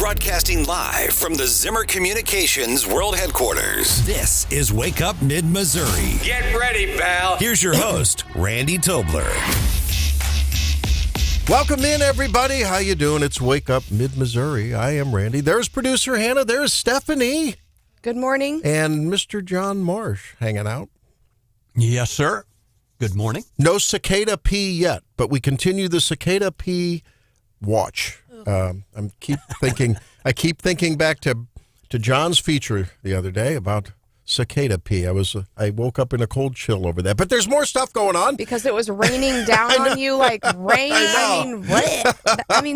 Broadcasting live from the Zimmer Communications World Headquarters. This is Wake Up Mid-Missouri. Get ready, pal. Here's your host, Randy Tobler. Welcome in, everybody. How you doing? It's Wake Up Mid-Missouri. I am Randy. There's producer Hannah. There's Stephanie. Good morning. And Mr. John Marsh hanging out. Yes, sir. Good morning. No cicada pee yet, but we continue the cicada pee watch. I keep thinking back to John's feature the other day about cicada pee. I woke up in a cold chill over that. But there's more stuff going on. Because it was raining down on you like rain. I mean,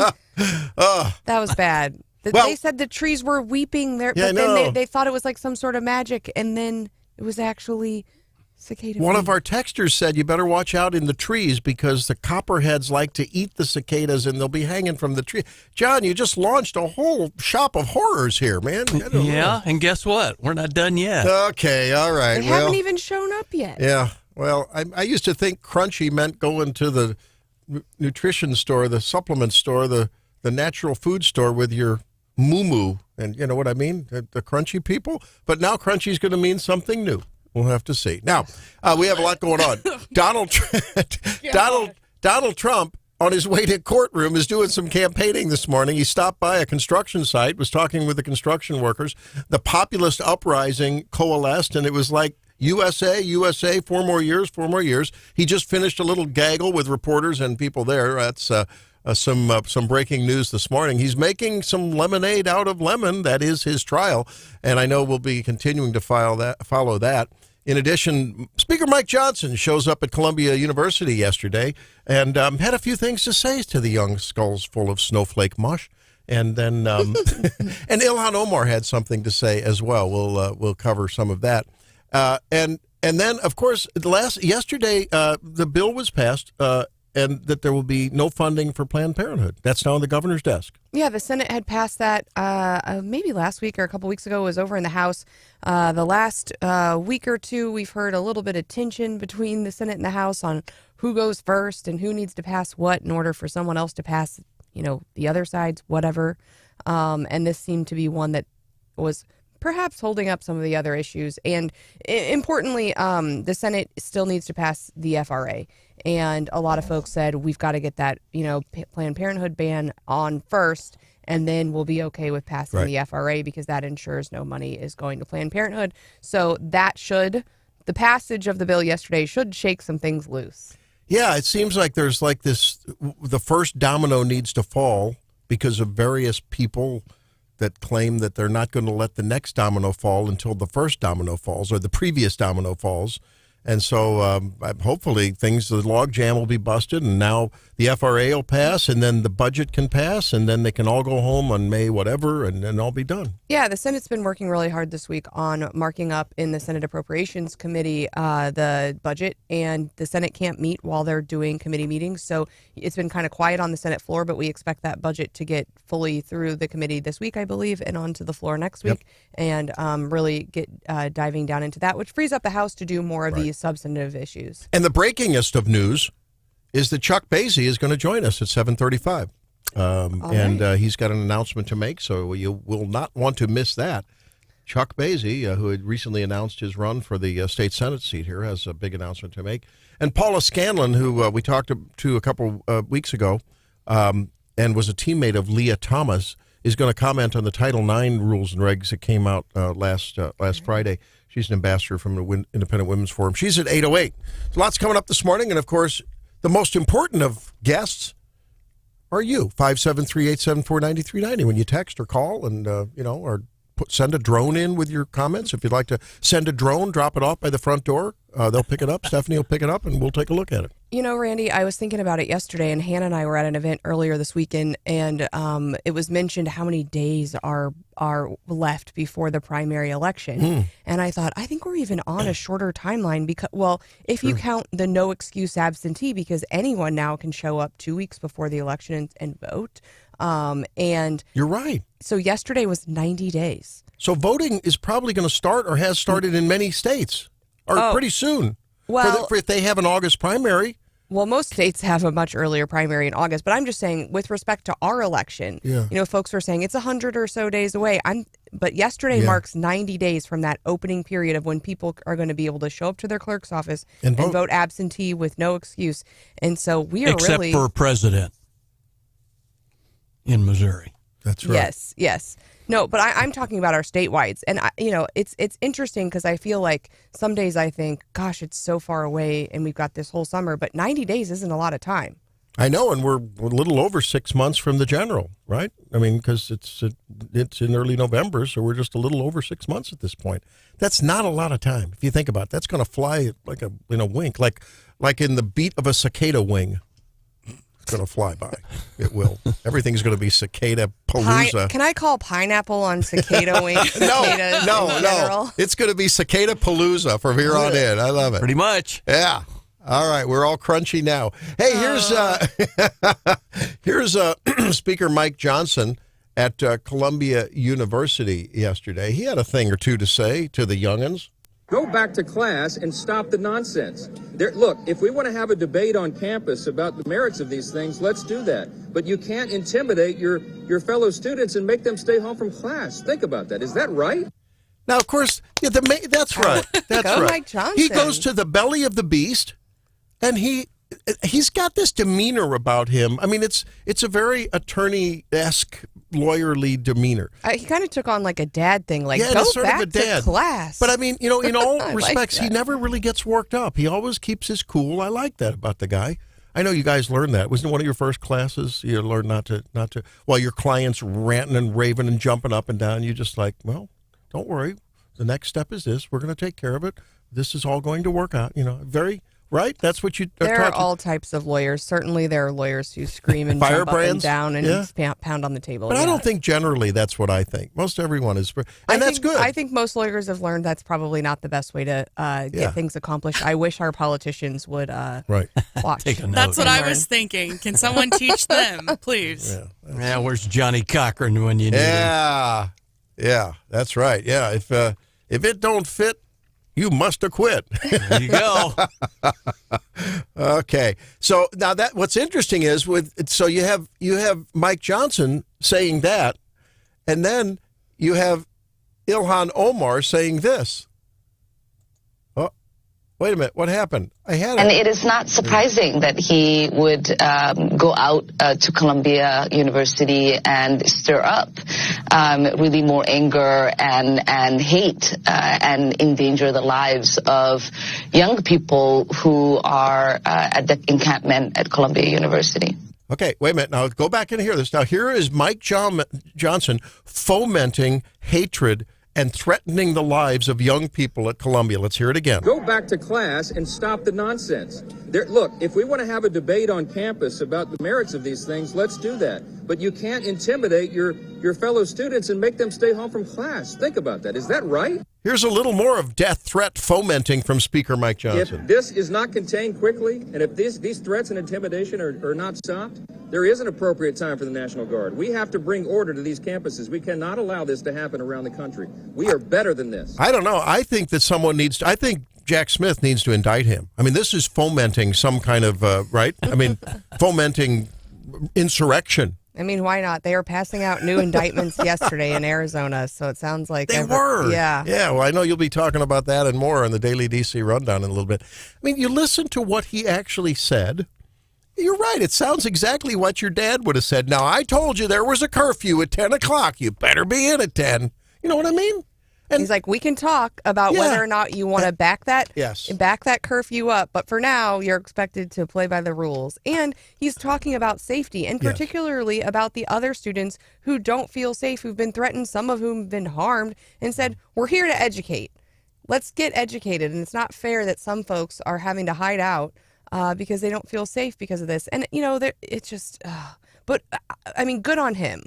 that was bad. They said the trees were weeping there, but then they thought it was like some sort of magic, and then it was actually cicada. One of our texters said you better watch out in the trees because the copperheads like to eat the cicadas and they'll be hanging from the tree. John, you just launched a whole shop of horrors here, man. Yeah, and guess what? We're not done yet. Okay, all right. They haven't even shown up yet. Yeah, well, I used to think crunchy meant going to the nutrition store, the supplement store, the natural food store with your moo-moo, and you know what I mean, the crunchy people. But now crunchy's going to mean something new. We'll have to see. Now, we have a lot going on. Donald Trump, on his way to courtroom, is doing some campaigning this morning. He stopped by a construction site, was talking with the construction workers. The populist uprising coalesced, and it was like, USA, 4 more years. He just finished a little gaggle with reporters and people there. That's some breaking news this morning. He's making some lemonade out of lemon. That is his trial, and I know we'll be continuing to follow that. In addition, Speaker Mike Johnson shows up at Columbia University yesterday and had a few things to say to the young skulls full of snowflake mush. And then and Ilhan Omar had something to say as well. We'll cover some of that. And then, of course, yesterday the bill was passed. And that there will be no funding for Planned Parenthood. That's now on the governor's desk. Yeah, the Senate had passed that maybe last week or a couple weeks ago. It was over in the House. The last week or two, we've heard a little bit of tension between the Senate and the House on who goes first and who needs to pass what in order for someone else to pass, the other side's whatever. And this seemed to be one that was perhaps holding up some of the other issues. And importantly, the Senate still needs to pass the FRA. And a lot of folks said, we've got to get that, Planned Parenthood ban on first, and then we'll be okay with passing the FRA because that ensures no money is going to Planned Parenthood. So the passage of the bill yesterday should shake some things loose. Yeah, it seems like there's like this, the first domino needs to fall because of various people that claim that they're not going to let the next domino fall until the first domino falls or the previous domino falls. And so hopefully the logjam will be busted, and now the FRA will pass, and then the budget can pass, and then they can all go home on May whatever, and then all be done. Yeah, the Senate's been working really hard this week on marking up in the Senate Appropriations Committee the budget, and the Senate can't meet while they're doing committee meetings. So it's been kind of quiet on the Senate floor, but we expect that budget to get fully through the committee this week, I believe, and onto the floor next week, and really get diving down into that, which frees up the House to do more of these substantive issues. And the breakingest of news is that Chuck Basye is going to join us at 7:35. And he's got an announcement to make, so you will not want to miss that. Chuck Basye, who had recently announced his run for the state Senate seat here, has a big announcement to make. And Paula Scanlan, who we talked to a couple weeks ago and was a teammate of Leah Thomas, is going to comment on the Title IX rules and regs that came out last Friday. She's an ambassador from the Independent Women's Forum. She's at 8:08. So lots coming up this morning, and of course, the most important of guests are you. 573-874-9390. When you text or call, and or send a drone in with your comments. If you'd like to send a drone, drop it off by the front door. They'll pick it up. Stephanie will pick it up, and we'll take a look at it. Randy, I was thinking about it yesterday, and Hannah and I were at an event earlier this weekend, and it was mentioned how many days are left before the primary election. And I thought, I think we're even on a shorter timeline because, if you count the no excuse absentee, because anyone now can show up 2 weeks before the election and vote. And you're right. So yesterday was 90 days. So voting is probably going to start or has started in many states, or pretty soon. Well, if they have an August primary, Well, most states have a much earlier primary in August, but I'm just saying with respect to our election, folks were saying it's 100 or so days away. But yesterday marks 90 days from that opening period of when people are going to be able to show up to their clerk's office and vote absentee with no excuse. And so we are except for president in Missouri. That's right. Yes. No, but I'm talking about our statewide. And, it's interesting because I feel like some days I think, gosh, it's so far away and we've got this whole summer. But 90 days isn't a lot of time. I know, and we're a little over 6 months from the general, right? I mean, because it's in early November, so we're just a little over 6 months at this point. That's not a lot of time. If you think about it, that's going to fly like in a wink, like in the beat of a cicada wing. Going to fly by. It will. Everything's going to be cicada palooza. Can I call pineapple on cicada wings? No. It's going to be cicada palooza from here on in. I love it. Pretty much. Yeah. All right. We're all crunchy now. Hey, here's Speaker Mike Johnson at Columbia University yesterday. He had a thing or two to say to the young'uns. Go back to class and stop the nonsense. Look, if we want to have a debate on campus about the merits of these things, let's do that. But you can't intimidate your fellow students and make them stay home from class. Think about that. Is that right? Now, of course, that's right. That's Go right. Mike Johnson. He goes to the belly of the beast, and he's got this demeanor about him. I mean, it's a very attorney-esque, lawyerly demeanor. He kind of took on like a dad thing, like, go back to class. But I mean, in all I respects, he never really gets worked up. He always keeps his cool. I like that about the guy. I know you guys learned that. Wasn't it one of your first classes? You learned not to, while your client's ranting and raving and jumping up and down, you just like, well, don't worry. The next step is this. We're going to take care of it. This is all going to work out. Very... Right? That's what you... There are all types of lawyers. Certainly there are lawyers who scream and jump up and down and pound on the table. But I don't think generally that's what I think. Most everyone is... And that's good. I think most lawyers have learned that's probably not the best way to get things accomplished. I wish our politicians would watch. Take a note. That's what I was thinking. Can someone teach them, please? Yeah, where's Johnny Cochran when you need him? Yeah, that's right. Yeah, if it don't fit, you must have quit. There you go. Okay. So now what's interesting is you have Mike Johnson saying that, and then you have Ilhan Omar saying this. Oh, wait a minute. What happened? And it is not surprising that he would go out to Columbia University and stir up really more anger and hate and endanger the lives of young people who are at the encampment at Columbia University. Okay, wait a minute. Now go back and hear this. Now here is Mike Johnson fomenting hatred and threatening the lives of young people at Columbia. Let's hear it again. Go back to class and stop the nonsense. Look, if we want to have a debate on campus about the merits of these things, let's do that. But you can't intimidate your fellow students and make them stay home from class. Think about that. Is that right? Here's a little more of death threat fomenting from Speaker Mike Johnson. If this is not contained quickly, and if these threats and intimidation are not stopped, there is an appropriate time for the National Guard. We have to bring order to these campuses. We cannot allow this to happen around the country. We are better than this. I don't know. I think that I think Jack Smith needs to indict him. I mean, this is fomenting some kind of, right? I mean, fomenting insurrection. I mean, why not? They were passing out new indictments yesterday in Arizona, so it sounds like they were. Yeah. Yeah, well, I know you'll be talking about that and more on the Daily DC Rundown in a little bit. I mean, you listen to what he actually said. You're right. It sounds exactly what your dad would have said. Now, I told you there was a curfew at 10 o'clock. You better be in at 10. You know what I mean? And he's like, we can talk about whether or not you want to back that curfew up, but for now, you're expected to play by the rules. And he's talking about safety, and particularly about the other students who don't feel safe, who've been threatened, some of whom have been harmed, and said, we're here to educate. Let's get educated. And it's not fair that some folks are having to hide out because they don't feel safe because of this. And, it's just, but I mean, good on him.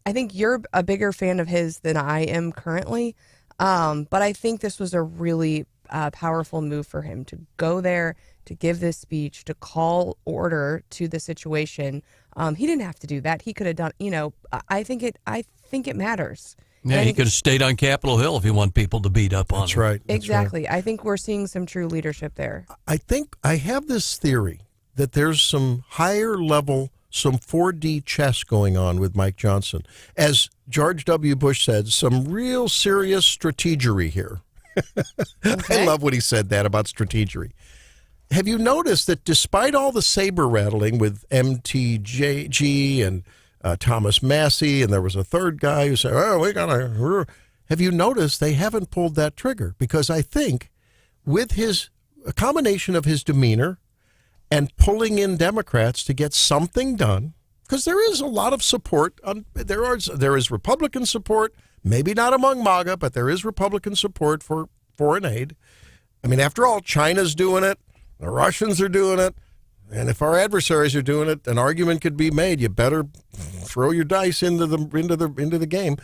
I think you're a bigger fan of his than I am currently, but I think this was a really powerful move for him to go there, to give this speech, to call order to the situation. He didn't have to do that. He could have done, I think it matters. Yeah, he could have stayed on Capitol Hill if he wanted people to beat up on him. That's right. Exactly. Right. I think we're seeing some true leadership there. I think I have this theory that there's some higher level, some 4D chess going on with Mike Johnson. As George W. Bush said, some real serious strategery here. Okay. I love what he said that about strategery. Have you noticed that despite all the saber rattling with MTG and Thomas Massey, and there was a third guy who said, oh, we got to... Have you noticed they haven't pulled that trigger? Because I think with a combination of his demeanor and pulling in Democrats to get something done, because there is a lot of support. There is Republican support, maybe not among MAGA, but there is Republican support for foreign aid. I mean, after all, China's doing it, the Russians are doing it, and if our adversaries are doing it, an argument could be made. You better throw your dice into the game.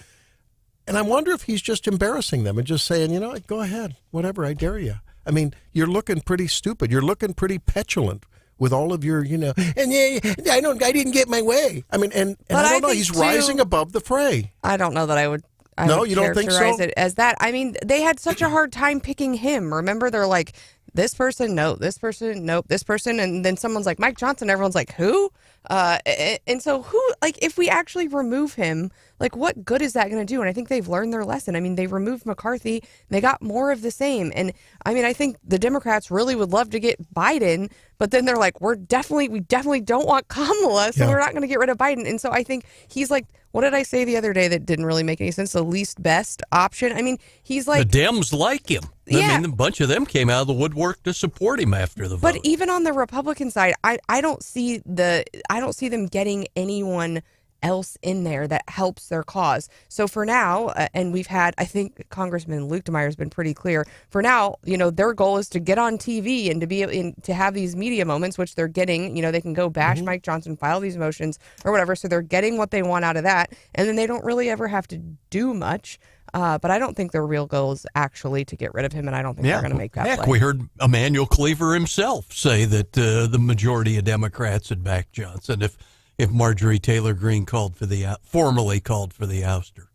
And I wonder if he's just embarrassing them and just saying, you know, go ahead, whatever, I dare you. I mean, you're looking pretty stupid. You're looking pretty petulant with all of your, and I didn't get my way. I mean, and I don't know, he's rising above the fray. I don't know that I would. No, you don't think so? Characterize it as that. I mean, they had such a hard time picking him. Remember, they're like, this person, no, this person, nope, this person, and then someone's like Mike Johnson. Everyone's like, who? And so if we actually remove him, like, what good is that going to do? And I think they've learned their lesson. I mean, they removed McCarthy, and they got more of the same. And I mean, I think the Democrats really would love to get Biden, but then they're like, we definitely don't want Kamala, so we're not going to get rid of Biden. And so I think he's like, what did I say the other day that didn't really make any sense? The least best option. I mean, he's like, the Dems like him. Yeah. I mean, a bunch of them came out of the woodwork to support him after the vote. But even on the Republican side, I don't see them getting anyone else in there that helps their cause. So for now, and we've had, I think Congressman Luke DeMeyer has been pretty clear. For now, their goal is to get on TV and to be to have these media moments, which they're getting. They can go bash Mike Johnson, file these motions or whatever. So they're getting what they want out of that, and then they don't really ever have to do much. But I don't think their real goal is actually to get rid of him, and I don't think they're going to make that Heck, play. we heard Emmanuel Cleaver himself say that the majority of Democrats had backed Johnson if Marjorie Taylor Greene formally called for the ouster.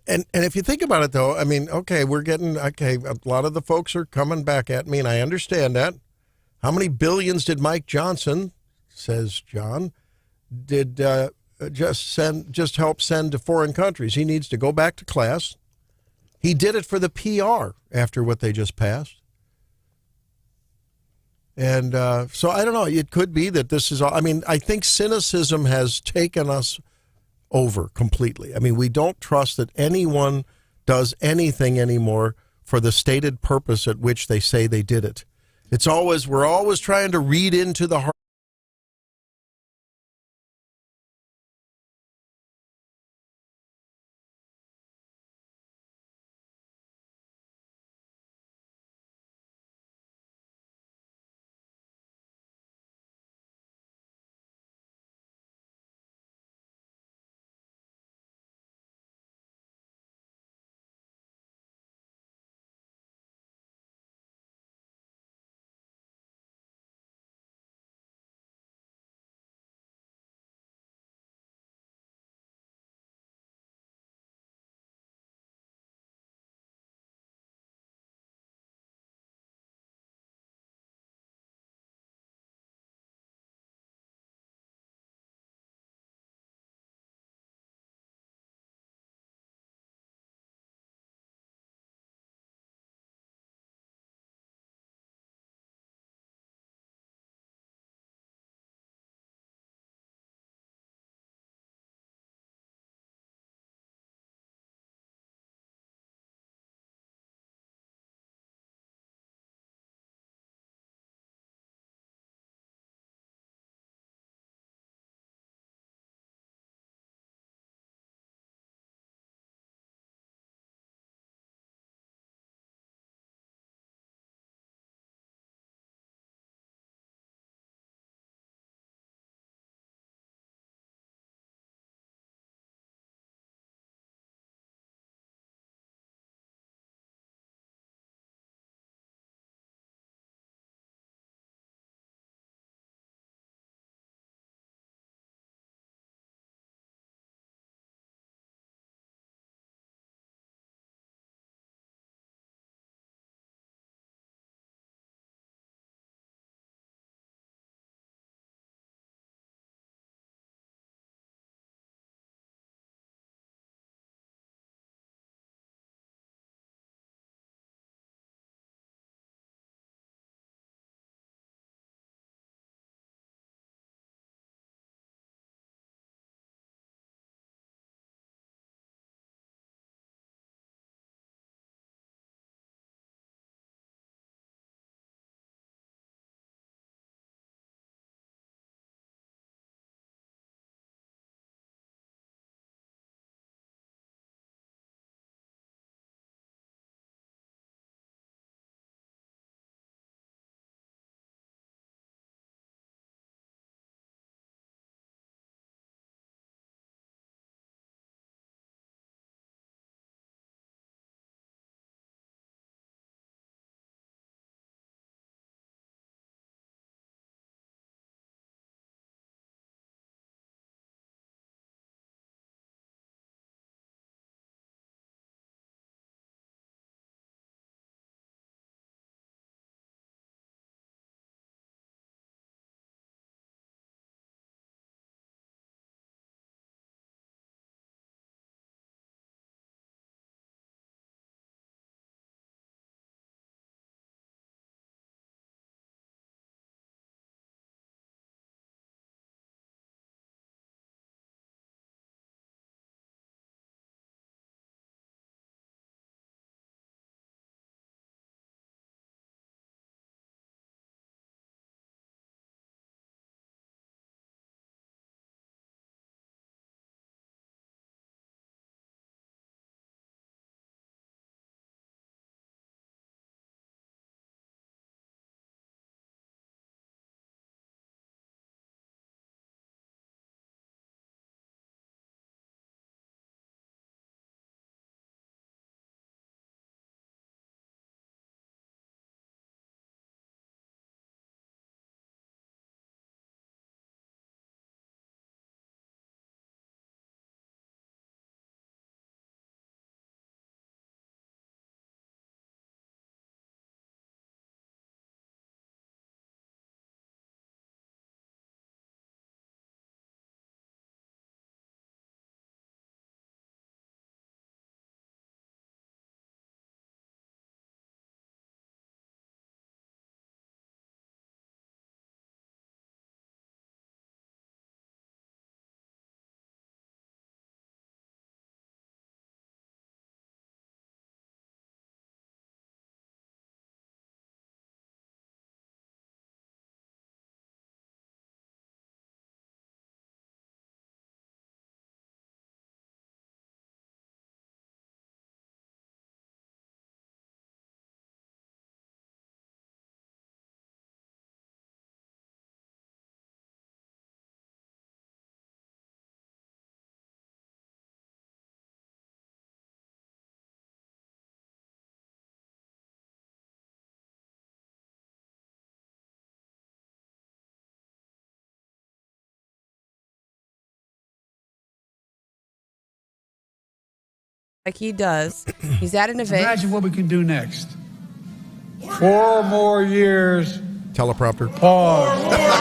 And if you think about it, though, I mean, a lot of the folks are coming back at me, and I understand that. How many billions did Mike Johnson, says John, did just help send to foreign countries? He needs to go back to class. He did it for the PR after what they just passed. And so I don't know. It could be that this is all. I mean, I think cynicism has taken us over completely. I mean, we don't trust that anyone does anything anymore for the stated purpose at which they say they did it. We're always trying to read into the heart. like he does. He's at an event. Imagine what we can do next. 4 more years. Teleprompter. Pause.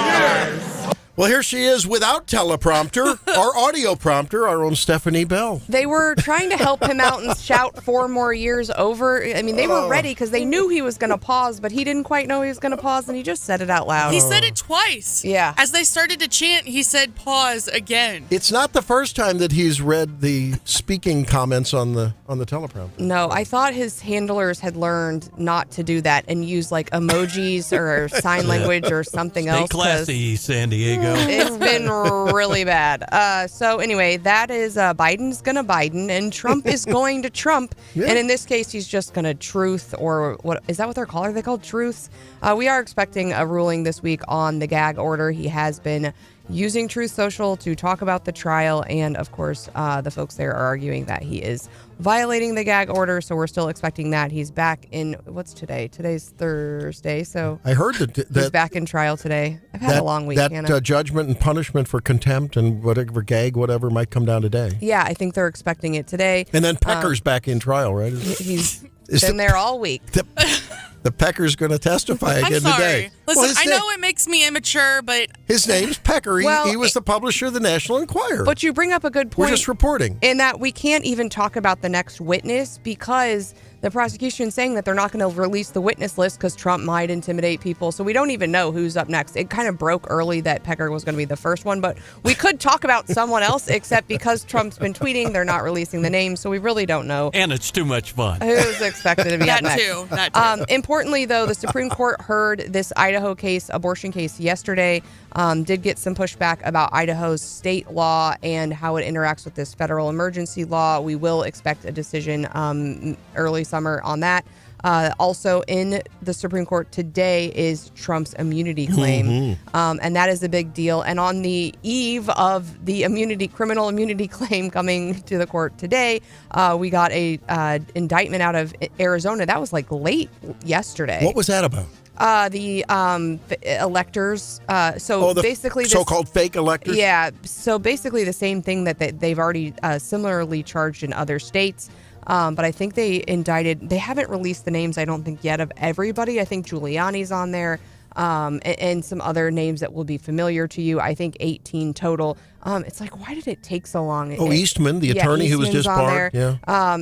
Well, here she is without teleprompter, our audio prompter, our own Stephanie Bell. They were trying to help him out and shout 4 more years over. I mean, they were ready because they knew he was going to pause, but he didn't quite know he was going to pause, and he just said it out loud. He said it twice. Yeah. As they started to chant, he said pause again. It's not the first time that he's read the speaking comments on the teleprompter. No, I thought his handlers had learned not to do that and use like emojis or sign language or something else. Stay classy, San Diego. It's been really bad. So anyway, that is Biden's going to Biden and Trump is going to Trump. Yeah. And in this case, he's just going to truth, or what is that what they're called? Are they called truths? We are expecting a ruling this week on the gag order. He has been using Truth Social to talk about the trial. And of course, the folks there are arguing that he is violating the gag order. So we're still expecting that. He's back in, what's today? Today's Thursday. So I heard that he's back in trial today. I've had a long week, Hannah. Judgment and punishment for contempt and whatever gag, whatever might come down today. Yeah, I think they're expecting it today. And then Pecker's back in trial, right? He's been there all week. The Pecker's going to testify again I'm sorry. today. Listen, Well, I know it makes me immature, but his name's Pecker. Well, he was the publisher of the National Enquirer. But you bring up a good point. We're just reporting. In that we can't even talk about the next witness because the prosecution is saying that they're not going to release the witness list because Trump might intimidate people. So we don't even know who's up next. It kind of broke early that Pecker was going to be the first one, but we could talk about someone else, except because Trump's been tweeting, they're not releasing the name. So we really don't know. And it's too much fun. Who's expected to be up that next. too. That too. Importantly, though, the Supreme Court heard this Idaho case, abortion case, yesterday. Did get some pushback about Idaho's state law and how it interacts with this federal emergency law. We will expect a decision early summer on that. Also in the Supreme Court today is Trump's immunity claim. And that is a big deal. And on the eve of the criminal immunity claim coming to the court today, we got a indictment out of Arizona. That was like late yesterday. What was that about? The electors. Basically, this, so-called fake electors. Yeah. So basically, the same thing that they've already similarly charged in other states. But I think they indicted. They haven't released the names, I don't think yet, of everybody. I think Giuliani's on there. And some other names that will be familiar to you. I think 18 total. It's like, why did it take so long? Eastman, the attorney who was Eastman's disbarred. Yeah.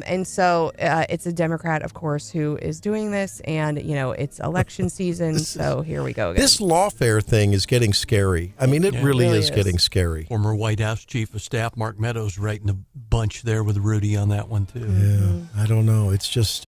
And so it's a Democrat, of course, who is doing this. And, it's election season. So here we go again. This lawfare thing is getting scary. I mean, it really is getting scary. Former White House Chief of Staff Mark Meadows writing a bunch there with Rudy on that one, too. Yeah, I don't know. It's just...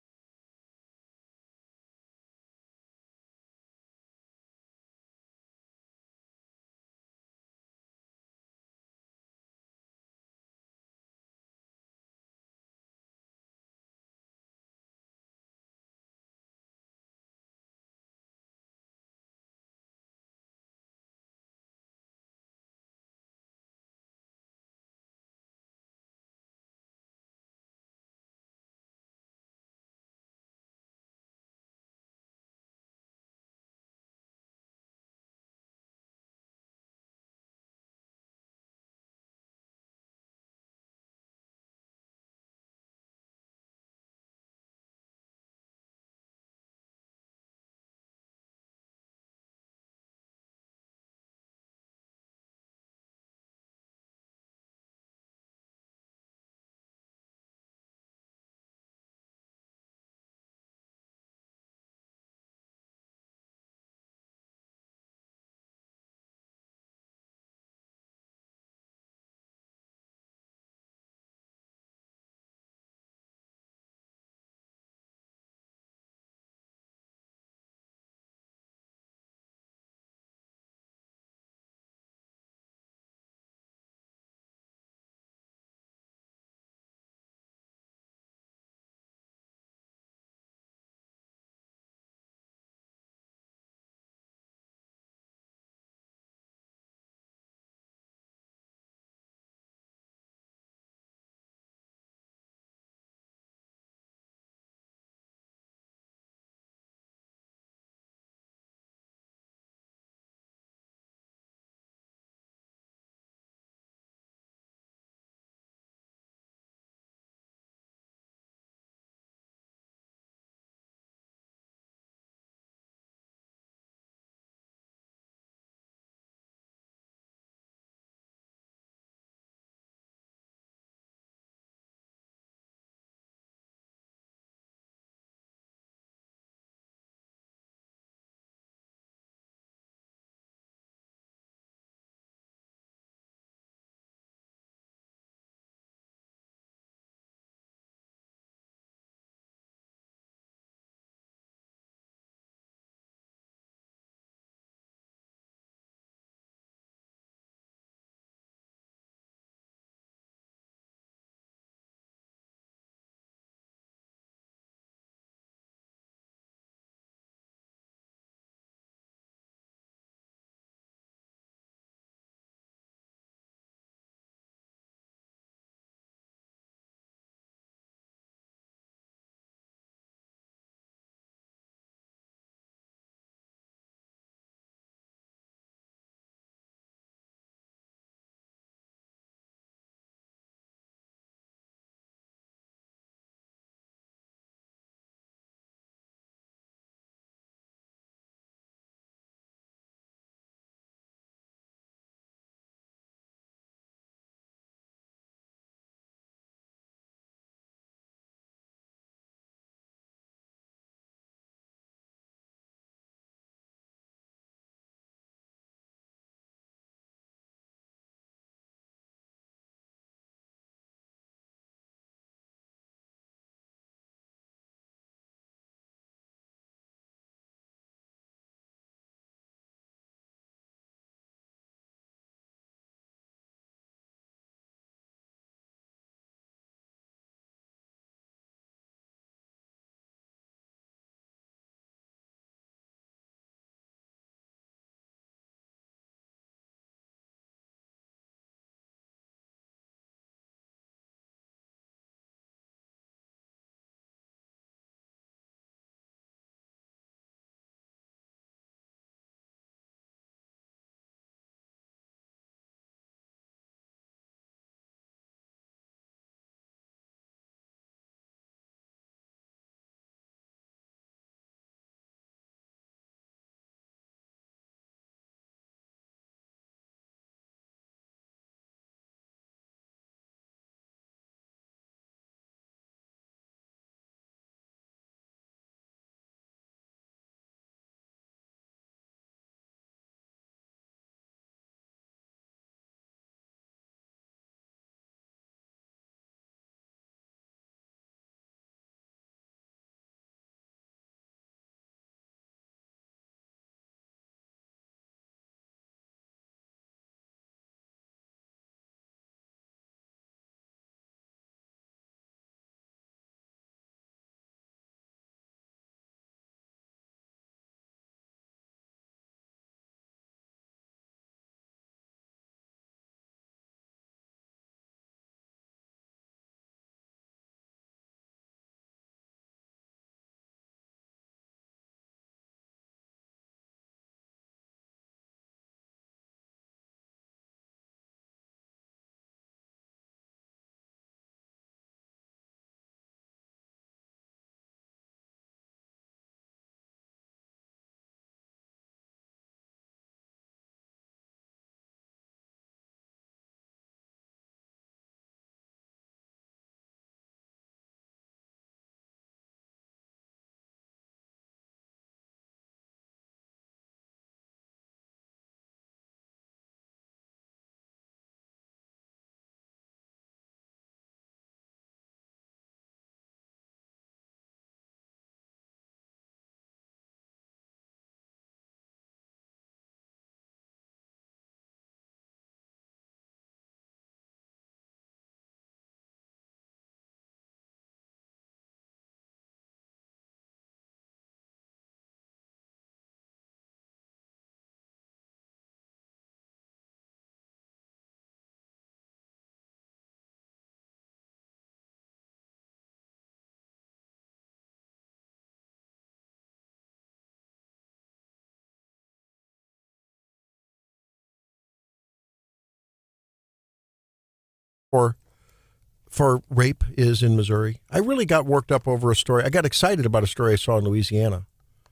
for rape is in Missouri? I really got worked up over a story. I got excited about a story I saw in Louisiana.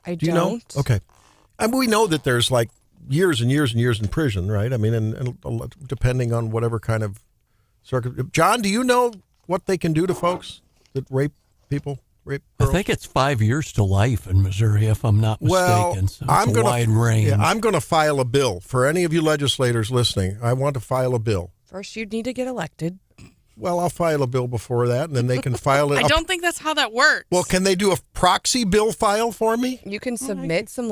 Do you know? Okay. I mean, we know that there's like years and years and years in prison, right? I mean, and depending on whatever kind of John, do you know what they can do to folks that rape people? Rape girls? I think it's 5 years to life in Missouri, if I'm not mistaken. Well, So it's a wide range. Yeah, I'm going to file a bill. For any of you legislators listening, I want to file a bill. First, you'd need to get elected. Well, I'll file a bill before that, and then they can file it. I don't think that's how that works. Well, can they do a proxy bill file for me? You can submit some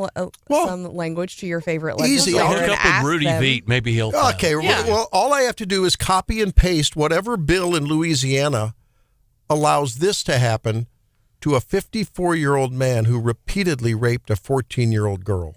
language to your favorite Easy. legislator. I'll Hook and up with ask Rudy them. Veet. Maybe he'll file. Okay, Yeah. well, all I have to do is copy and paste whatever bill in Louisiana allows this to happen to a 54-year-old man who repeatedly raped a 14-year-old girl.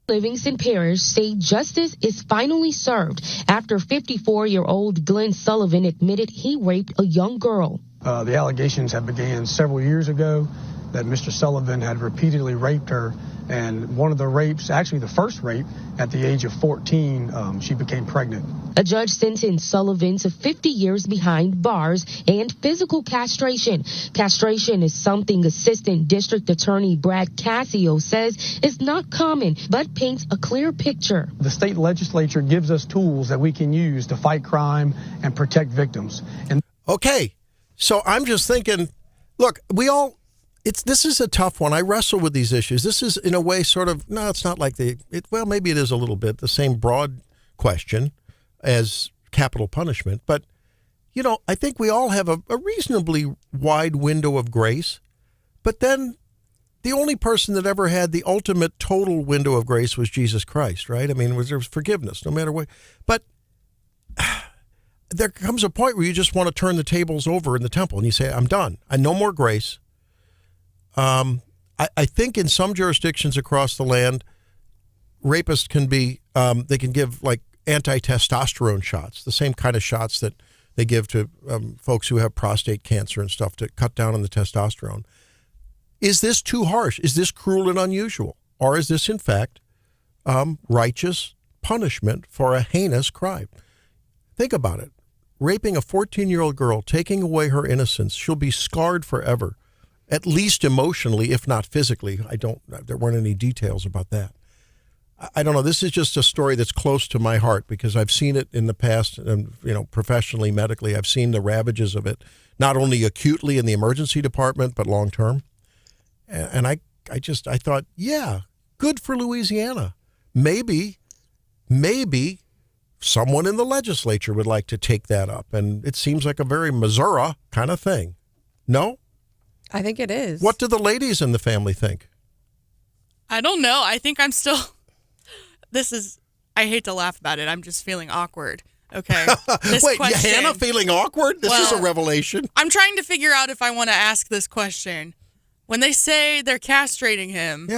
Livingston Parish say justice is finally served after 54-year-old Glenn Sullivan admitted he raped a young girl. The allegations have began several years ago that Mr. Sullivan had repeatedly raped her, and one of the rapes, actually the first rape, at the age of 14, she became pregnant. A judge sentenced Sullivan to 50 years behind bars and physical castration. Castration is something Assistant District Attorney Brad Cassio says is not common, but paints a clear picture. The state legislature gives us tools that we can use to fight crime and protect victims. And Okay, so I'm just thinking, look, this is a tough one. I wrestle with these issues. This is, in a way, sort of, no, it's not like well, maybe it is a little bit the same broad question as capital punishment. But, you know, I think we all have a reasonably wide window of grace. But then the only person that ever had the ultimate total window of grace was Jesus Christ, right? I mean, there was forgiveness no matter what. But there comes a point where you just want to turn the tables over in the temple and you say, I'm done. No more grace. I think in some jurisdictions across the land, rapists can be, they can give like anti-testosterone shots, the same kind of shots that they give to folks who have prostate cancer and stuff to cut down on the testosterone. Is this too harsh? Is this cruel and unusual? Or is this, in fact, righteous punishment for a heinous crime? Think about it. Raping a 14-year-old girl, taking away her innocence, she'll be scarred forever. At least emotionally, if not physically. There weren't any details about that. I don't know. This is just a story that's close to my heart because I've seen it in the past, and professionally, medically, I've seen the ravages of it, not only acutely in the emergency department, but long term. And I thought, yeah, good for Louisiana. Maybe someone in the legislature would like to take that up, and it seems like a very Missouri kind of thing. No? I think it is. What do the ladies in the family think? I don't know. I think I'm still... I hate to laugh about it. I'm just feeling awkward. Okay. Wait, Hannah feeling awkward? This is a revelation. I'm trying to figure out if I want to ask this question. When they say they're castrating him,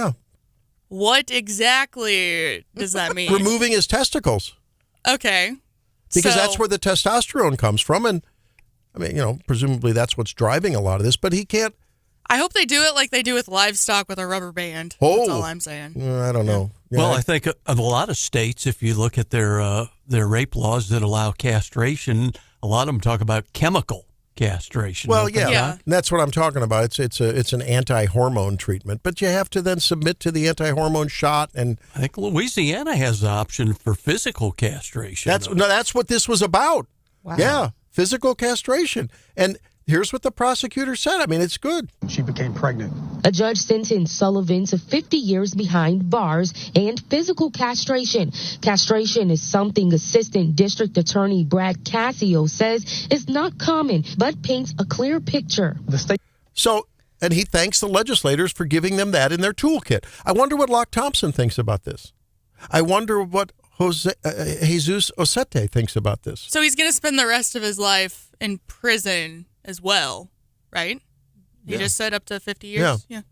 what exactly does that mean? Removing his testicles. Okay. Because that's where the testosterone comes from. And, I mean, presumably that's what's driving a lot of this. But he can't. I hope they do it like they do with livestock with a rubber band. Oh. That's all I'm saying. I don't know. Yeah. Well, I think of a lot of states, if you look at their rape laws that allow castration, a lot of them talk about chemical castration. Well, yeah. And that's what I'm talking about. It's an anti-hormone treatment, but you have to then submit to the anti-hormone shot. And I think Louisiana has the option for physical castration. That's what this was about. Wow. Yeah, physical castration. And here's what the prosecutor said. I mean, it's good. She became pregnant. A judge sentenced Sullivan to 50 years behind bars and physical castration. Castration is something Assistant District Attorney Brad Cassio says is not common, but paints a clear picture. And he thanks the legislators for giving them that in their toolkit. I wonder what Locke Thompson thinks about this. I wonder what Jesus Osete thinks about this. So he's going to spend the rest of his life in prison as well, right? He just said up to 50 years. Yeah.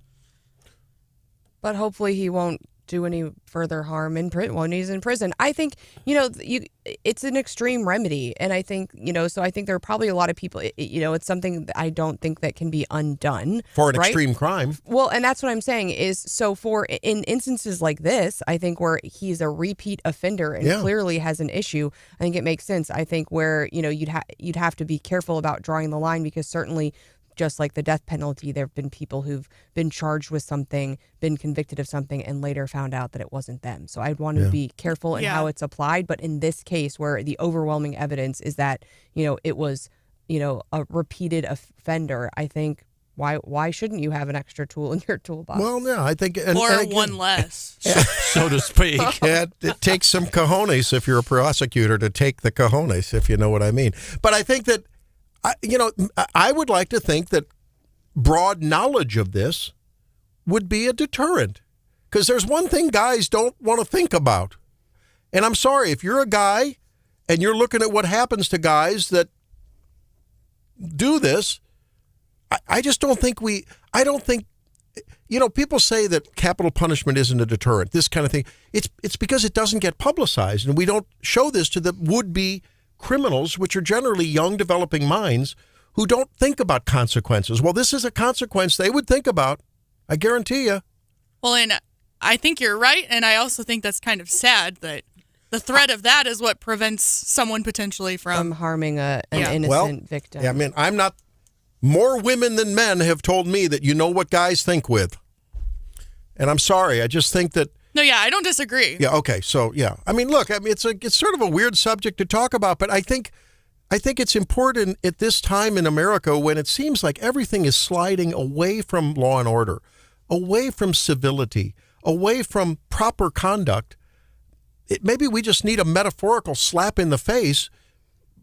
But hopefully he won't do any further harm when he's in prison. I think, it's an extreme remedy. And I think, so I think there are probably a lot of people, it's something that I don't think that can be undone. For an right? extreme crime. Well, and that's what I'm saying is, so in instances like this, I think where he's a repeat offender and clearly has an issue, I think it makes sense. I think where, you'd have to be careful about drawing the line, because certainly, just like the death penalty, there have been people who've been charged with something, been convicted of something, and later found out that it wasn't them. So I'd want to be careful in how it's applied. But in this case, where the overwhelming evidence is that, it was, a repeated offender, I think, why shouldn't you have an extra tool in your toolbox? Well, yeah, I think... Or one less. So to speak. Yeah, it takes some cojones if you're a prosecutor to take the cojones, if you know what I mean. But I think that, I would like to think that broad knowledge of this would be a deterrent, because there's one thing guys don't want to think about. And I'm sorry, if you're a guy and you're looking at what happens to guys that do this, I just don't think people say that capital punishment isn't a deterrent, this kind of thing. It's because it doesn't get publicized, and we don't show this to the would-be criminals, which are generally young, developing minds who don't think about consequences. Well, this is a consequence they would think about. I guarantee you. Well, and I think you're right, and I also think that's kind of sad that the threat of that is what prevents someone potentially from harming an innocent victim. Yeah, I mean, I'm not... More women than men have told me that you know what guys think with. And I'm sorry, I just think that... No, yeah, I don't disagree. Yeah, okay, so, yeah. I mean, look, it's sort of a weird subject to talk about, but I think it's important at this time in America when it seems like everything is sliding away from law and order, away from civility, away from proper conduct. Maybe we just need a metaphorical slap in the face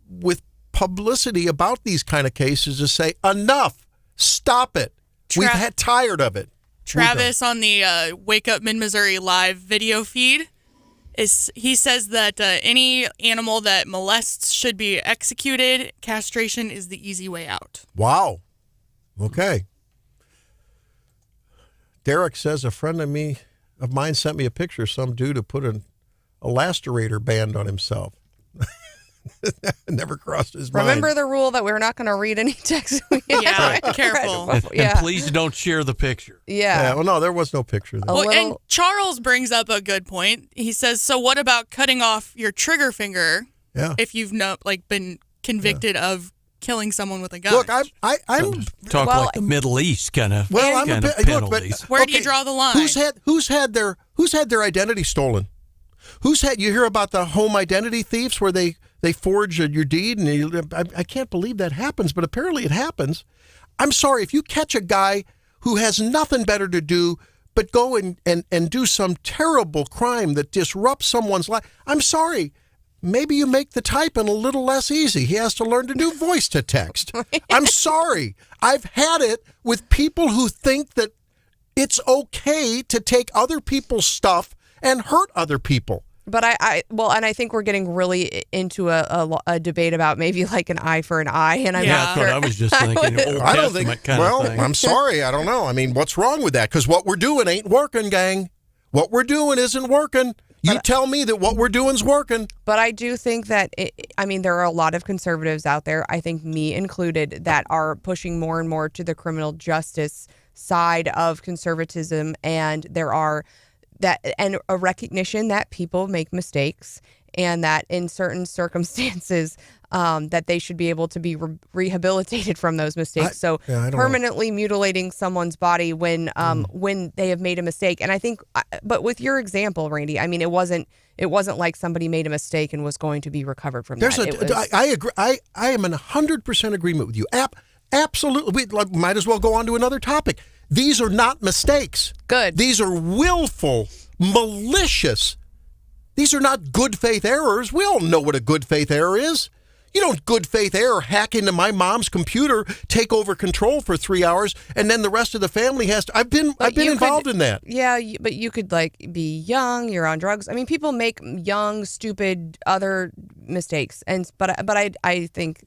with publicity about these kind of cases to say, enough, stop it. We've had tired of it. Travis on the Wake Up Mid-Missouri live video feed, he says that any animal that molests should be executed. Castration is the easy way out. Wow. Okay. Derek says a friend of mine sent me a picture of some dude who put an elasterator band on himself. Never crossed his mind. Remember the rule that we're not going to read any text. Careful. And please don't share the picture. Yeah. Well, no, there was no picture there. And Charles brings up a good point. He says, so what about cutting off your trigger finger if you've been convicted of killing someone with a gun? Look, I'm talk like the Middle East kind of penalties. Where do you draw the line? Who's had their identity stolen? You hear about the home identity thieves where they forge your deed, and I can't believe that happens, but apparently it happens. I'm sorry, if you catch a guy who has nothing better to do but go and do some terrible crime that disrupts someone's life, I'm sorry, maybe you make the typing a little less easy. He has to learn to do voice to text. I'm sorry. I've had it with people who think that it's okay to take other people's stuff and hurt other people. But I think we're getting really into a debate about maybe like an eye for an eye, and I'm not sure. That's what I was just thinking. I don't think. Well, I'm sorry, I don't know. I mean, what's wrong with that? Because what we're doing ain't working, gang. What we're doing isn't working. You tell me that what we're doing's working. But I do think that there are a lot of conservatives out there, I think me included, that are pushing more and more to the criminal justice side of conservatism, and there are. And a recognition that people make mistakes, and that in certain circumstances that they should be able to be rehabilitated from those mistakes. Permanently mutilating someone's body when they have made a mistake. And I think, but with your example, Randy, I mean, it wasn't like somebody made a mistake and was going to be recovered from that. I agree. I am in 100% agreement with you. Absolutely. We might as well go on to another topic. These are not mistakes. Good. These are willful, malicious. These are not good faith errors. We all know what a good faith error is. You don't good faith error hack into my mom's computer, take over control for 3 hours, and then the rest of the family has to. I've been involved in that. Yeah, but you could be young. You're on drugs. I mean, people make young, stupid, other mistakes, but I think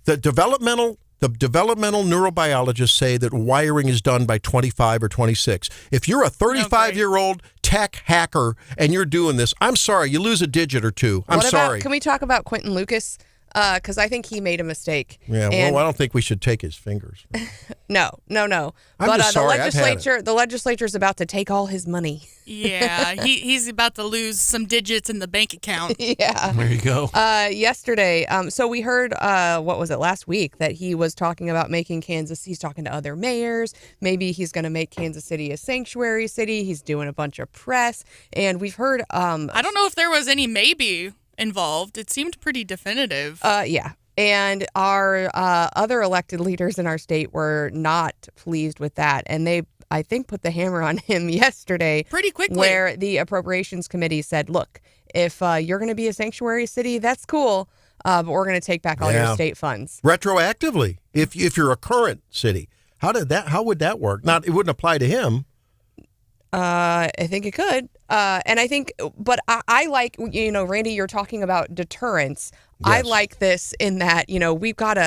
the developmental neurobiologists say that wiring is done by 25 or 26. If you're a 35-year-old tech hacker and you're doing this, I'm sorry, you lose a digit or two. I'm sorry. Can we talk about Quentin Lucas? Because I think he made a mistake. Yeah, well, I don't think we should take his fingers. No. I'm But just sorry, the legislature's about to take all his money. Yeah, he's about to lose some digits in the bank account. Yeah. There you go. Yesterday, so we heard, what was it, last week, that he was talking about making he's talking to other mayors. Maybe he's going to make Kansas City a sanctuary city. He's doing a bunch of press. And we've heard... I don't know if there was any maybe involved. It seemed pretty definitive. Yeah. And our other elected leaders in our state were not pleased with that. And they, I think, put the hammer on him yesterday. Pretty quickly. Where the Appropriations Committee said, look, if you're going to be a sanctuary city, that's cool. But we're going to take back all your state funds. Retroactively, if you're a current city. How would that work? It wouldn't apply to him. I think it could. And I think, but I like, Randy, you're talking about deterrence. Yes. I like this in that, we've got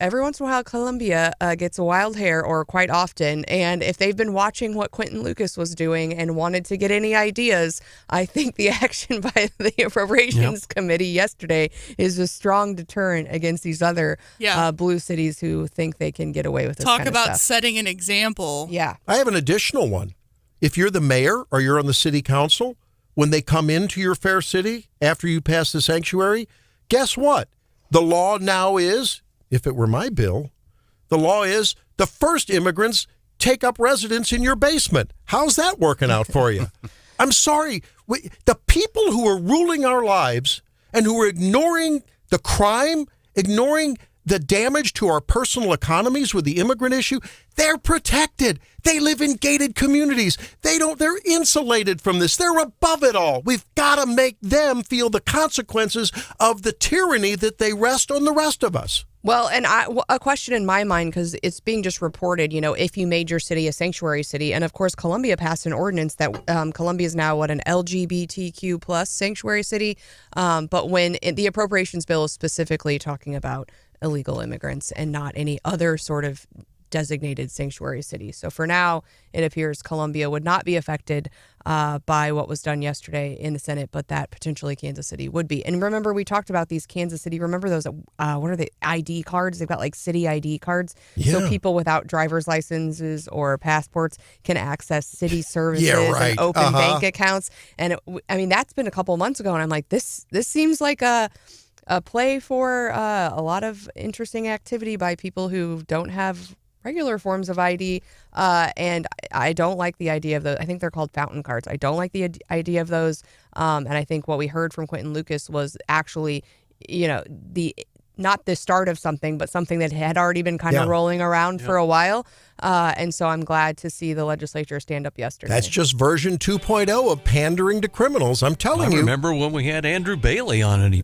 every once in a while, Columbia gets a wild hair, or quite often. And if they've been watching what Quentin Lucas was doing and wanted to get any ideas, I think the action by the Appropriations Committee yesterday is a strong deterrent against these other blue cities who think they can get away with this Talk kind of about stuff. setting an example. Yeah. I have an additional one. If you're the mayor or you're on the city council, when they come into your fair city after you pass the sanctuary, guess what? The law now is, if it were my bill, the law is the first immigrants take up residence in your basement. How's that working out for you? I'm sorry. The people who are ruling our lives and who are ignoring the crime, ignoring the damage to our personal economies with the immigrant issue, they're protected. They live in gated communities. They're insulated from this. They're above it all. We've got to make them feel the consequences of the tyranny that they wrest on the rest of us. Well, and a question in my mind, because it's being just reported, if you made your city a sanctuary city, and of course, Columbia passed an ordinance that Columbia is now an LGBTQ plus sanctuary city. But when the appropriations bill is specifically talking about illegal immigrants and not any other sort of designated sanctuary city. So for now, it appears Columbia would not be affected by what was done yesterday in the Senate, but that potentially Kansas City would be. And remember, we talked about these Kansas City, remember those, what are the ID cards? They've got like city ID cards. Yeah. So people without driver's licenses or passports can access city services and open bank accounts. And that's been a couple of months ago, and I'm like, this seems like a play for a lot of interesting activity by people who don't have regular forms of ID. And I don't like the idea of those. I think they're called fountain cards. I don't like the idea of those. And I think what we heard from Quentin Lucas was actually, not the start of something, but something that had already been kind of rolling around for a while. And so I'm glad to see the legislature stand up yesterday. That's just version 2.0 of pandering to criminals. I'm telling you. I remember when we had Andrew Bailey on and he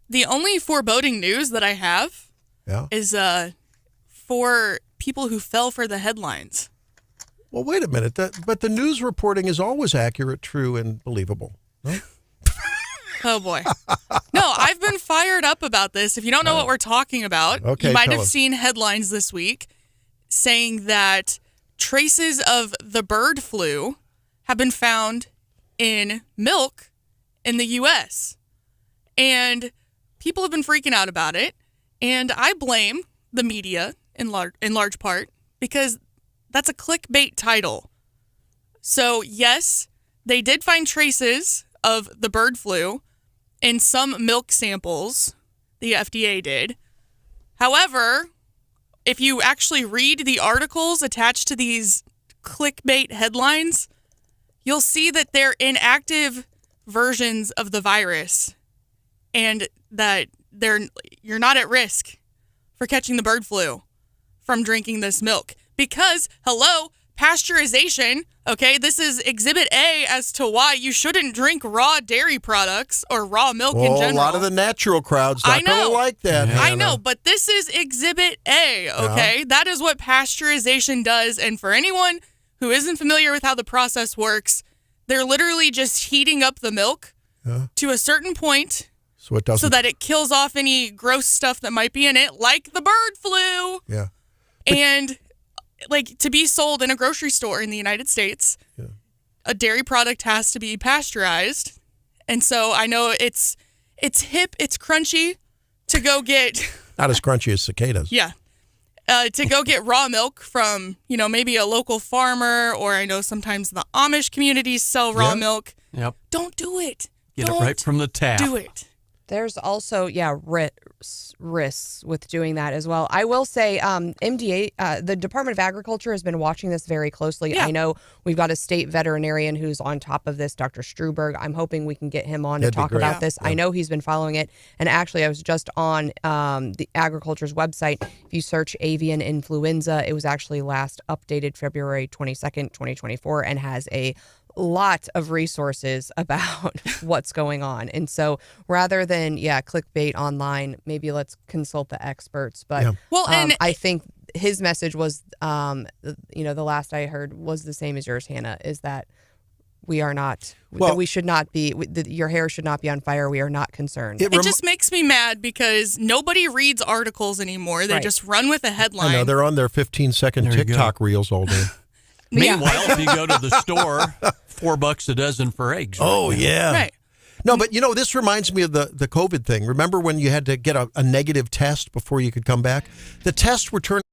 The only foreboding news that I have is for people who fell for the headlines. Well, wait a minute. But the news reporting is always accurate, true, and believable. Right? Oh, boy. No, I've been fired up about this. If you don't know what we're talking about, you might have seen headlines this week saying that traces of the bird flu have been found in milk in the U.S. And people have been freaking out about it. And I blame the media in large part because that's a clickbait title. So, yes, they did find traces of the bird flu in some milk samples. The FDA did. However, if you actually read the articles attached to these clickbait headlines, you'll see that they're inactive versions of the virus and that you're not at risk for catching the bird flu from drinking this milk. Because, hello, pasteurization, okay? This is Exhibit A as to why you shouldn't drink raw dairy products or raw milk in general. A lot of the natural crowd's not going to like that, Hannah. I know, but this is Exhibit A, okay? Yeah. That is what pasteurization does. And for anyone who isn't familiar with how the process works, they're literally just heating up the milk to a certain point so that it kills off any gross stuff that might be in it, like the bird flu. Yeah. And like to be sold in a grocery store in the United States, a dairy product has to be pasteurized. And so I know it's hip, it's crunchy to go get... Not as crunchy as cicadas. Yeah. To go get raw milk from, maybe a local farmer, or I know sometimes the Amish communities sell raw milk. Yep. Don't do it. Get it right from the tap. Do it. There's also, risks with doing that as well. I will say MDA, the Department of Agriculture has been watching this very closely. Yeah. I know we've got a state veterinarian who's on top of this, Dr. Struberg. I'm hoping we can get him on to talk about this. Yeah. I know he's been following it. And actually, I was just on the Agriculture's website. If you search avian influenza, it was actually last updated February 22nd, 2024, and has a lot of resources about what's going on. And so rather than clickbait online, maybe let's consult the experts. But and I think his message was the last I heard was the same as yours, Hannah, is that we are not that we should not be your hair should not be on fire. We are not concerned. It just makes me mad because nobody reads articles anymore. They just run with a headline. I know, they're on their 15-second TikTok reels all day. Meanwhile, if you go to the store, $4 a dozen for eggs. Oh, yeah. Right. No, but, this reminds me of the COVID thing. Remember when you had to get a negative test before you could come back? The tests were turned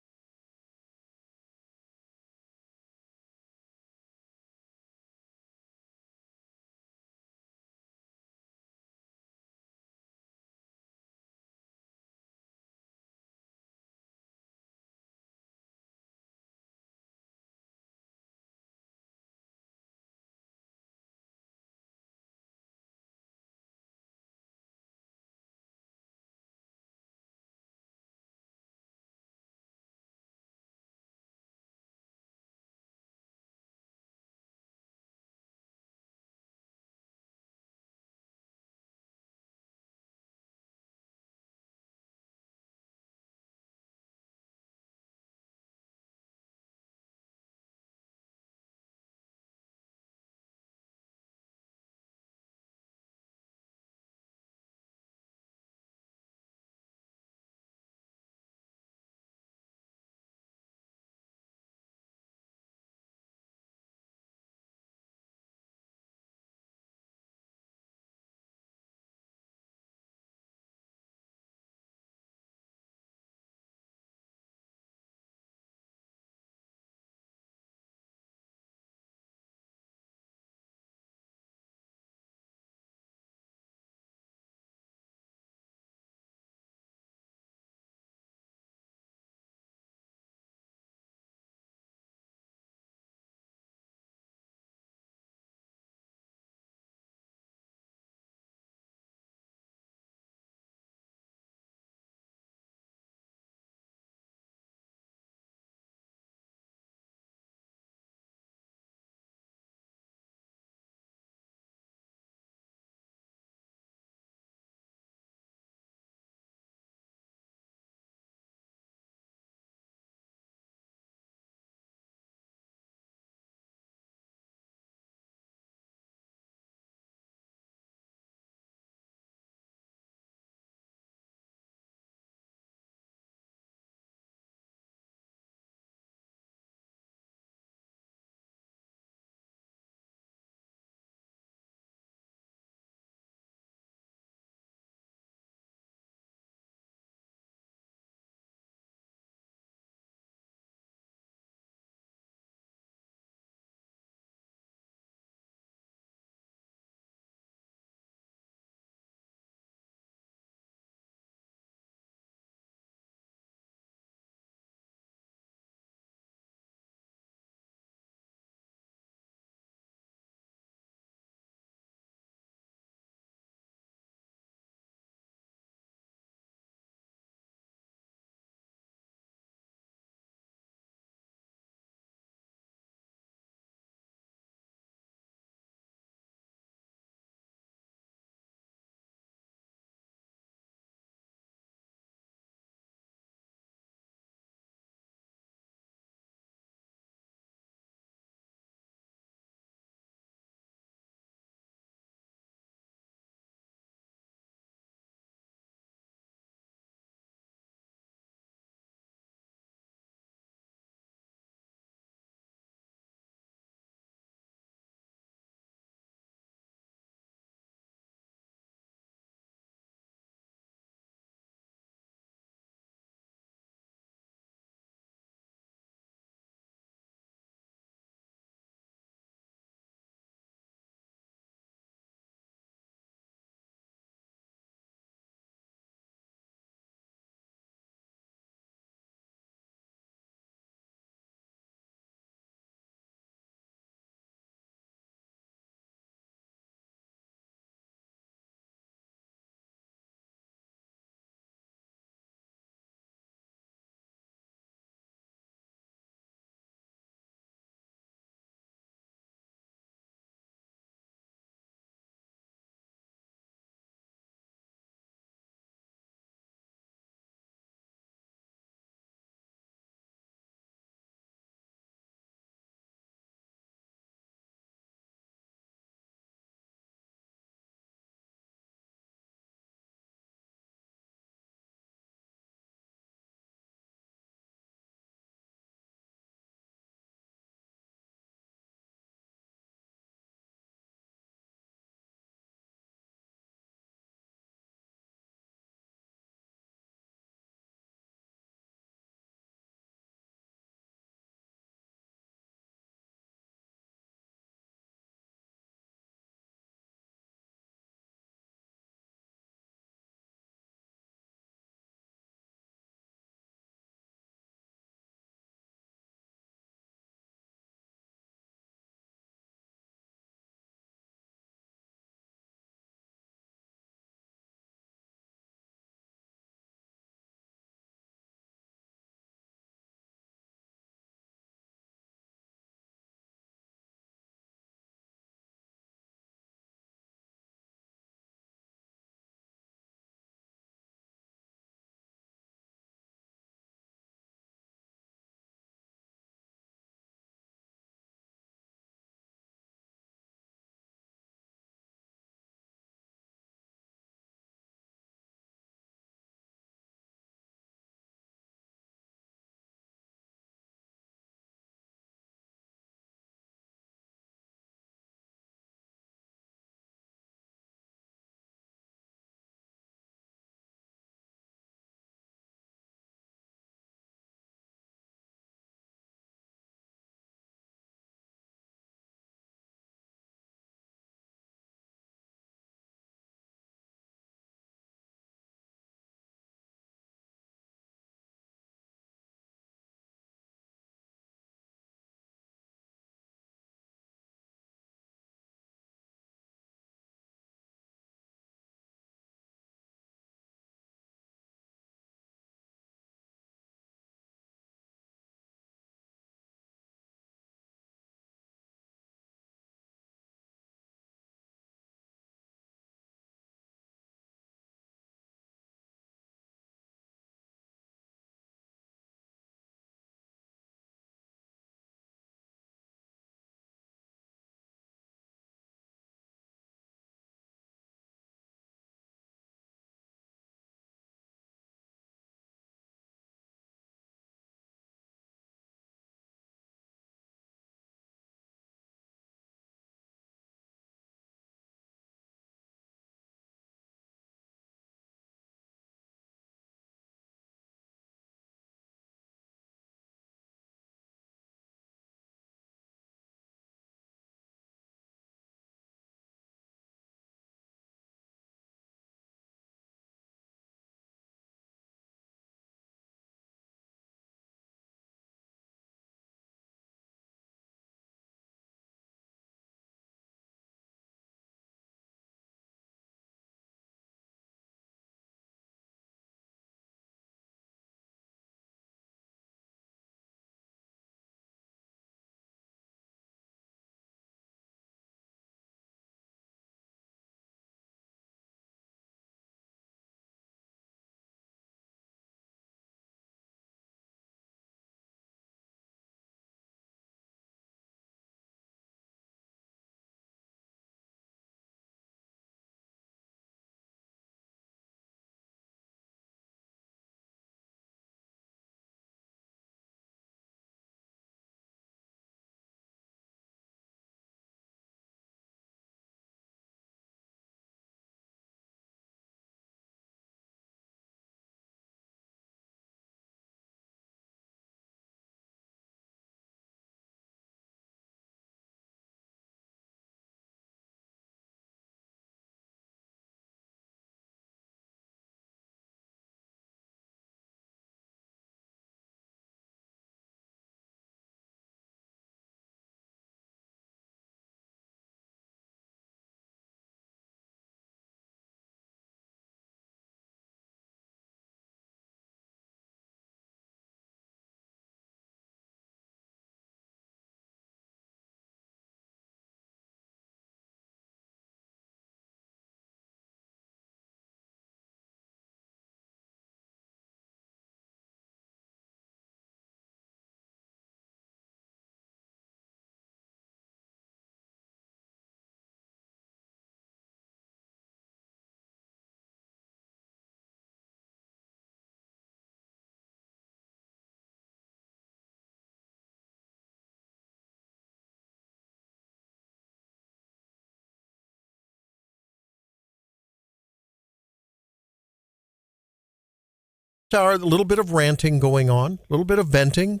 A little bit of ranting going on, a little bit of venting.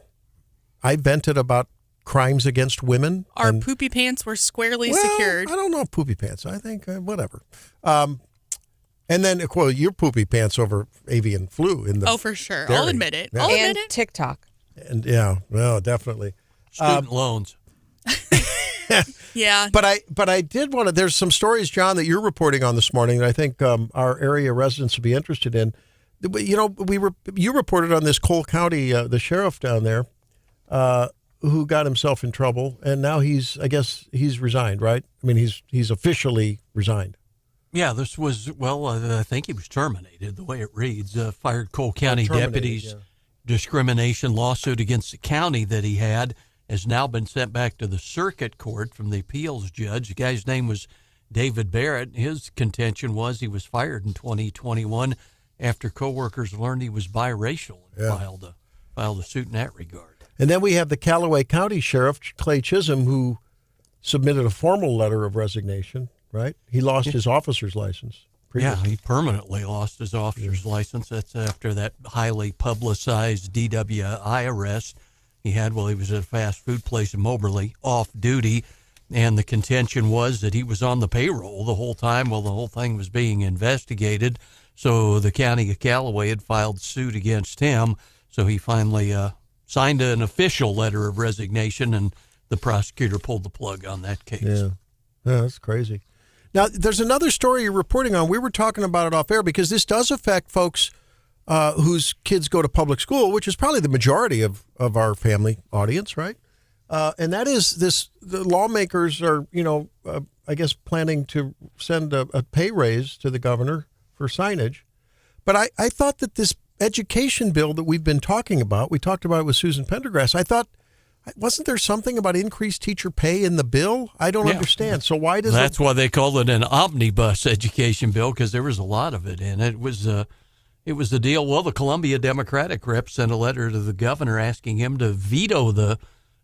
I vented about crimes against women. Our poopy pants were squarely secured. I don't know if poopy pants. I think whatever. And then, well, your poopy pants over avian flu in the. Oh, for sure. dairy. I'll admit it. Yeah. I'll admit And it. TikTok. And yeah, well, definitely. Student loans. Yeah. But I did want to. There's some stories, John, that you're reporting on this morning that I think our area residents will be interested in. You know, you reported on this Cole County, the sheriff down there, who got himself in trouble, and now I guess he's resigned, right? I mean, he's officially resigned. Yeah, this was, I think he was terminated, the way it reads. Fired Cole County deputies. Discrimination lawsuit against the county that he had has now been sent back to the circuit court from the appeals judge. The guy's name was David Barrett. His contention was he was fired in 2021 after coworkers learned he was biracial and filed a suit in that regard. And then we have the Callaway County Sheriff, Clay Chisholm, who submitted a formal letter of resignation, right? He lost his officer's license. Yeah, he permanently lost his officer's license. That's after that highly publicized DWI arrest he had while he was at a fast food place in Moberly, off duty. And the contention was that he was on the payroll the whole time while the whole thing was being investigated. So the county of Callaway had filed suit against him. So he finally signed an official letter of resignation, and the prosecutor pulled the plug on that case. Yeah, that's crazy. Now, there's another story you're reporting on. We were talking about it off air because this does affect folks whose kids go to public school, which is probably the majority of our family audience, right? And that is the lawmakers are, I guess, planning to send a pay raise to the governor for signage. But I thought that this education bill that we've been talking about, we talked about it with Susan Pendergrass, I thought, wasn't there something about increased teacher pay in the bill? I don't understand. So why does That's why they called it an omnibus education bill, because there was a lot of it in it. It was the deal. Well, the Columbia Democratic rep sent a letter to the governor asking him to veto the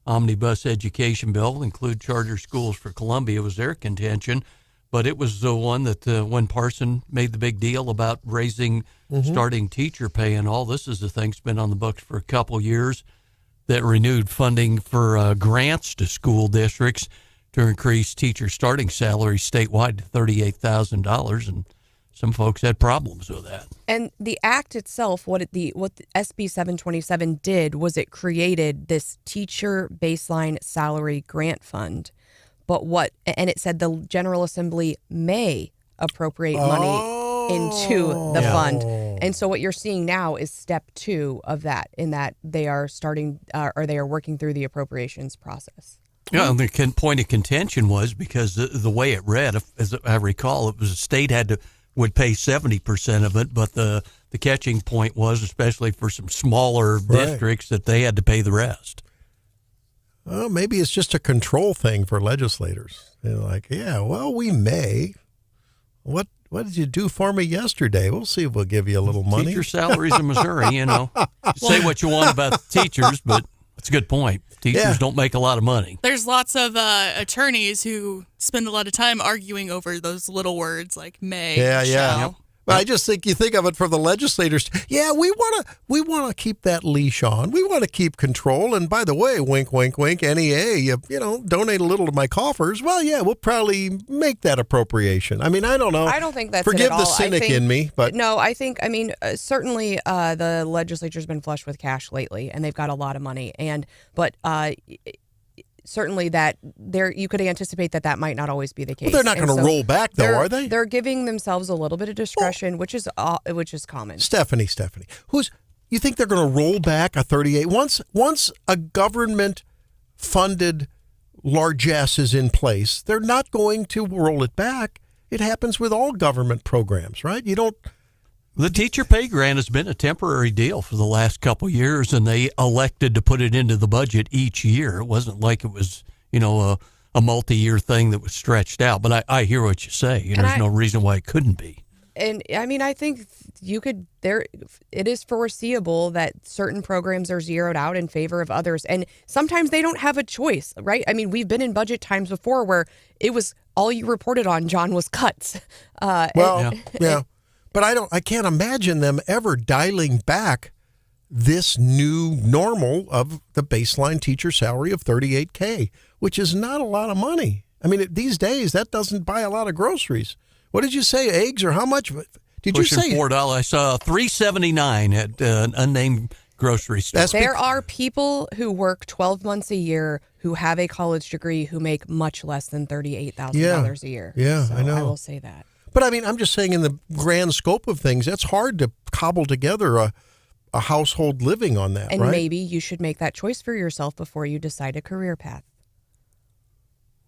omnibus education bill, include charter schools for Columbia was their contention. But it was the one that when Parson made the big deal about raising starting teacher pay and all, this is the thing that's been on the books for a couple years, that renewed funding for grants to school districts to increase teacher starting salaries statewide to $38,000, and some folks had problems with that. And the act itself, what the SB 727 did was it created this teacher baseline salary grant fund. And it said the General Assembly may appropriate money into the fund. And so what you're seeing now is step 2 of that, in that they are starting they are working through the appropriations process. Yeah, and the point of contention was because the way it read, as I recall, it was the state would pay 70% of it, but the catching point was, especially for some smaller districts, that they had to pay the rest. Well, maybe it's just a control thing for legislators. They're like, we may. What did you do for me yesterday? We'll see if we'll give you a little money. Teacher salaries in Missouri, Say what you want about the teachers, but it's a good point. Teachers don't make a lot of money. There's lots of attorneys who spend a lot of time arguing over those little words like may, shall. Yep. But I just think you think of it from the legislators. Yeah, we want to keep that leash on. We want to keep control. And by the way, wink, wink, wink, NEA, you donate a little to my coffers. Well, yeah, we'll probably make that appropriation. I mean, I don't know. I don't think that's Forgive it at all. the cynic in me, but no, certainly the legislature's been flush with cash lately, and they've got a lot of money. But certainly that you could anticipate that might not always be the case. Well, they're not going to roll back, though, are they? They're giving themselves a little bit of discretion, which is common. Stephanie, you think they're going to roll back a 38? Once a government-funded largesse is in place, they're not going to roll it back. It happens with all government programs, right? You don't. The teacher pay grant has been a temporary deal for the last couple of years, and they elected to put it into the budget each year. It wasn't like it was, a multi-year thing that was stretched out. But I hear what you say. There's no reason why it couldn't be. And I mean, I think it is foreseeable that certain programs are zeroed out in favor of others. And sometimes they don't have a choice, right? I mean, we've been in budget times before where it was all you reported on, John, was cuts. Yeah. But I can't imagine them ever dialing back this new normal of the baseline teacher salary of $38K, which is not a lot of money. I mean, these days, that doesn't buy a lot of groceries. What did you say, eggs, or how much? Did you say? $4. I saw $3.79 at an unnamed grocery store. There are people who work 12 months a year who have a college degree who make much less than $38,000 a year. Yeah, so I know. I will say that. But I mean, I'm just saying in the grand scope of things, it's hard to cobble together a household living on that, and right? maybe you should make that choice for yourself before you decide a career path.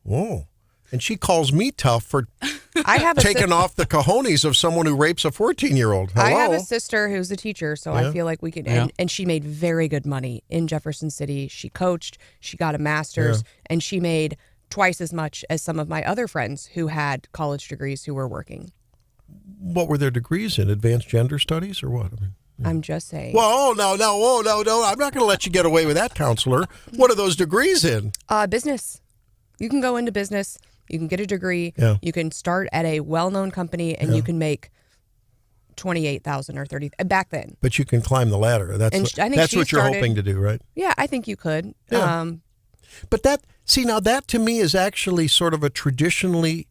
Whoa. And she calls me tough for taking off the cojones of someone who rapes a 14-year-old. Hello? I have a sister who's a teacher, so I feel like we could. And she made very good money in Jefferson City. She coached, she got a master's, and she made twice as much as some of my other friends who had college degrees who were working. What were their degrees in? Advanced gender studies or what? I mean, I'm just saying. Well, no. I'm not going to let you get away with that, counselor. What are those degrees in? Business. You can go into business. You can get a degree. Yeah. You can start at a well-known company, and you can make $28,000 or $30,000 back then. But you can climb the ladder. That's what you're hoping to do, right? Yeah, I think you could. Yeah. But that to me is actually sort of a traditionally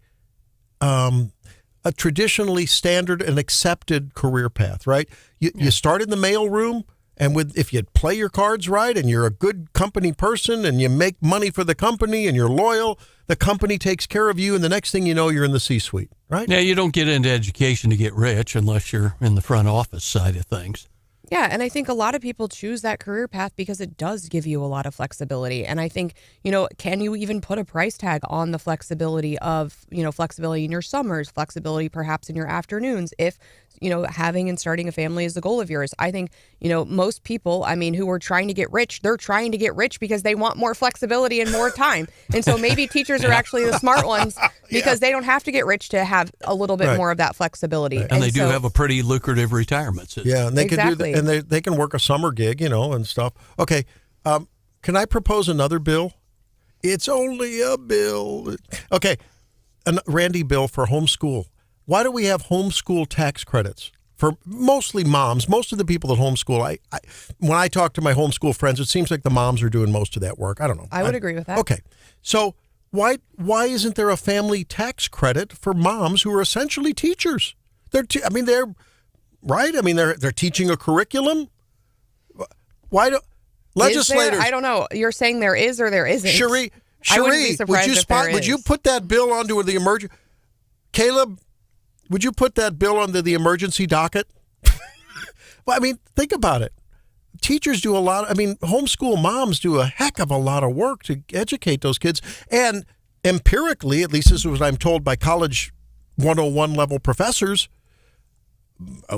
standard and accepted career path, right? You start in the mailroom, and if you play your cards right and you're a good company person and you make money for the company and you're loyal, the company takes care of you, and the next thing you know, you're in the C-suite, right? Yeah, you don't get into education to get rich unless you're in the front office side of things. Yeah, and I think a lot of people choose that career path because it does give you a lot of flexibility. And I think, can you even put a price tag on the flexibility of, flexibility in your summers, flexibility perhaps in your afternoons, if, having and starting a family is the goal of yours? I think, most people, who are trying to get rich, they're trying to get rich because they want more flexibility and more time. And so maybe teachers are actually the smart ones because they don't have to get rich to have a little bit more of that flexibility. And they do have a pretty lucrative retirement system. Yeah, and they can do that. And they can work a summer gig, and stuff. Okay, can I propose another bill? It's only a bill. Okay, a Randy bill for homeschool. Why do we have homeschool tax credits for mostly moms? Most of the people that homeschool, when I talk to my homeschool friends, it seems like the moms are doing most of that work. I don't know. I would agree with that. Okay, so why isn't there a family tax credit for moms who are essentially teachers? They're right? They're teaching a curriculum. Why do legislators? I don't know. You're saying there is or there isn't. Cherie, would you put that bill onto the emergency? Caleb, would you put that bill onto the emergency docket? Well, think about it. Teachers do a lot. Homeschool moms do a heck of a lot of work to educate those kids. And empirically, at least this is what I'm told by college 101 level professors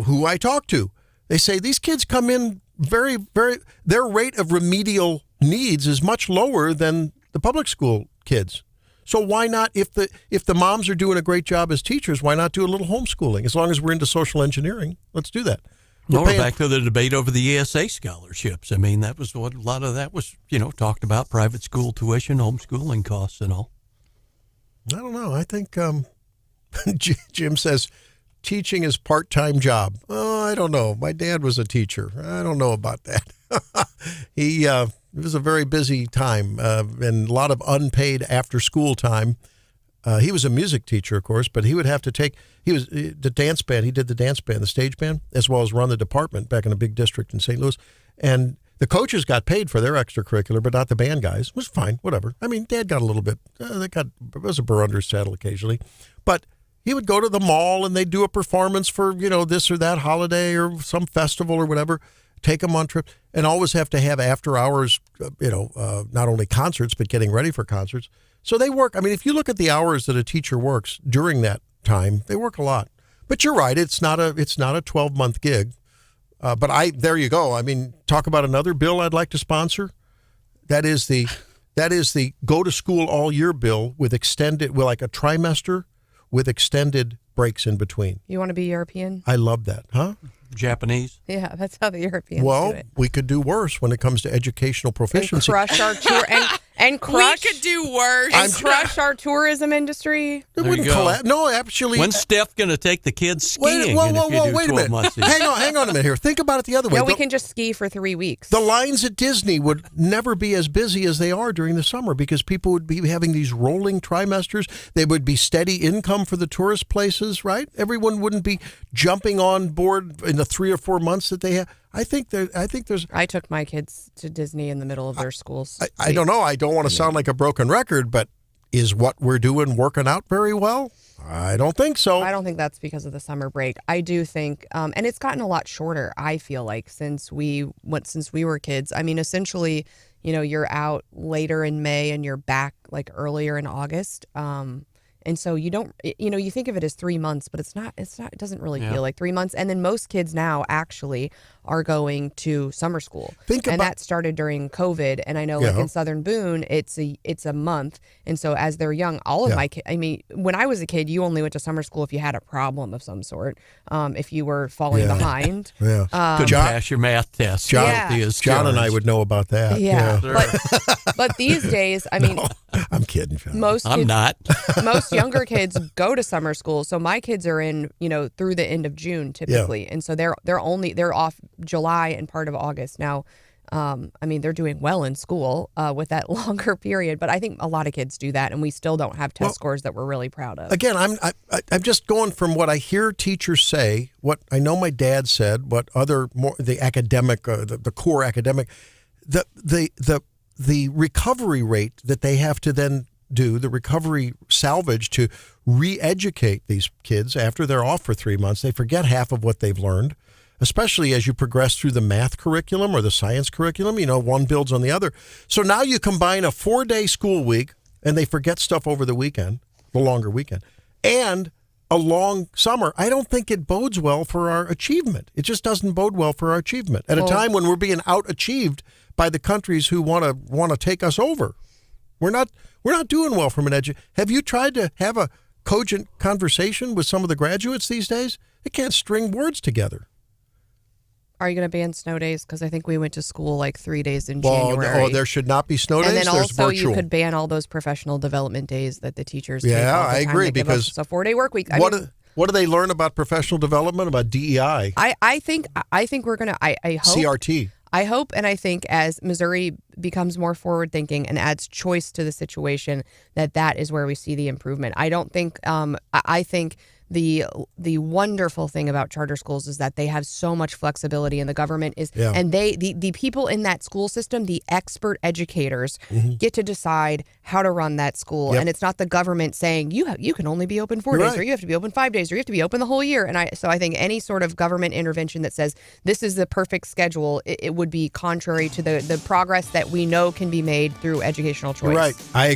who I talk to, they say these kids come in very, very, their rate of remedial needs is much lower than the public school kids. So why not, if the moms are doing a great job as teachers, why not do a little homeschooling? As long as we're into social engineering, let's do that. We're back to the debate over the ESA scholarships. That was what a lot of that was, talked about, private school tuition, homeschooling costs and all. I don't know. I think Jim says teaching is part-time job. Oh, I don't know. My dad was a teacher. I don't know about that. It was a very busy time and a lot of unpaid after-school time. He was a music teacher, of course, but he would have to he was the dance band. He did the dance band, the stage band, as well as run the department back in a big district in St. Louis. And the coaches got paid for their extracurricular, but not the band guys. It was fine, whatever. Dad got a little bit. It was a burr under his saddle occasionally. But he would go to the mall and they'd do a performance for, this or that holiday or some festival or whatever, take them on trips, and always have to have after hours, not only concerts, but getting ready for concerts. So they work. If you look at the hours that a teacher works during that time, they work a lot. But you're right. It's not a 12-month gig. But there you go. Talk about another bill I'd like to sponsor. That is the go to school all year bill with like a trimester with extended breaks in between. You want to be European? I love that, huh? Japanese? Yeah, that's how the Europeans do it. We could do worse when it comes to educational proficiency. And crush our And crush. We could do worse. And crush our tourism industry. It There wouldn't you go. collapse. No, actually. When's Steph going to take the kids skiing? Wait a if you do 12 minute. months Hang on a minute here. Think about it the other way. No, we can just ski for 3 weeks. The lines at Disney would never be as busy as they are during the summer because people would be having these rolling trimesters. They would be steady income for the tourist places, right? Everyone wouldn't be jumping on board in the 3 or 4 months that they have. I think there's. I took my kids to Disney in the middle of their schools. I don't know. I don't want to sound like a broken record, but is what we're doing working out very well? I don't think so. I don't think that's because of the summer break. I do think, and it's gotten a lot shorter. I feel like since we were kids. I mean, essentially, you're out later in May and you're back like earlier in August. And so you don't, you think of it as 3 months, but it's not, it doesn't really feel like 3 months. And then most kids now actually are going to summer school. And that started during COVID. And I know like in Southern Boone, it's a month. And so as they're young, all of my kids, I mean, when I was a kid, you only went to summer school if you had a problem of some sort. If you were falling behind. Couldn't pass your math test. John and I would know about that. Yeah. But these days, I mean. No, I'm kidding, John. I'm not. Most younger kids go to summer school. So my kids are in, through the end of June typically. And so they're off July and part of August. Now, I mean, they're doing well in school with that longer period, but I think a lot of kids do that, and we still don't have test scores that we're really proud of. Again, I'm just going from what I hear teachers say, what I know my dad said, what other the academic, the core academic, the recovery rate that they have to then do, the recovery salvage to re-educate these kids after they're off for 3 months. They forget half of what they've learned, especially as you progress through the math curriculum or the science curriculum. One builds on the other. So now you combine a 4-day school week, and they forget stuff over the weekend, the longer weekend, and a long summer. I don't think it bodes well for our achievement. It just doesn't bode well for our achievement at a time when we're being out-achieved by the countries who want to take us over. We're not doing well from an edge. Have you tried to have a cogent conversation with some of the graduates these days? They can't string words together. Are you going to ban snow days? Because I think we went to school like 3 days in January. Oh, there should not be snow days. And then There's also virtual. you could ban all those professional development days that the teachers take Yeah, all the I time agree to give because us. So 4-day work week. What do they learn about professional development, about DEI? I think we're going to, I hope. CRT. I hope and I think as Missouri becomes more forward thinking and adds choice to the situation, that is where we see the improvement. I don't think, I think the wonderful thing about charter schools is that they have so much flexibility, and the government is, and the people in that school system, the expert educators, get to decide how to run that school. And it's not the government saying you can only be open 4 days, or you have to be open 5 days, or you have to be open the whole year. And so I think any sort of government intervention that says this is the perfect schedule, it would be contrary to the progress that we know can be made through educational choice. You're right. I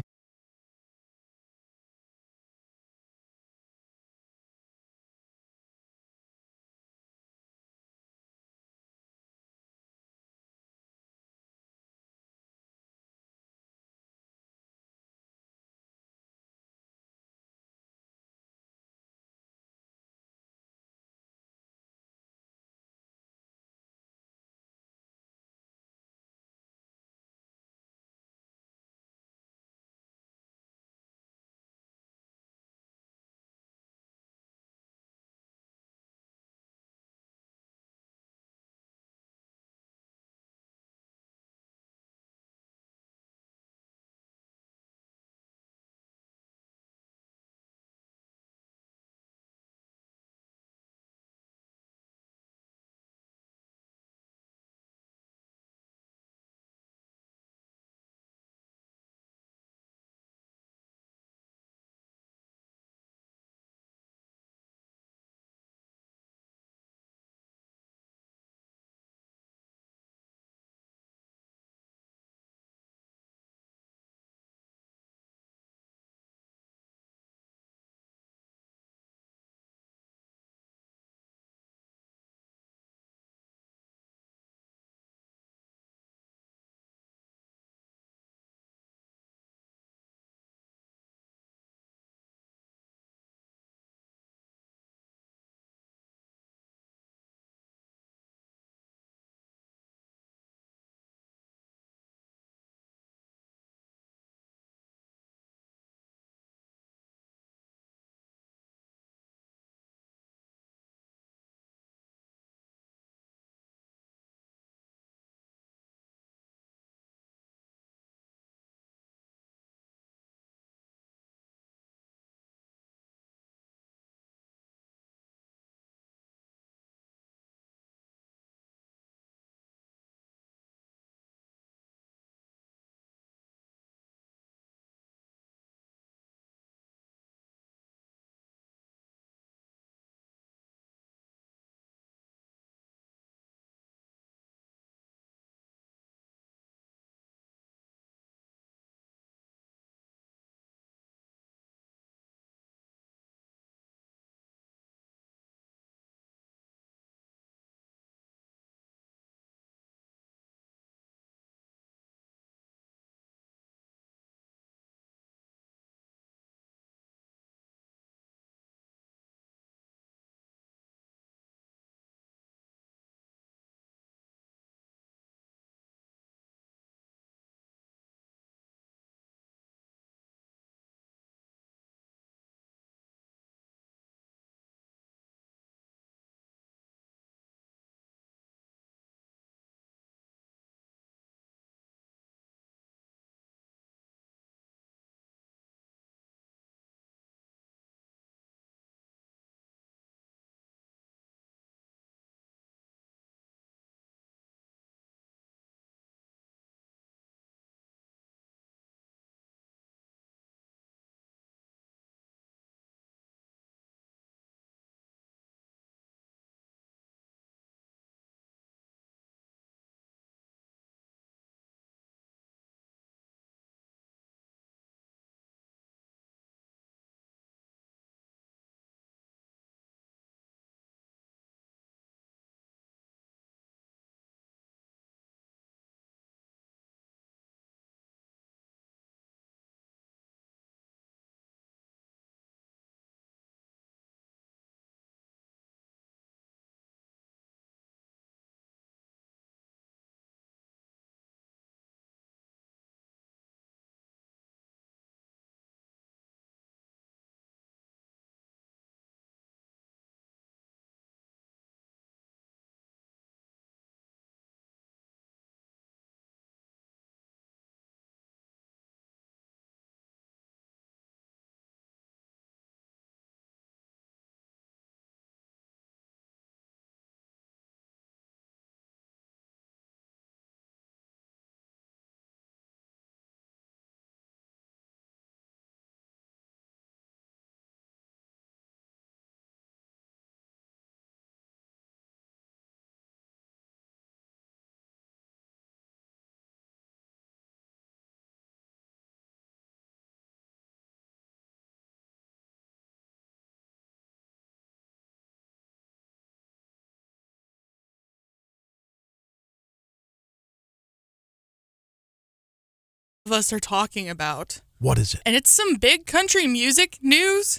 of us are talking about. What is it? And it's some big country music news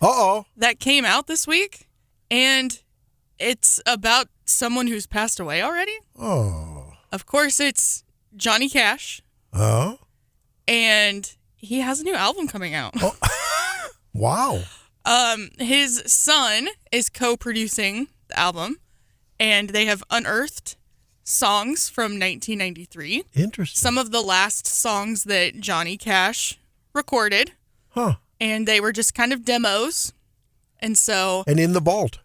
that came out this week. And it's about someone who's passed away already. Oh. Of course, it's Johnny Cash. Oh. And he has a new album coming out. Oh. Wow. His son is co-producing the album, and they have unearthed songs from 1993. Interesting. Some of the last songs that Johnny Cash recorded. Huh. And they were just kind of demos. And so... And in the vault.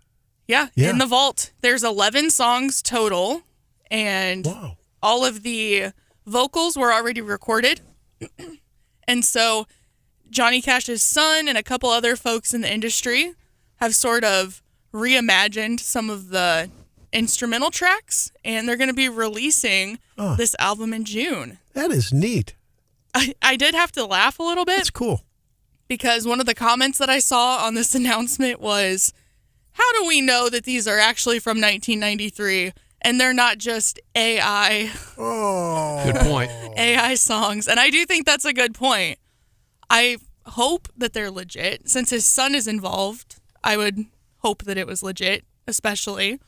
Yeah, in the vault. There's 11 songs total, and all of the vocals were already recorded. And so Johnny Cash's son and a couple other folks in the industry have sort of reimagined some of the instrumental tracks, and they're going to be releasing this album in June. That is neat. I did have to laugh a little bit. That's cool. Because one of the comments that I saw on this announcement was, how do we know that these are actually from 1993 and they're not just AI? Oh. Good point. AI songs. And I do think that's a good point. I hope that they're legit. Since his son is involved, I would hope that it was legit, especially.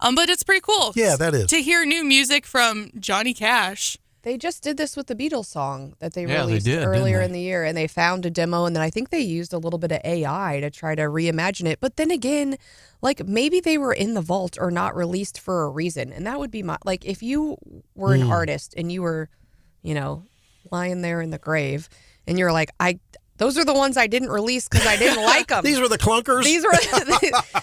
But it's pretty cool. Yeah, that is. To hear new music from Johnny Cash. They just did this with the Beatles song that they Yeah, they released did, earlier didn't in the year, and they found a demo, and then I think they used a little bit of AI to try to reimagine it. But then again, like maybe they were in the vault or not released for a reason, and that would be my like if you were an artist and you were, you know, lying there in the grave, and you're like, those are the ones I didn't release because I didn't like them. These were the clunkers. These were.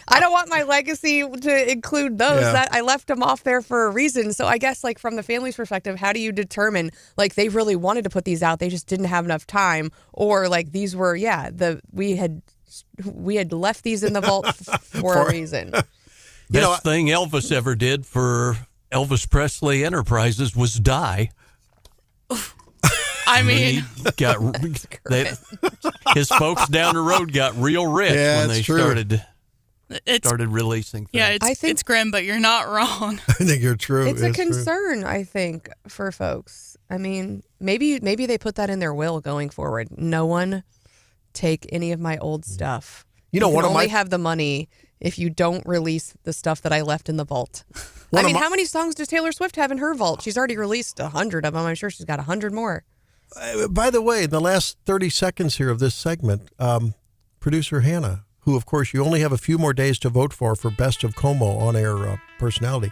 I don't want my legacy to include those. Yeah. That I left them off there for a reason. So I guess, like from the family's perspective, how do you determine like they really wanted to put these out, they just didn't have enough time, or like these were we had left these in the vault for a reason. Best thing Elvis ever did for Elvis Presley Enterprises was die. I mean, he got his folks down the road got real rich when they started releasing things. Yeah, it's grim, but you're not wrong. I think you're true. It's a concern, I think, for folks. I mean, maybe they put that in their will going forward. No one take any of my old stuff. You know, you one can of only my have the money if you don't release the stuff that I left in the vault. I mean, how many songs does Taylor Swift have in her vault? She's already released 100 of them. I'm sure she's got 100 more. By the way, in the last 30 seconds here of this segment, producer Hannah, who, of course, you only have a few more days to vote for Best of Como on-air personality,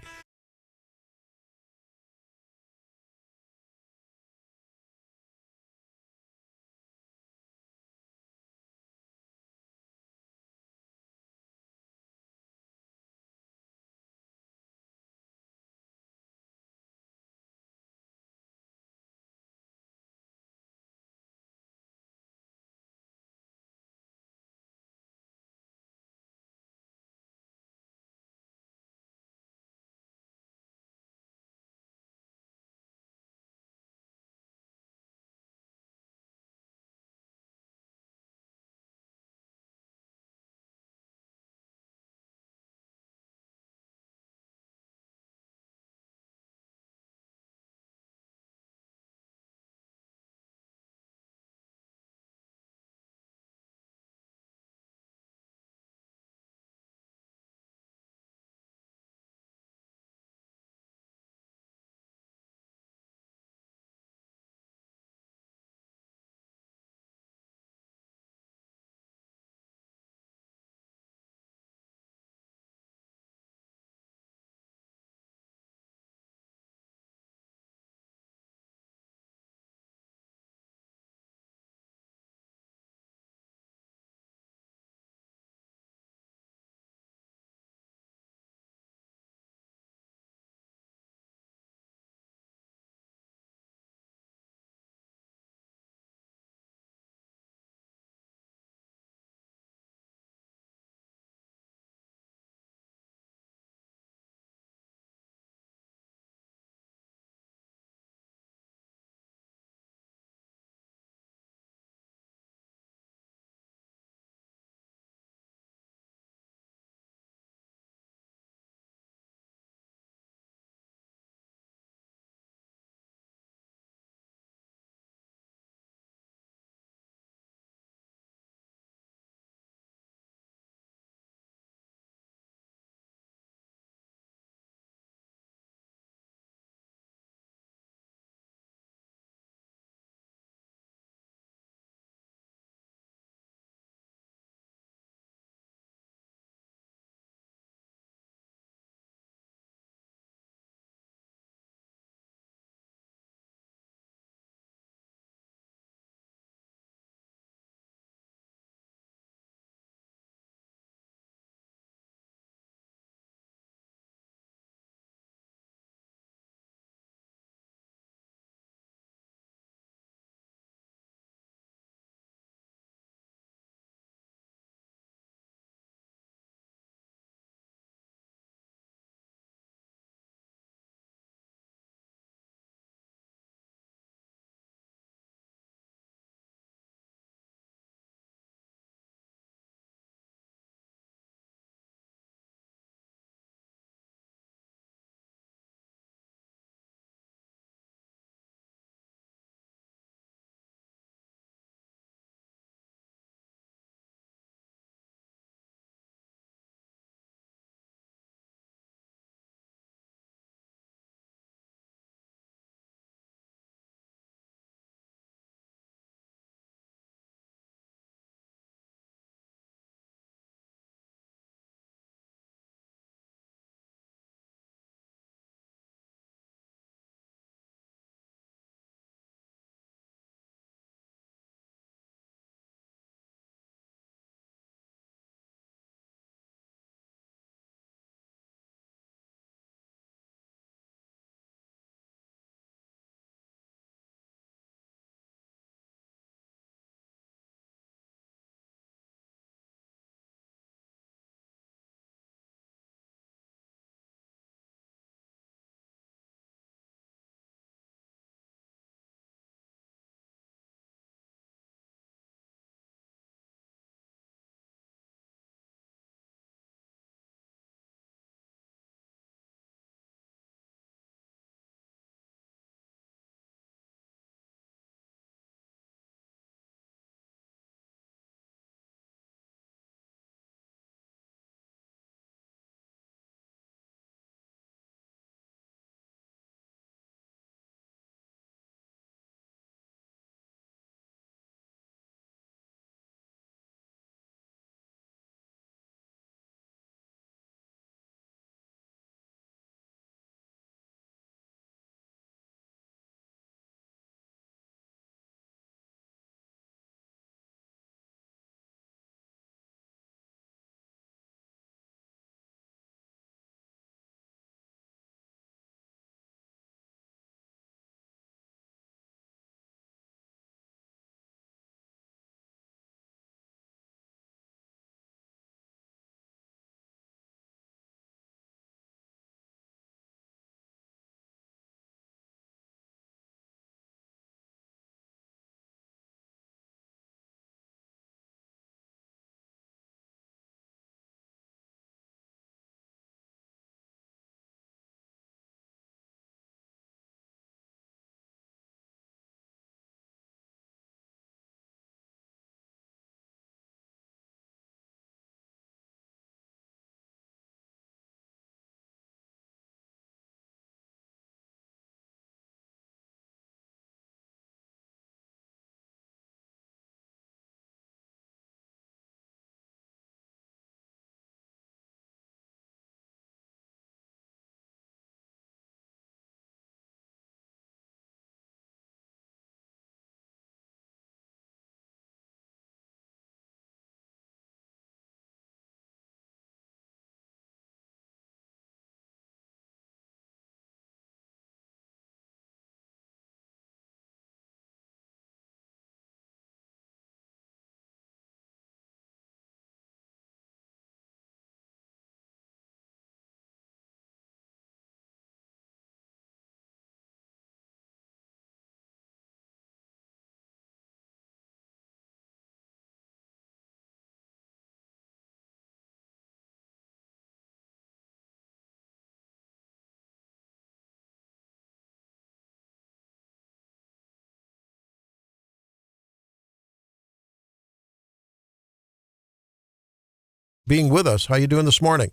being with us. How you doing this morning?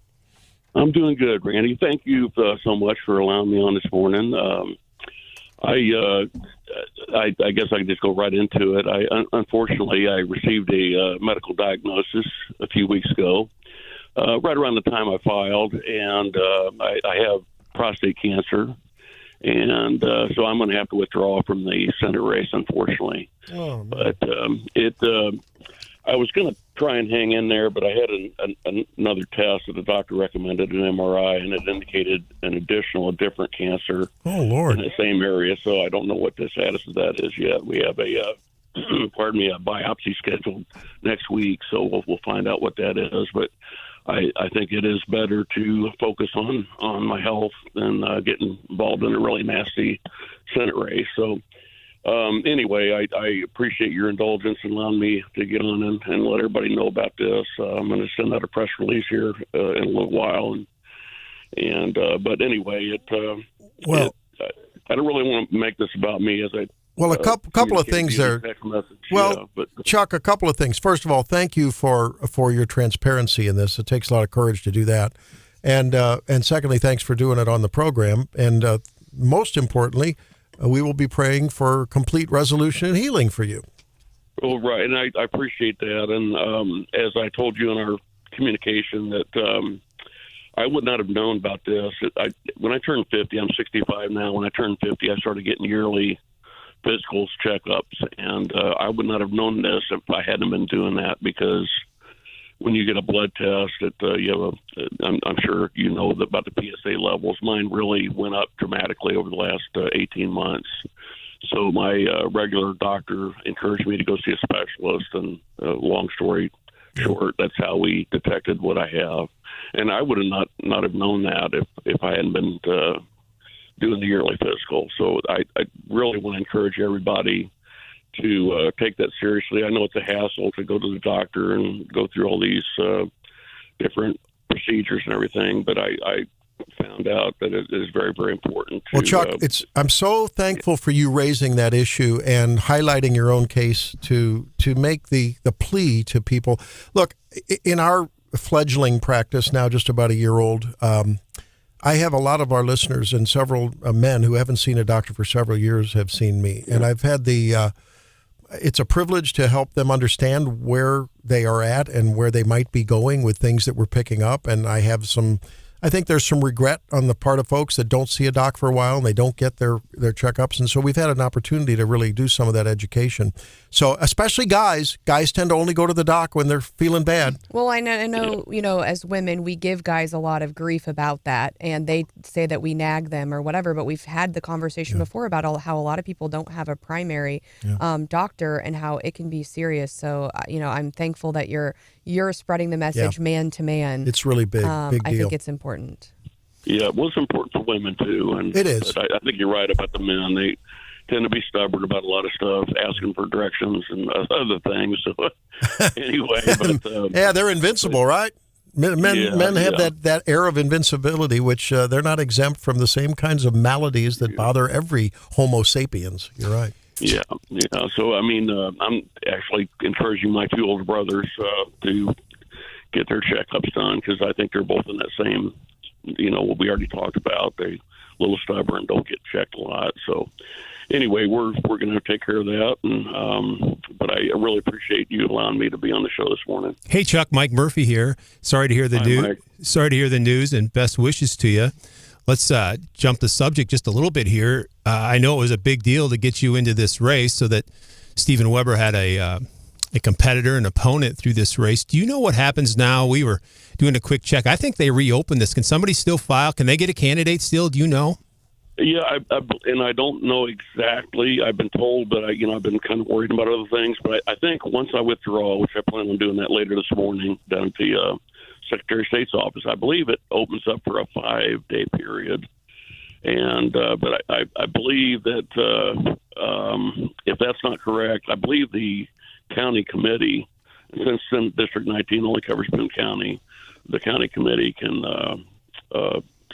I'm doing good, Randy. Thank you so much for allowing me on this morning. I guess I can just go right into it. Unfortunately, I received a medical diagnosis a few weeks ago, right around the time I filed, and I have prostate cancer, and so I'm going to have to withdraw from the Senate race, unfortunately. Oh, but I was going to try and hang in there, but I had another test that the doctor recommended, an MRI, and it indicated a different cancer. Oh, Lord. In the same area, so I don't know what the status of that is yet. We have a biopsy scheduled next week, so we'll find out what that is. But I think it is better to focus on my health than getting involved in a really nasty Senate race. So anyway, I appreciate your indulgence in allowing me to get on and let everybody know about this. I'm going to send out a press release here in a little while. But anyway, I don't really want to make this about me, as I. Well, a couple of things there. Chuck, a couple of things. First of all, thank you for your transparency in this. It takes a lot of courage to do that, and secondly, thanks for doing it on the program. And most importantly, we will be praying for complete resolution and healing for you. Well, right, and I appreciate that. And as I told you in our communication, that I would not have known about this. When I turned 50, I'm 65 now. When I turned 50, I started getting yearly physicals, checkups, and I would not have known this if I hadn't been doing that, because when you get a blood test, I'm sure you know about the PSA levels. Mine really went up dramatically over the last 18 months. So my regular doctor encouraged me to go see a specialist, and long story short, that's how we detected what I have. And I would have not have known that if I hadn't been doing the yearly physical. So I really want to encourage everybody to take that seriously. I know it's a hassle to go to the doctor and go through all these different procedures and everything, but I found out that it is very, very important. Well, Chuck, I'm so thankful for you raising that issue and highlighting your own case to make the plea to people. Look, in our fledgling practice, now just about a year old, I have a lot of our listeners, and several men who haven't seen a doctor for several years have seen me. And I've had it's a privilege to help them understand where they are at and where they might be going with things that we're picking up. And I think there's some regret on the part of folks that don't see a doc for a while and they don't get their checkups. And so we've had an opportunity to really do some of that education. So especially guys tend to only go to the doc when they're feeling bad. Well, I know, as women, we give guys a lot of grief about that, and they say that we nag them or whatever, but we've had the conversation before about how a lot of people don't have a primary doctor and how it can be serious. So, I'm thankful that you're spreading the message man to man. It's really big deal. I think it's important. Yeah, well, it's important for women, too. And it is. I think you're right about the men. They tend to be stubborn about a lot of stuff, asking for directions and other things. So, anyway. They're invincible, right? Men have that air of invincibility, which they're not exempt from the same kinds of maladies that bother every Homo sapiens. You're right. Yeah. So, I'm actually encouraging my two older brothers to get their checkups done, because I think they're both in that same, what we already talked about. They're a little stubborn, don't get checked a lot. So, anyway, we're going to take care of that. And, but I really appreciate you allowing me to be on the show this morning. Hey, Chuck, Mike Murphy here. Sorry to hear the news. Sorry to hear the news, and best wishes to you. Let's jump the subject just a little bit here. I know it was a big deal to get you into this race so that Stephen Weber had a competitor, an opponent through this race. Do you know what happens now? We were doing a quick check. I think they reopened this. Can somebody still file? Can they get a candidate still? Do you know? Yeah, I don't know exactly. I've been told, but I've been kind of worried about other things. But I think once I withdraw, which I plan on doing that later this morning down at the Secretary of State's office, I believe it opens up for a 5-day period. And but I believe that if that's not correct, I believe the county committee, since District 19 only covers Boone County, the county committee can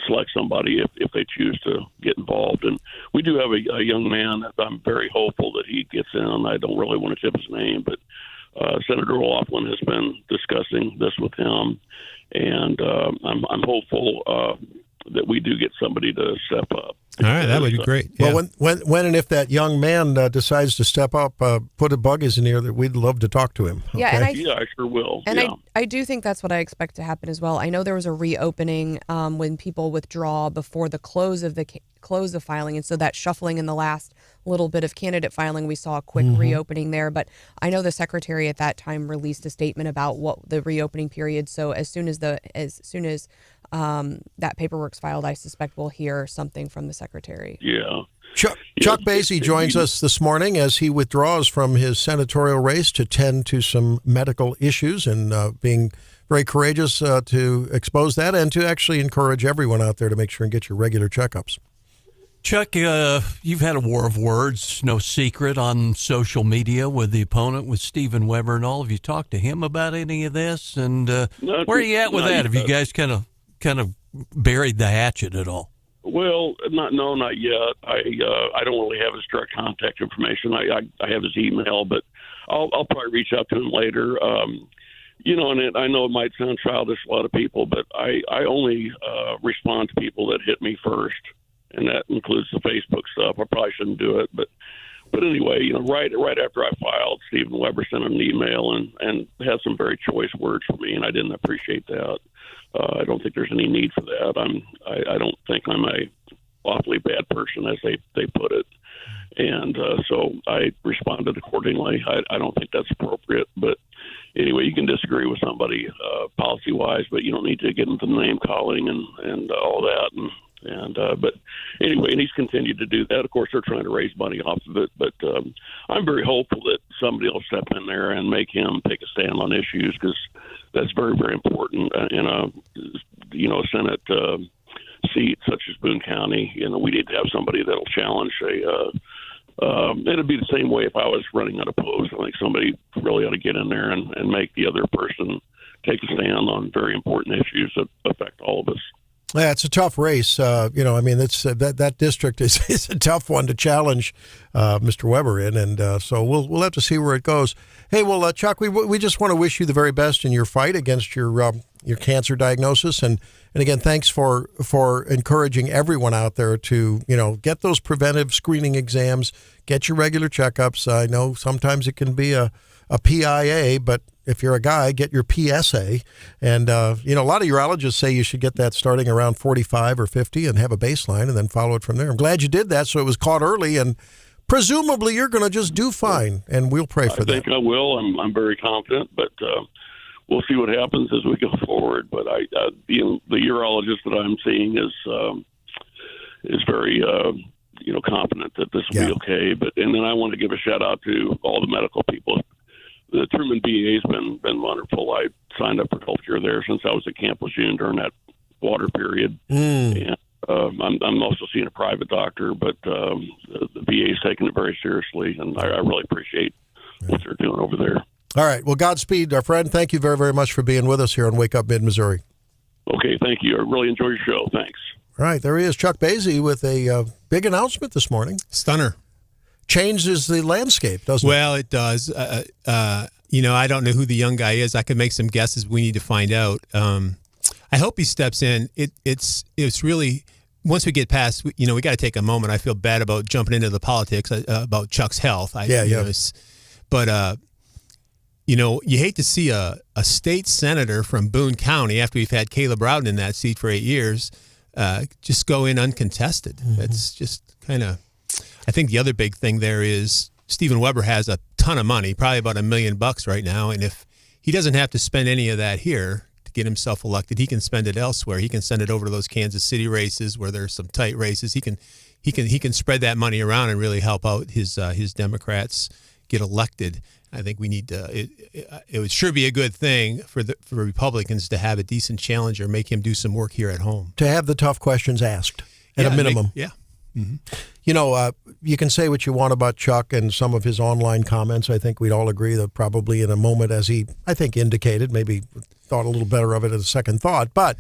select somebody if they choose to get involved. And we do have a young man that I'm very hopeful that he gets in. I don't really want to tip his name, but Senator Laughlin has been discussing this with him, and I'm hopeful that we do get somebody to step up. All right, that would be great. Yeah. Well, when and if that young man decides to step up, put a buggies in here, that we'd love to talk to him. Okay? Yeah, and I sure will. And yeah. I do think that's what I expect to happen as well. I know there was a reopening when people withdraw before the close of filing, and so that shuffling in the last little bit of candidate filing, we saw a quick reopening there. But I know the secretary at that time released a statement about what the reopening period. So as soon as that paperwork's filed, I suspect we'll hear something from the secretary. Yeah. Chuck Basye joins us this morning as he withdraws from his senatorial race to tend to some medical issues, and being very courageous to expose that and to actually encourage everyone out there to make sure and get your regular checkups. Chuck, you've had a war of words, no secret, on social media with the opponent, with Stephen Weber and all. Have you talked to him about any of this? And where are you at with that? Have you guys kind of buried the hatchet at all? Well, not yet. I don't really have his direct contact information. I have his email, but I'll probably reach out to him later. And I know it might sound childish to a lot of people, but I only respond to people that hit me first, and that includes the Facebook stuff. I probably shouldn't do it, but anyway, right after I filed, Stephen Weber sent an email and had some very choice words for me, and I didn't appreciate that. I don't think there's any need for that. I don't think I'm a awfully bad person, as they put it, and so I responded accordingly. I don't think that's appropriate, but anyway, you can disagree with somebody policy wise, but you don't need to get into name calling and all that. But anyway, and he's continued to do that. Of course, they're trying to raise money off of it, but I'm very hopeful that somebody will step in there and make him take a stand on issues, because that's very, very important in a Senate seat such as Boone County. We need to have somebody that'll challenge it'd be the same way if I was running unopposed. I think somebody really ought to get in there and make the other person take a stand on very important issues that affect all of us. Yeah, it's a tough race. It's that district is a tough one to challenge Mr. Weber in, and so we'll have to see where it goes. Hey, well, Chuck, we just want to wish you the very best in your fight against your cancer diagnosis, and again, thanks for encouraging everyone out there to get those preventive screening exams, get your regular checkups. I know sometimes it can be a PIA, but if you're a guy, get your PSA. And, a lot of urologists say you should get that starting around 45 or 50 and have a baseline and then follow it from there. I'm glad you did that, so it was caught early, and presumably you're going to just do fine, and we'll pray for that. I think I will. I'm very confident, but we'll see what happens as we go forward. But the urologist that I'm seeing is very confident that this will be okay. And then I want to give a shout out to all the medical people. The Truman VA has been wonderful. I signed up for healthcare there since I was at Camp Lejeune during that water period. And I'm also seeing a private doctor, but the VA is taking it very seriously, and I really appreciate what they're doing over there. All right. Well, Godspeed, our friend. Thank you very, very much for being with us here on Wake Up Mid-Missouri. Okay, thank you. I really enjoy your show. Thanks. All right. There he is, Chuck Basye, with a big announcement this morning. Stunner. Changes the landscape, doesn't it? Well, it does. I don't know who the young guy is. I could make some guesses. We need to find out. I hope he steps in. It's really, once we get past, we got to take a moment. I feel bad about jumping into the politics about Chuck's health. You hate to see a state senator from Boone County, after we've had Caleb Rowden in that seat for 8 years, just go in uncontested. That's just kind of. I think the other big thing there is Stephen Weber has a ton of money, probably about $1 million right now, and if he doesn't have to spend any of that here to get himself elected, he can spend it elsewhere. He can send it over to those Kansas City races where there's some tight races. He can spread that money around and really help out his Democrats get elected. I think we need to. It would sure be a good thing for Republicans to have a decent challenger, make him do some work here at home, to have the tough questions asked at a minimum. You can say what you want about Chuck and some of his online comments. I think we'd all agree that probably in a moment, as he, I think, indicated, maybe thought a little better of it at a second thought. But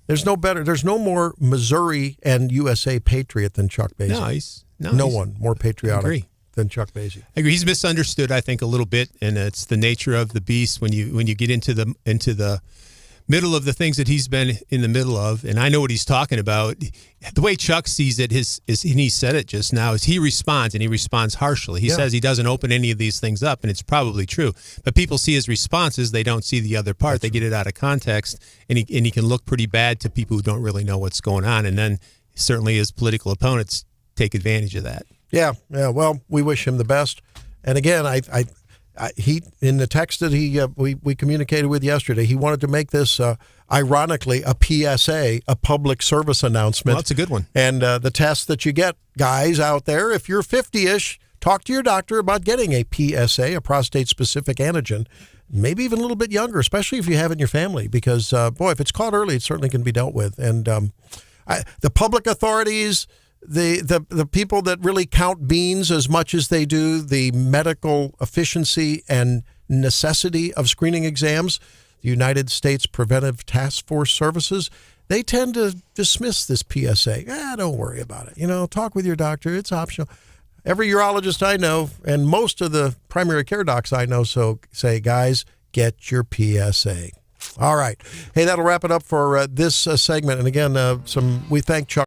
there's no more Missouri and USA patriot than Chuck Basye. No one more patriotic than Chuck Basye. I agree. He's misunderstood, I think, a little bit, and it's the nature of the beast when you get into the middle of the things that he's been in the middle of, and I know what he's talking about. The way Chuck sees it is, and he said it just now, is he responds, and he responds harshly. He says he doesn't open any of these things up, and it's probably true. But people see his responses; they don't see the other part. They get it out of context, and he can look pretty bad to people who don't really know what's going on. And then certainly his political opponents take advantage of that. Yeah. Well, we wish him the best. And again, he in the text that we communicated with yesterday, he wanted to make this ironically a PSA, a public service announcement. Well, that's a good one. And the test that you get, guys out there, if you're 50-ish, talk to your doctor about getting a PSA, a prostate-specific antigen, maybe even a little bit younger, especially if you have it in your family, because boy, if it's caught early, it certainly can be dealt with. And the public authorities, the people that really count beans as much as they do the medical efficiency and necessity of screening exams, the United States Preventive Task Force Services, they tend to dismiss this PSA. Don't worry about it. Talk with your doctor. It's optional. Every urologist I know and most of the primary care docs I know say, guys, get your PSA. All right. Hey, that'll wrap it up for this segment. And again, we thank Chuck.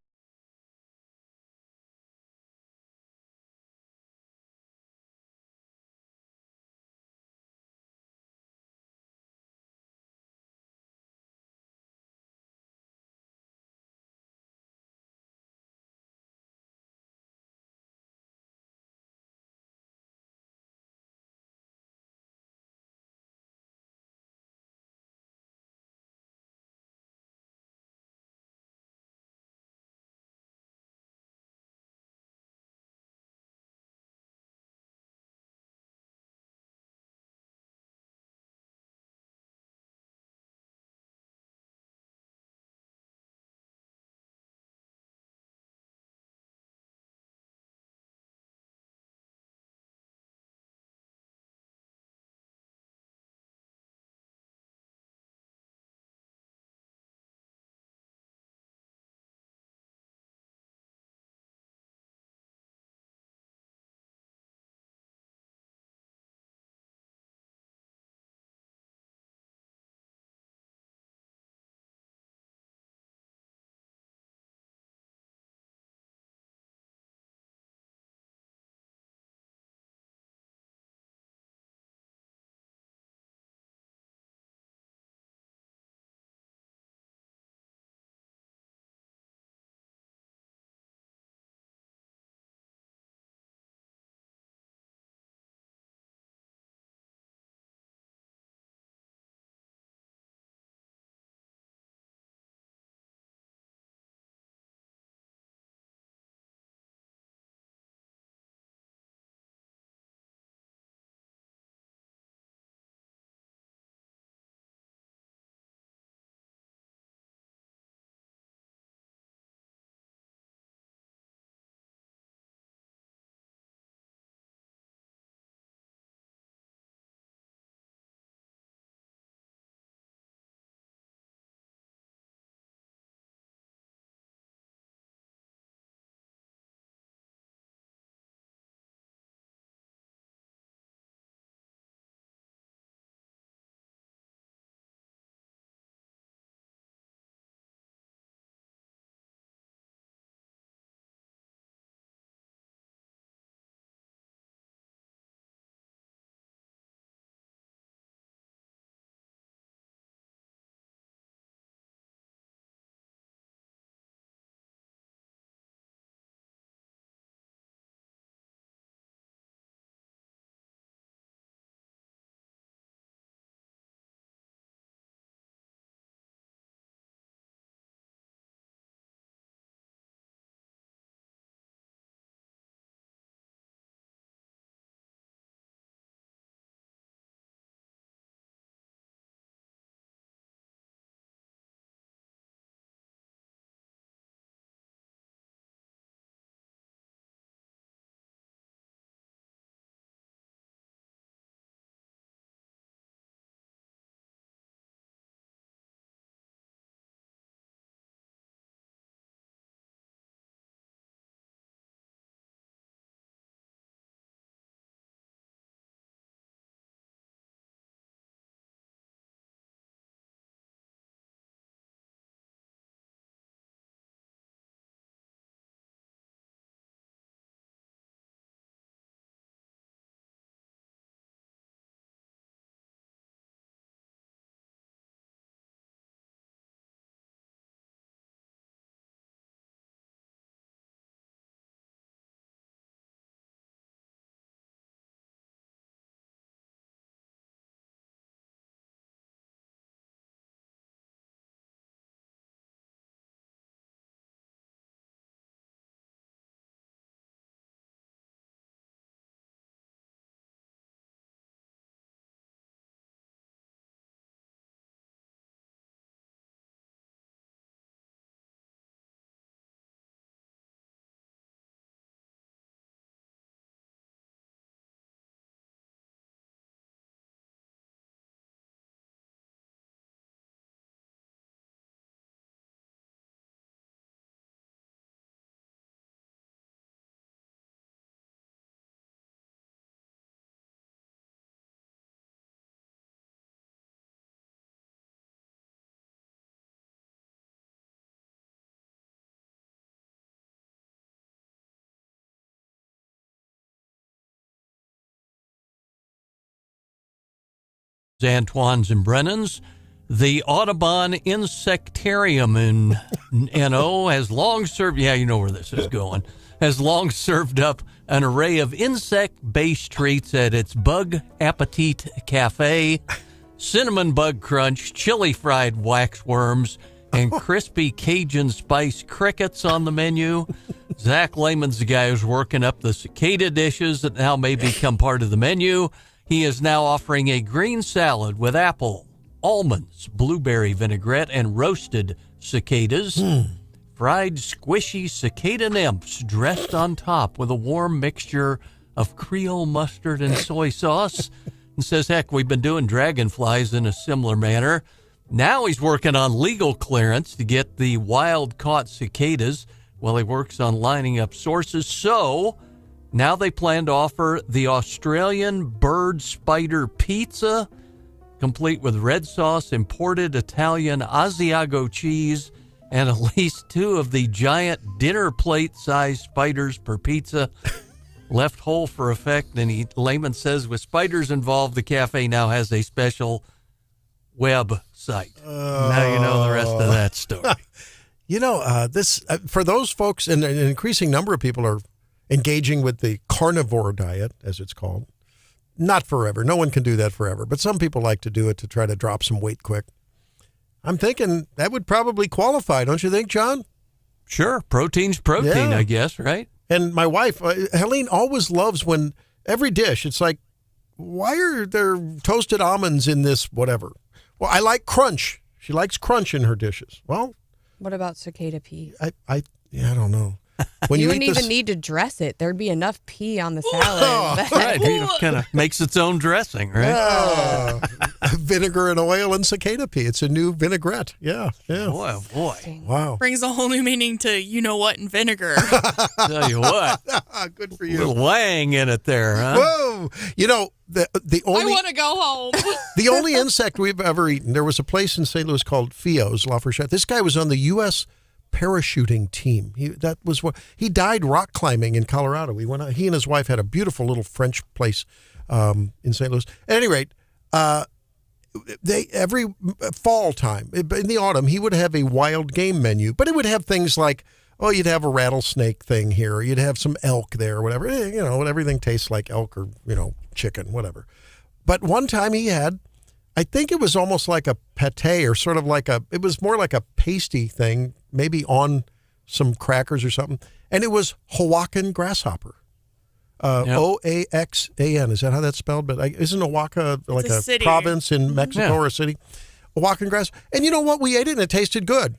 Antoine's and Brennan's. The Audubon Insectarium in NO has long served, yeah, you know where this is going, has long served up an array of insect-based treats at its Bug Appetit Cafe. Cinnamon Bug Crunch, chili fried waxworms, and crispy Cajun spice crickets on the menu. Zach Lehman's the guy who's working up the cicada dishes that now may become part of the menu. He is now offering a green salad with apple, almonds, blueberry vinaigrette, and roasted cicadas. Fried squishy cicada nymphs dressed on top with a warm mixture of Creole mustard and soy sauce. And says, heck, we've been doing dragonflies in a similar manner. Now he's working on legal clearance to get the wild-caught cicadas while he works on lining up sources. So now they plan to offer the Australian bird spider pizza, complete with red sauce, imported Italian Asiago cheese, and at least 2 of the giant dinner plate-sized spiders per pizza. Left whole for effect. And Lehman says with spiders involved, the cafe now has a special website. Now you know the rest of that story. This for those folks, and an increasing number of people are engaging with the carnivore diet, as it's called. Not forever. No one can do that forever. But some people like to do it to try to drop some weight quick. I'm thinking that would probably qualify, don't you think, John? Sure. Protein's protein, Yeah. I guess, right? And my wife, Helene, always loves when every dish, it's like, why are there toasted almonds in this whatever? Well, I like crunch. She likes crunch in her dishes. Well, What about cicada pea? I don't know. When you you wouldn't eat even this, need to dress it. There'd be enough pea on the salad. Right. It kind of makes its own dressing, right? vinegar and oil and cicada pea. It's a new vinaigrette. Yeah. Boy, oh boy. Wow. Brings a whole new meaning to you-know-what and vinegar. Tell you what. Good for A you. little wang in it there, huh? Whoa. The I only want to go home. the only insect we've ever eaten, there was a place in St. Louis called Fio's, La Fourchette. This guy was on the U.S. parachuting team. He died rock climbing in Colorado. He and his wife had a beautiful little French place in St. Louis. At any rate, they every fall time in the autumn he would have a wild game menu, but it would have things like, you'd have a rattlesnake thing here, or you'd have some elk there, or whatever. Everything tastes like elk or chicken, whatever. But one time he had, I think it was almost like a pate, or sort of it was more like a pasty thing, maybe on some crackers or something. And it was Oaxacan grasshopper. Oaxan. Is that how that's spelled? But isn't Oaxaca like a city. province in Mexico or a city? Oaxacan grass. And you know what? We ate it and it tasted good.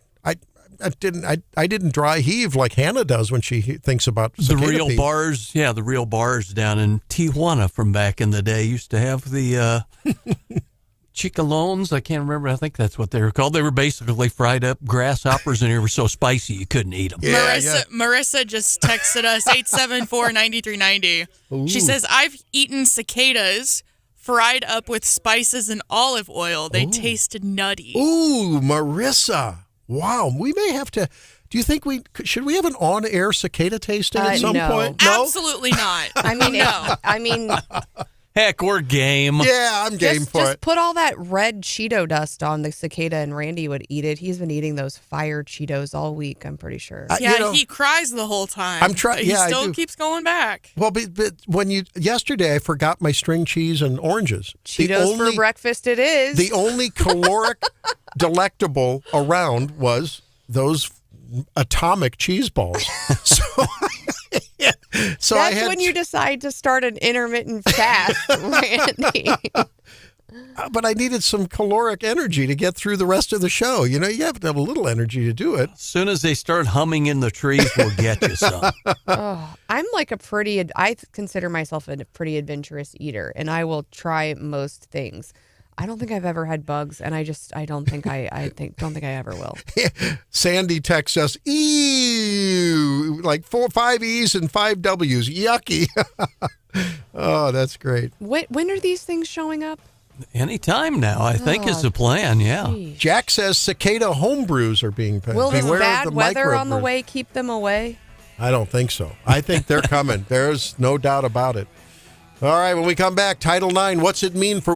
I didn't dry heave like Hannah does when she thinks about The cicada real pea. bars, the real bars down in Tijuana from back in the day used to have the chicalones. I can't remember. I think that's what they were called. They were basically fried up grasshoppers, and they were so spicy you couldn't eat them. Marissa just texted us 874-9390. She says, I've eaten cicadas fried up with spices and olive oil. They tasted nutty. Ooh, Marissa. Wow. We may have to. Do you think should we have an on-air cicada tasting at some no. point? No? Absolutely not. I mean, Heck, we're game. Yeah, I'm game for just it. put all that red Cheeto dust on the cicada, and Randy would eat it. He's been eating those fire Cheetos all week, I'm pretty sure. He cries the whole time. I'm trying. He Yeah, still I do. keeps going back. Well, but yesterday I forgot my string cheese and oranges. Cheetos for breakfast it is. The only caloric delectable around was those atomic cheese balls. So That's I had, when you decide to start an intermittent fast, Randy. but I needed some caloric energy to get through the rest of the show. You have to have a little energy to do it. As soon as they start humming in the trees, we'll get you some. I'm like I consider myself a pretty adventurous eater, and I will try most things. I don't think I've ever had bugs, and I don't think I ever will. Sandy texts us, ew, like 5 E's and 5 W's. Yucky. Oh, that's great. When are these things showing up? Anytime now, I think is the plan, Geez. Jack says cicada homebrews are being paid. Will this Beware of bad the weather on the microbrews. way keep them away? I don't think so. I think they're coming. There's no doubt about it. All right, when we come back, Title IX, what's it mean for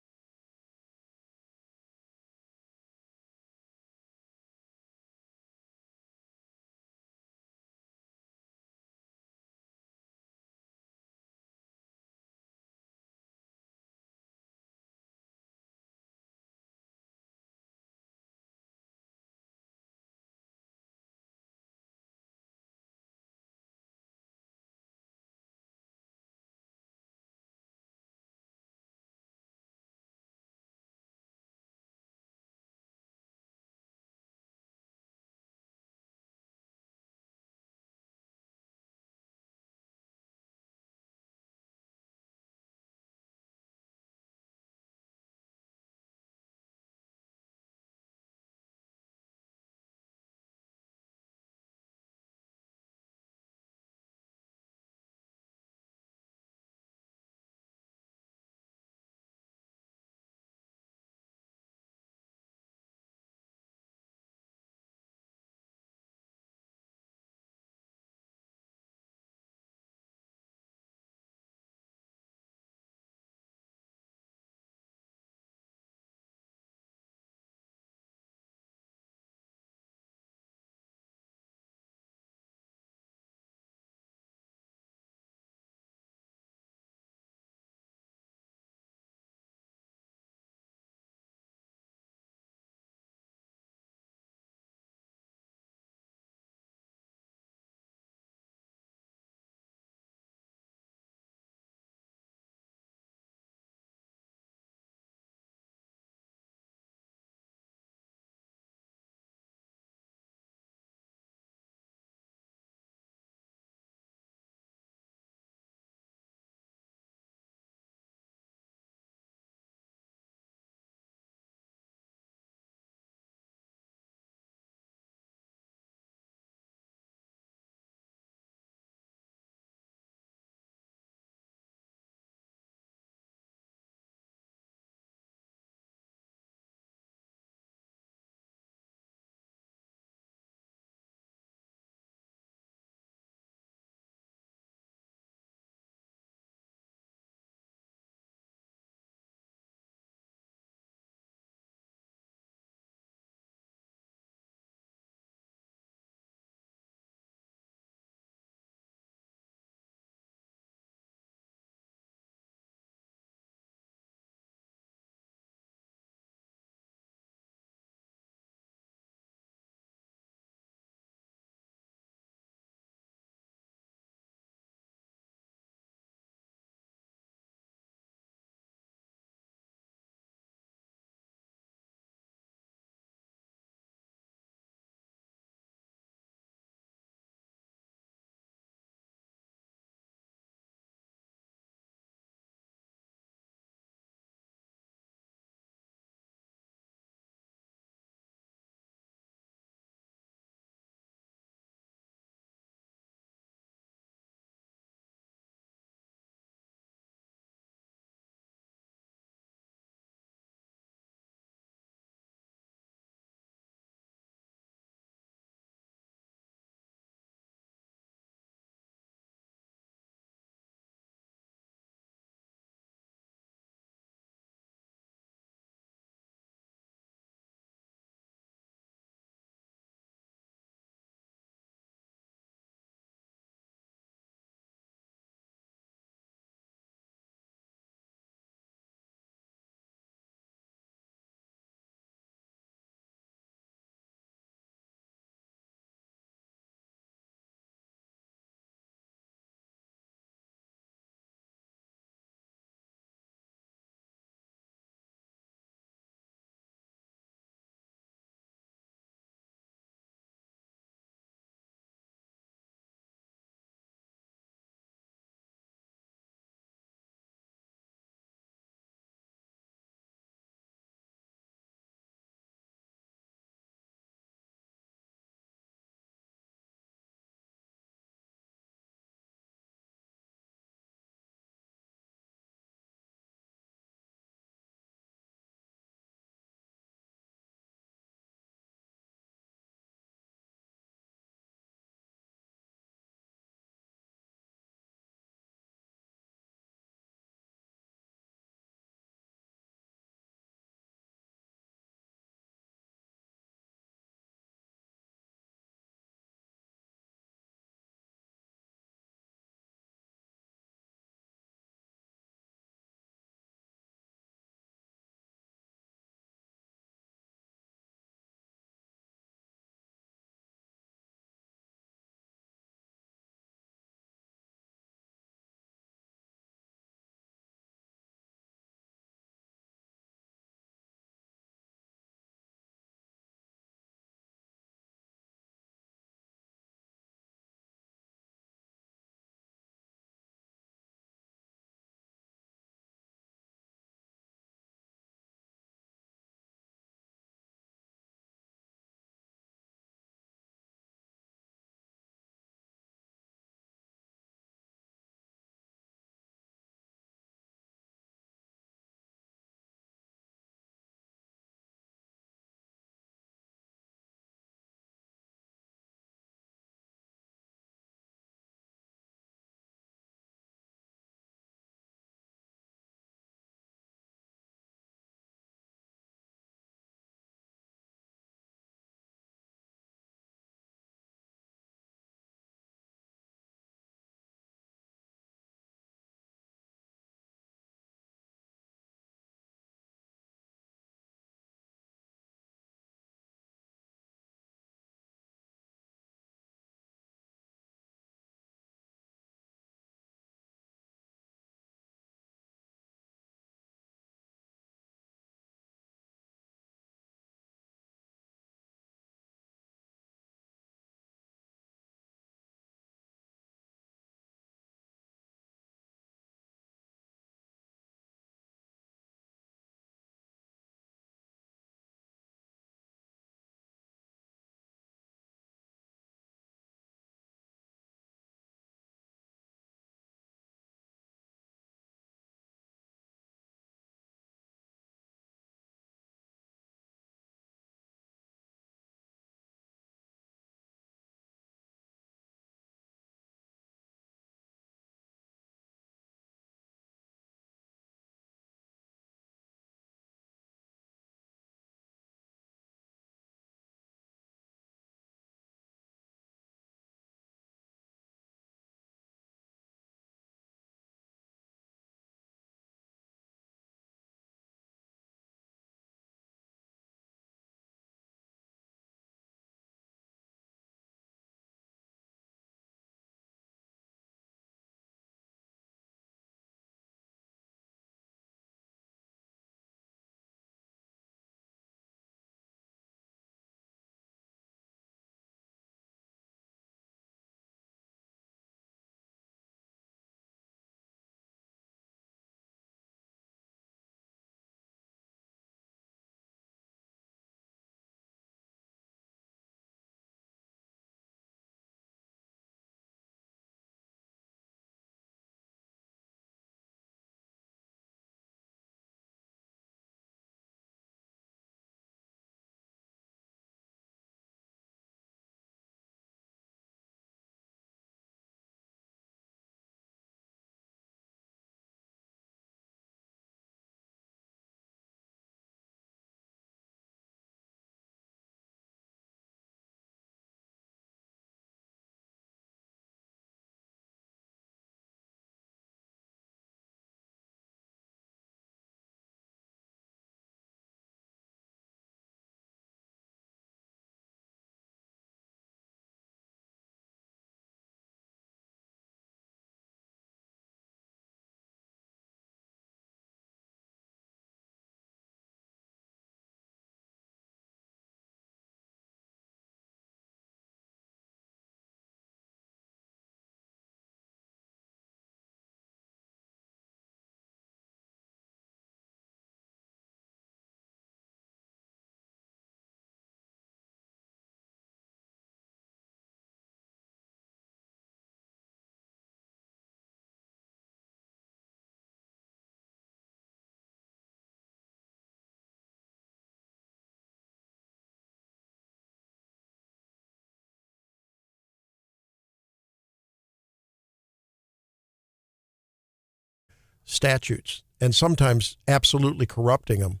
statutes and sometimes absolutely corrupting them.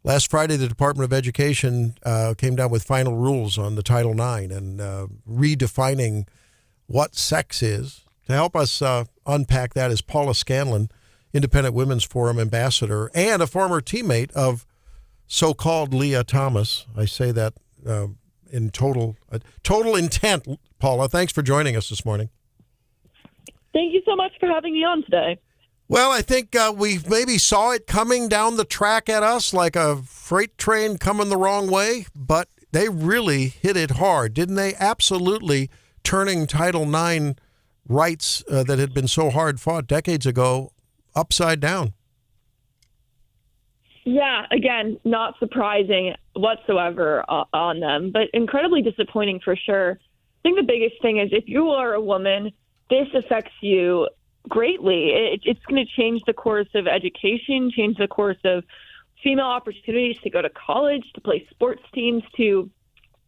Last Friday, the Department of Education came down with final rules on the Title IX and redefining what sex is. To help us unpack that is Paula Scanlan, Independent Women's Forum ambassador and a former teammate of so-called Leah Thomas. I say that in total intent. Paula, thanks for joining us this morning. Thank you so much for having me on today. Well, I think we maybe saw it coming down the track at us like a freight train coming the wrong way, but they really hit it hard, didn't they? Absolutely turning Title IX rights that had been so hard fought decades ago upside down. Yeah, again, not surprising whatsoever on them, but incredibly disappointing for sure. I think the biggest thing is if you are a woman, this affects you greatly. It's going to change the course of education, change the course of female opportunities to go to college, to play sports teams, to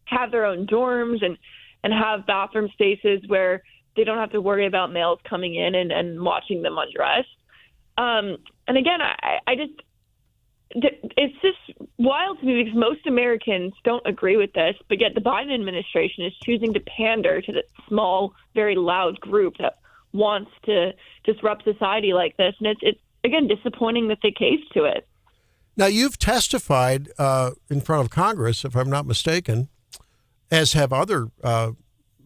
have their own dorms and have bathroom spaces where they don't have to worry about males coming in and watching them undress. And again, it's just wild to me because most Americans don't agree with this, but yet the Biden administration is choosing to pander to the small, very loud group that wants to disrupt society like this. And it's again, disappointing that they caved to it. Now, you've testified in front of Congress, if I'm not mistaken, as have other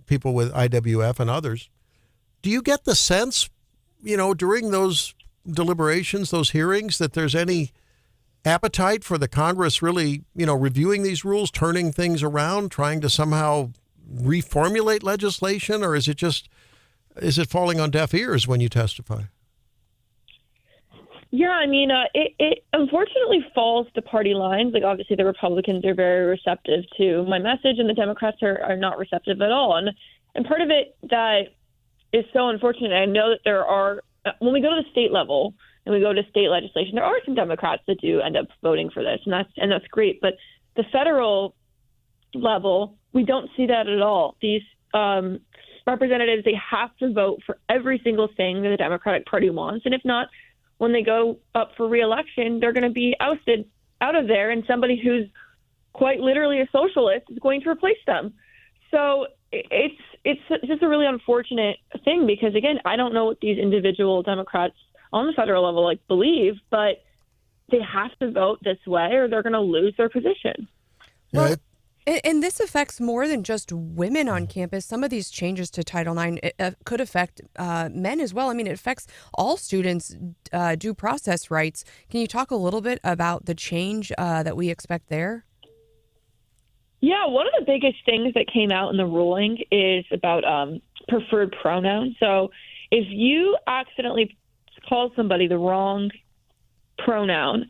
people with IWF and others. Do you get the sense, during those deliberations, those hearings, that there's any appetite for the Congress really, reviewing these rules, turning things around, trying to somehow reformulate legislation, or is it falling on deaf ears when you testify? Yeah, I mean, it unfortunately falls to party lines. Like, obviously, the Republicans are very receptive to my message, and the Democrats are not receptive at all. And part of it that is so unfortunate, I know that there are, when we go to the state level and we go to state legislation, there are some Democrats that do end up voting for this, and that's great. But the federal level, we don't see that at all. These representatives, they have to vote for every single thing that the Democratic Party wants, and if not, when they go up for re-election, they're going to be ousted out of there, and somebody who's quite literally a socialist is going to replace them. So it's just a really unfortunate thing because, again, I don't know what these individual Democrats on the federal level believe, but they have to vote this way or they're going to lose their position. Well, and this affects more than just women on campus. Some of these changes to Title IX could affect men as well. I mean, it affects all students' due process rights. Can you talk a little bit about the change that we expect there? Yeah, one of the biggest things that came out in the ruling is about preferred pronouns. So if you accidentally call somebody the wrong pronoun,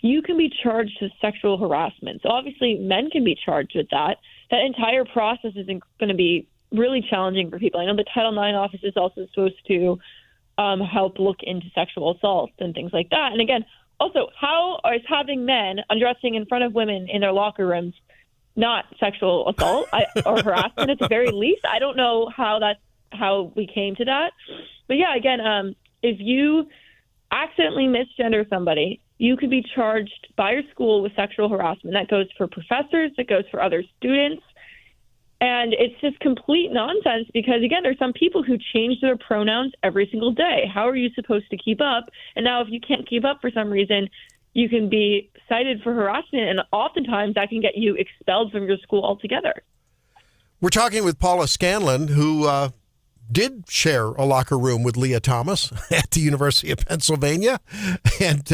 you can be charged with sexual harassment. So obviously men can be charged with that. That entire process is going to be really challenging for people. I know the Title IX office is also supposed to help look into sexual assault and things like that. And again, also, how is having men undressing in front of women in their locker rooms not sexual assault or harassment at the very least? I don't know how we came to that. But yeah, again, if you accidentally misgender somebody, you could be charged by your school with sexual harassment. That goes for professors, that goes for other students. And it's just complete nonsense because, again, there's some people who change their pronouns every single day. How are you supposed to keep up? And now if you can't keep up for some reason, you can be cited for harassment, and oftentimes that can get you expelled from your school altogether. We're talking with Paula Scanlan, who did share a locker room with Leah Thomas at the University of Pennsylvania. And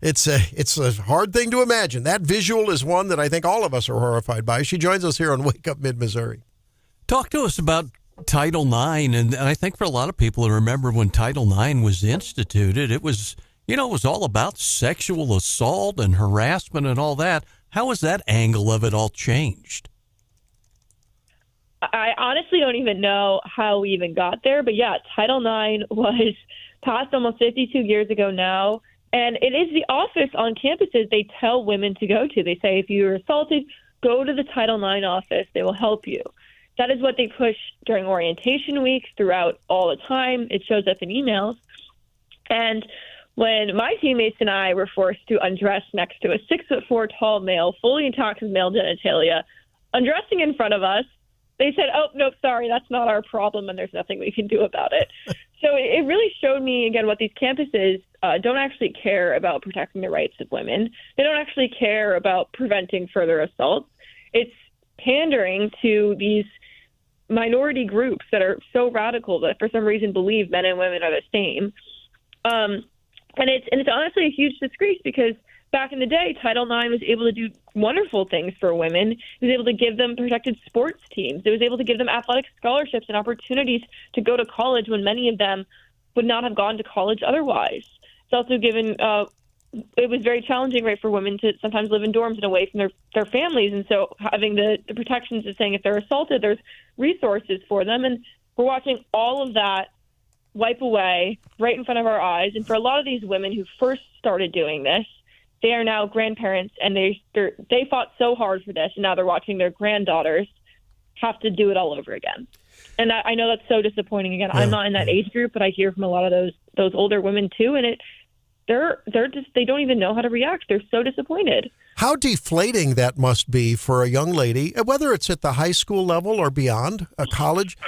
it's a hard thing to imagine. That visual is one that I think all of us are horrified by. She joins us here on Wake Up Mid-Missouri. Talk to us about Title IX. And I think for a lot of people who remember when Title IX was instituted, it was all about sexual assault and harassment and all that. How has that angle of it all changed? I honestly don't even know how we even got there. But yeah, Title IX was passed almost 52 years ago now. And it is the office on campuses they tell women to go to. They say, if you're assaulted, go to the Title IX office. They will help you. That is what they push during orientation week throughout all the time. It shows up in emails. And when my teammates and I were forced to undress next to a 6'4" tall male, fully intact with male genitalia, undressing in front of us, they said, "Oh, nope, sorry, that's not our problem, and there's nothing we can do about it." So it really showed me, again, what these campuses don't actually care about protecting the rights of women. They don't actually care about preventing further assaults. It's pandering to these minority groups that are so radical that for some reason believe men and women are the same. And it's honestly a huge disgrace because back in the day, Title IX was able to do wonderful things for women. It was able to give them protected sports teams. It was able to give them athletic scholarships and opportunities to go to college when many of them would not have gone to college otherwise. It's also given it was very challenging, right, for women to sometimes live in dorms and away from their families. And so having the protections of saying if they're assaulted, there's resources for them. And we're watching all of that wipe away right in front of our eyes. And for a lot of these women who first started doing this, they are now grandparents, and they fought so hard for this, and now they're watching their granddaughters have to do it all over again. And I know that's so disappointing. Again, I'm not in that age group, but I hear from a lot of those older women too, and they don't even know how to react. They're so disappointed. How deflating that must be for a young lady, whether it's at the high school level or beyond, a college,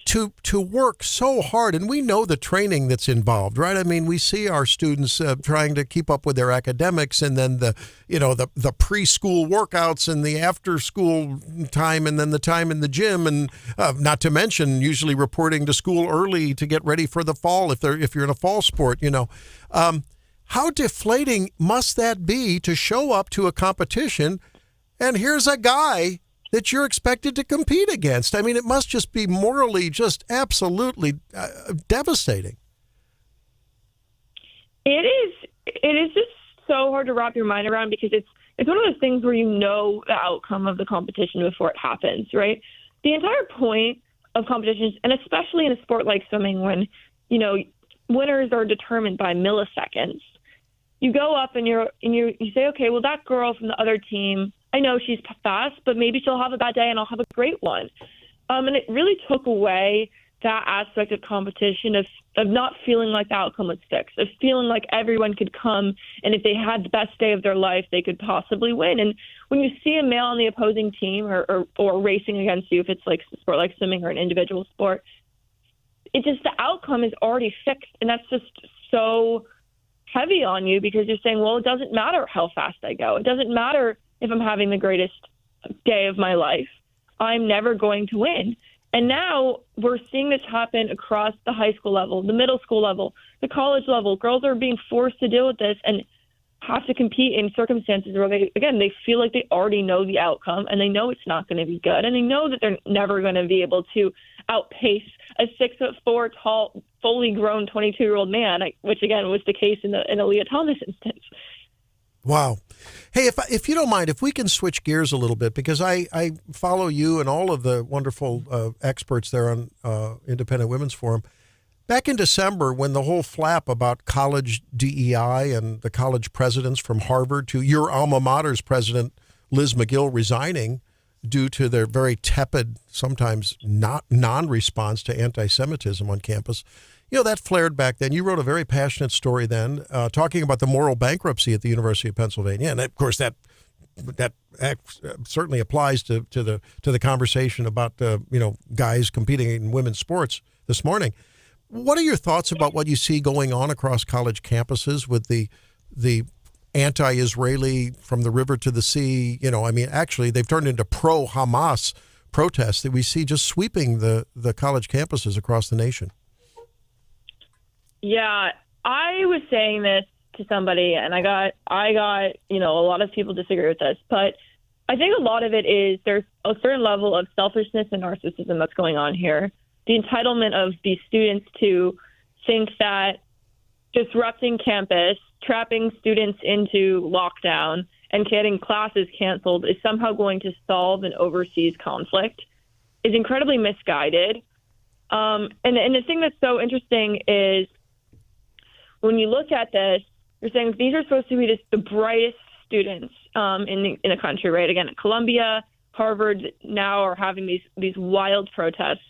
to work so hard. And we know the training that's involved, right? I mean, we see our students trying to keep up with their academics, and then the preschool workouts and the after school time, and then the time in the gym, and not to mention usually reporting to school early to get ready for the fall if you're in a fall sport, How deflating must that be to show up to a competition and here's a guy that you're expected to compete against? I mean, it must just be morally just absolutely devastating. It is just so hard to wrap your mind around because it's one of those things where you know the outcome of the competition before it happens, right? The entire point of competitions, and especially in a sport like swimming when, winners are determined by milliseconds. You go up and you say, okay, well, that girl from the other team, I know she's fast, but maybe she'll have a bad day and I'll have a great one. And it really took away that aspect of competition of not feeling like the outcome was fixed, of feeling like everyone could come and if they had the best day of their life, they could possibly win. And when you see a male on the opposing team or racing against you, if it's like a sport like swimming or an individual sport, the outcome is already fixed. And that's just so heavy on you because you're saying, well, it doesn't matter how fast I go. It doesn't matter if I'm having the greatest day of my life. I'm never going to win. And now we're seeing this happen across the high school level, the middle school level, the college level. Girls are being forced to deal with this and have to compete in circumstances where they feel like they already know the outcome and they know it's not going to be good. And they know that they're never going to be able to outpace a 6'4" tall, fully grown 22-year-old man, which again was the case in the Leah Thomas instance. Wow. Hey, if you don't mind, if we can switch gears a little bit, because I follow you and all of the wonderful experts there on Independent Women's Forum. Back in December, when the whole flap about college DEI and the college presidents from Harvard to your alma mater's president, Liz McGill, resigning due to their very tepid, sometimes not non-response to anti-Semitism on campus, that flared back then. You wrote a very passionate story then talking about the moral bankruptcy at the University of Pennsylvania. And, of course, that certainly applies to the conversation about, guys competing in women's sports this morning. What are your thoughts about what you see going on across college campuses with the anti-Israeli from the river to the sea? Actually, they've turned into pro-Hamas protests that we see just sweeping the college campuses across the nation. Yeah, I was saying this to somebody, and I got a lot of people disagree with this, but I think a lot of it is there's a certain level of selfishness and narcissism that's going on here. The entitlement of these students to think that disrupting campus, trapping students into lockdown, and getting classes canceled is somehow going to solve an overseas conflict is incredibly misguided. And the thing that's so interesting is when you look at this, you're saying these are supposed to be just the brightest students in the country, right? Again, Columbia, Harvard now are having these wild protests.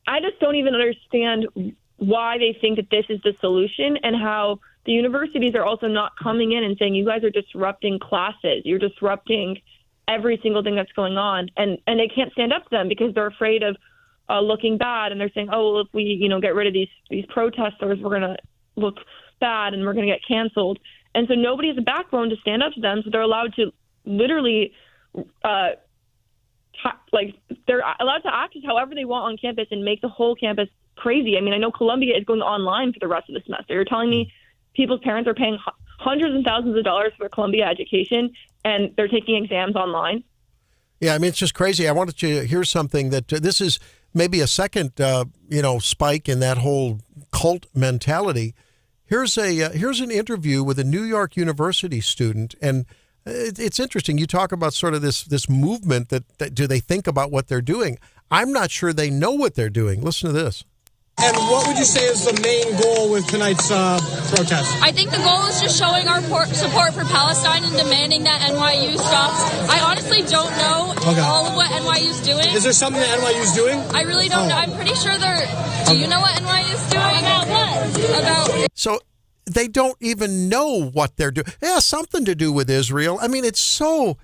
I just don't even understand why they think that this is the solution, and how the universities are also not coming in and saying, you guys are disrupting classes. You're disrupting every single thing that's going on. And they can't stand up to them because they're afraid of looking bad. And they're saying, oh, well, if we, get rid of these protesters, we're going to look bad and we're going to get canceled. And so nobody has a backbone to stand up to them. So they're allowed to literally, they're allowed to act however they want on campus and make the whole campus crazy. I mean, I know Columbia is going online for the rest of the semester. You're telling me people's parents are paying hundreds and thousands of dollars for Columbia education, and they're taking exams online? Yeah, I mean, it's just crazy. I wanted you to hear something that this is maybe a second, spike in that whole cult mentality. Here's an interview with a New York University student, and it's interesting. You talk about sort of this movement that do they think about what they're doing? I'm not sure they know what they're doing. Listen to this. And what would you say is the main goal with tonight's protest? I think the goal is just showing our support for Palestine and demanding that NYU stops. I honestly don't know all of what NYU's doing. Is there something that NYU's doing? I really don't know. I'm pretty sure do you know what NYU's doing? About what? So they don't even know what they're doing. It has something to do with Israel. I mean, it's so...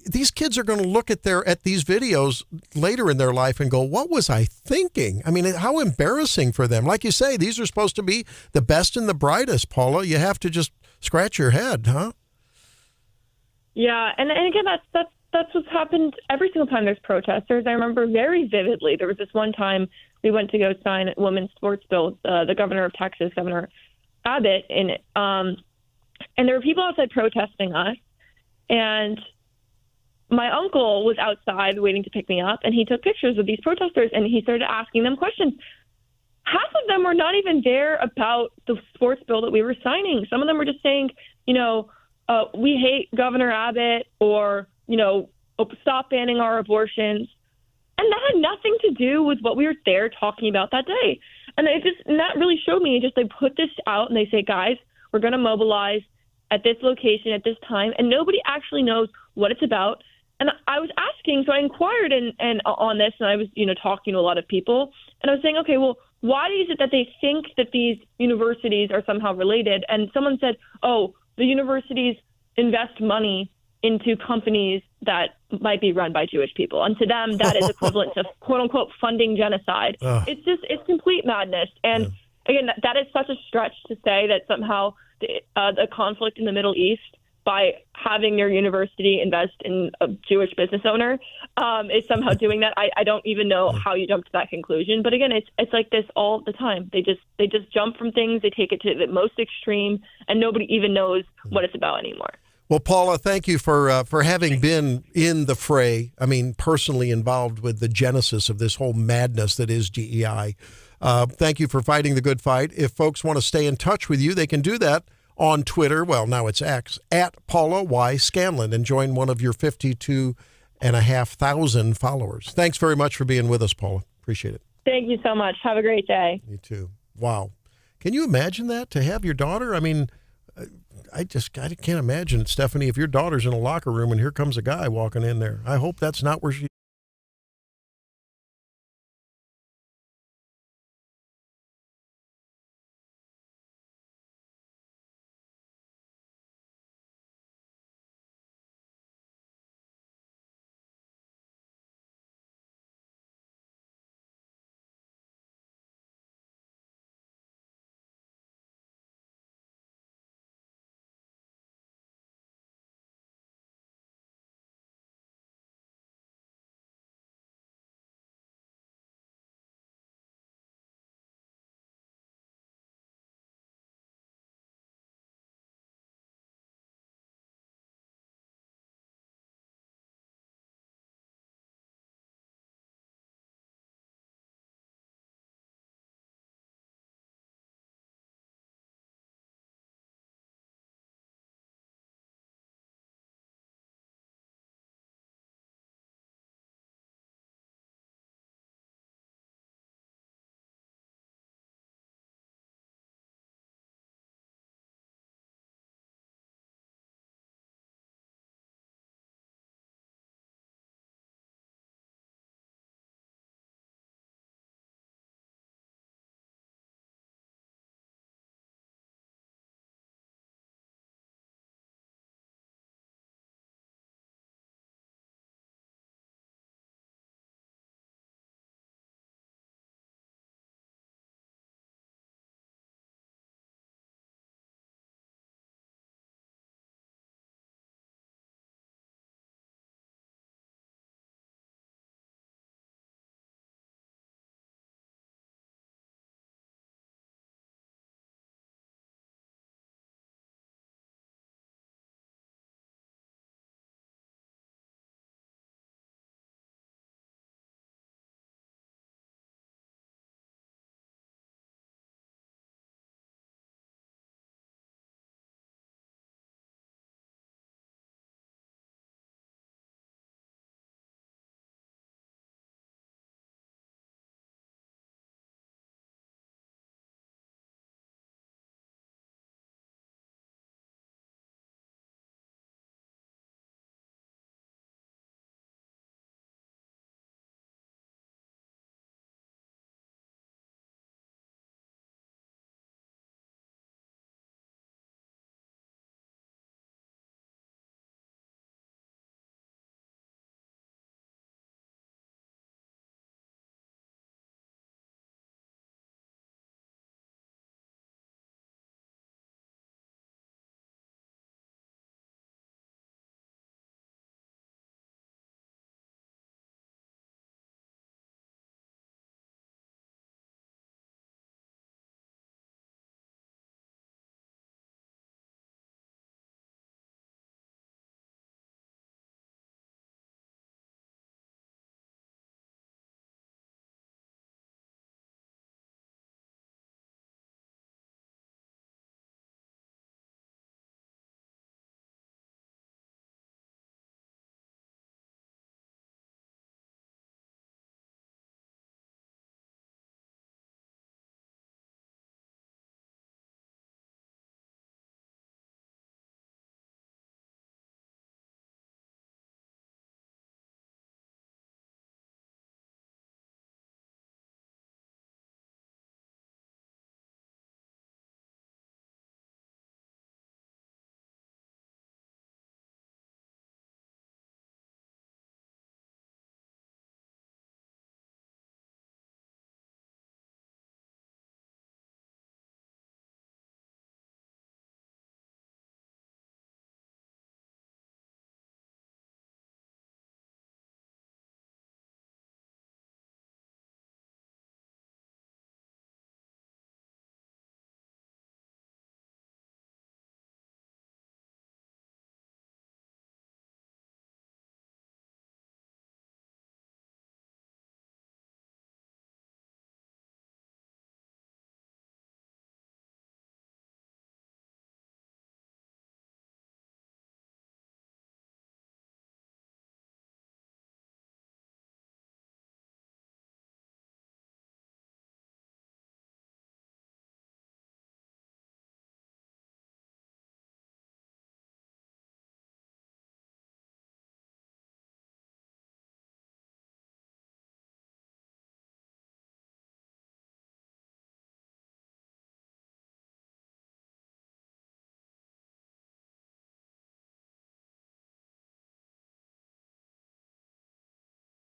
these kids are going to look at these videos later in their life and go, what was I thinking? I mean, how embarrassing for them. Like you say, these are supposed to be the best and the brightest, Paula. You have to just scratch your head, huh? Yeah, and again, that's what's happened every single time there's protesters. I remember very vividly, there was this one time we went to go sign a women's sports bill, the governor of Texas, Governor Abbott, and there were people outside protesting us, and my uncle was outside waiting to pick me up, and he took pictures of these protesters, and he started asking them questions. Half of them were not even there about the sports bill that we were signing. Some of them were just saying, we hate Governor Abbott, or, stop banning our abortions. And that had nothing to do with what we were there talking about that day. And that really showed me, they put this out and they say, guys, we're going to mobilize at this location at this time, and nobody actually knows what it's about. And I was asking, so I inquired and on this, and I was, talking to a lot of people, and I was saying, okay, well, why is it that they think that these universities are somehow related? And someone said, oh, the universities invest money into companies that might be run by Jewish people. And to them, that is equivalent to, quote unquote, funding genocide. It's complete madness. And again, that is such a stretch to say that somehow the conflict in the Middle East, by having your university invest in a Jewish business owner, is somehow doing that. I don't even know how you jump to that conclusion. But again, it's like this all the time. They just jump from things. They take it to the most extreme, and nobody even knows what it's about anymore. Well, Paula, thank you for having been in the fray. I mean, personally involved with the genesis of this whole madness that is DEI. Thank you for fighting the good fight. If folks want to stay in touch with you, they can do that on Twitter. Well, now it's X, at Paula Y. Scanlan, and join one of your 52,500 followers. Thanks very much for being with us, Paula. Appreciate it. Thank you so much. Have a great day. You too. Wow. Can you imagine that, to have your daughter? I mean, I can't imagine it, Stephanie, if your daughter's in a locker room and here comes a guy walking in there. I hope that's not where she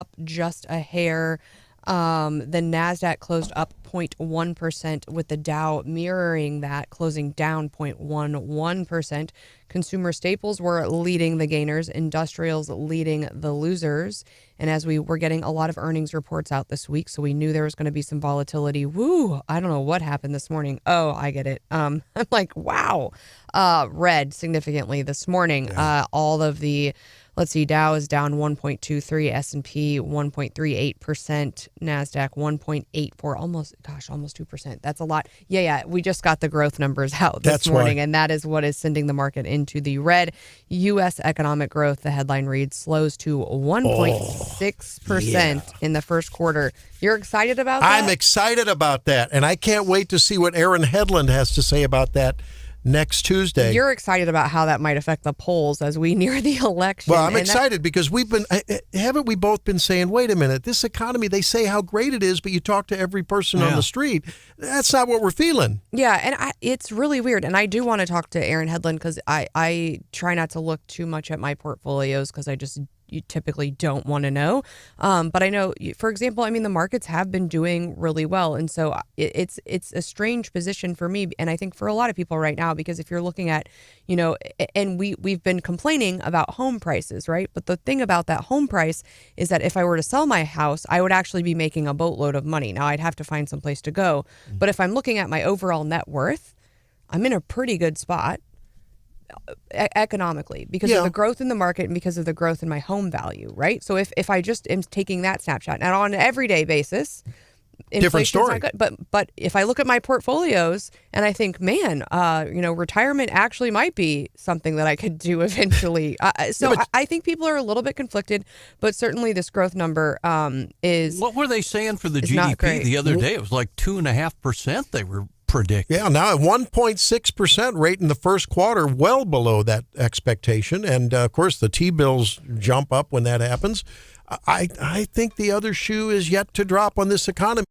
up just a hair. The NASDAQ closed up 0.1%, with the Dow mirroring that, closing down 0.11%. Consumer staples were leading the gainers, industrials leading the losers. And as we were getting a lot of earnings reports out this week, so we knew there was going to be some volatility. Woo! I don't know what happened this morning. Oh, I get it. I'm like, wow. Red significantly this morning. Yeah. All of the, let's see, Dow is down 1.23, S&P 1.38%, NASDAQ 1.84, almost 2%. That's a lot. Yeah. We just got the growth numbers out this morning, and that is what is sending the market into the red. U.S. economic growth, the headline reads, slows to 1.6% in the first quarter. You're excited about that? I'm excited about that, and I can't wait to see what Aaron Hedlund has to say about that next Tuesday. You're excited about how that might affect the polls as we near the election. Well, I'm excited because haven't we both been saying, wait a minute, this economy, they say how great it is, but you talk to every person on the street, that's not what we're feeling. Yeah, and it's really weird. And I do want to talk to Aaron Hedlund because I try not to look too much at my portfolios because you typically don't want to know. But I know, for example, the markets have been doing really well. And so it's a strange position for me. And I think for a lot of people right now, because if you're looking at, and we've been complaining about home prices, right? But the thing about that home price is that if I were to sell my house, I would actually be making a boatload of money. Now I'd have to find some place to go. But if I'm looking at my overall net worth, I'm in a pretty good spot economically because of the growth in the market and because of the growth in my home value, right? So if I just am taking that snapshot, and on an everyday basis, different story. Not good. But if I look at my portfolios and I think, man, retirement actually might be something that I could do eventually. I think people are a little bit conflicted, but certainly this growth number is. What were they saying for the GDP the other day? It was like 2.5%. They were predicting. Yeah, now at 1.6% rate in the first quarter, well below that expectation. And of course, the T-bills jump up when that happens. I think the other shoe is yet to drop on this economy.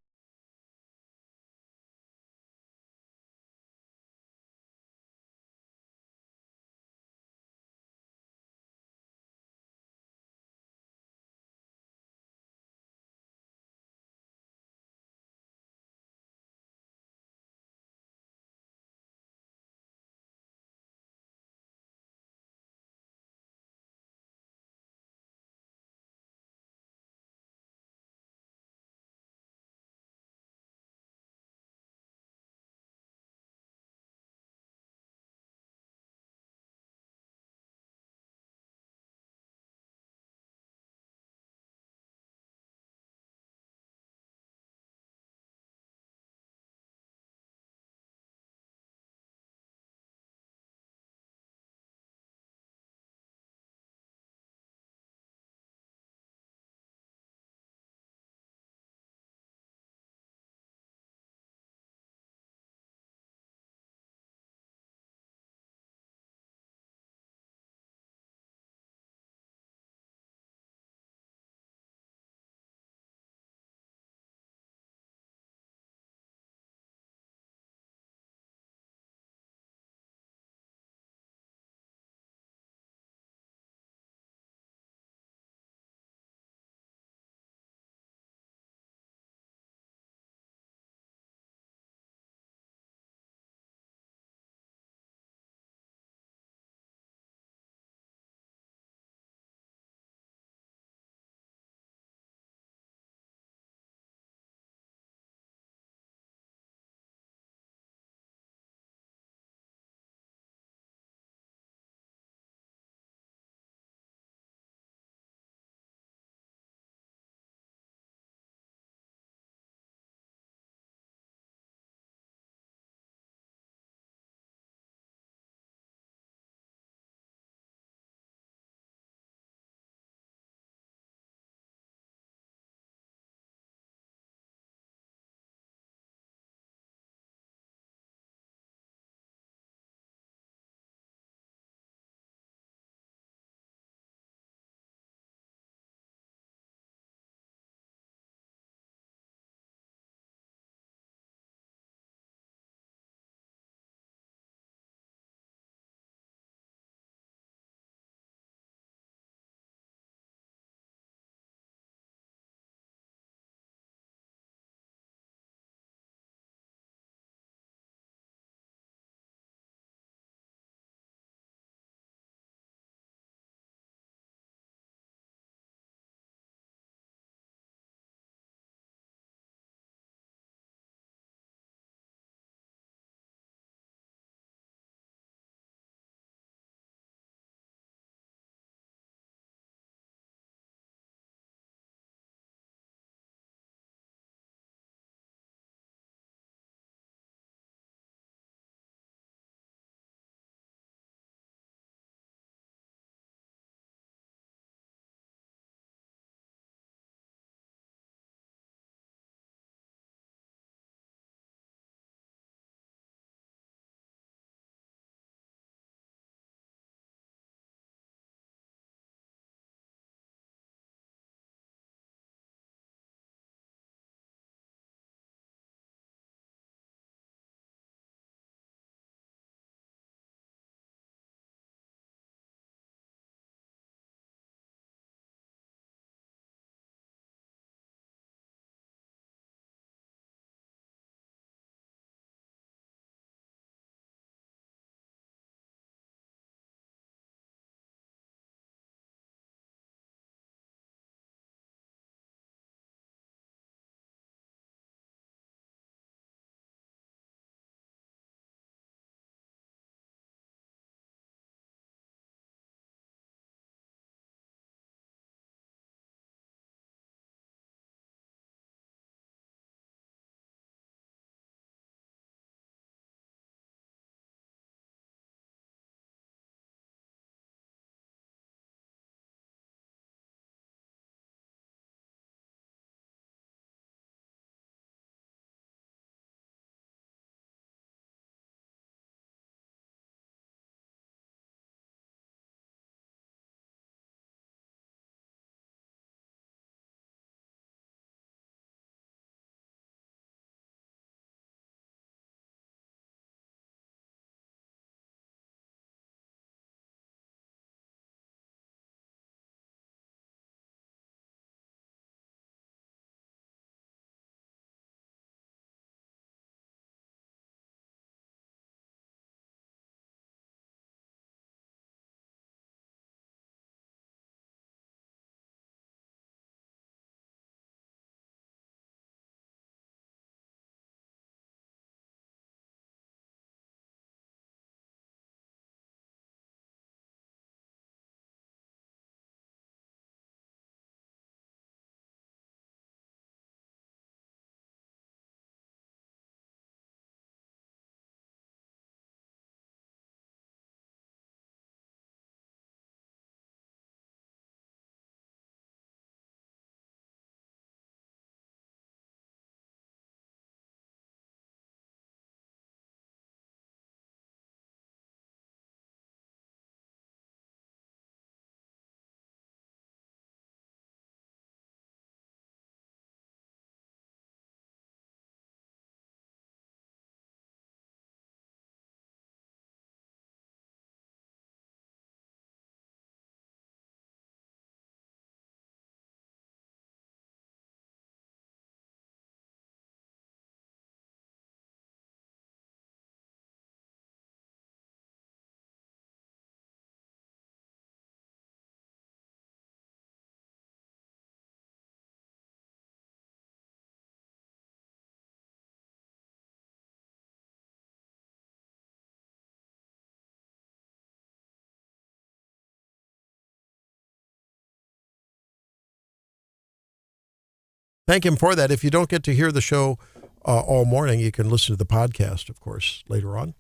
Thank him for that. If you don't get to hear the show all morning, you can listen to the podcast, of course, later on.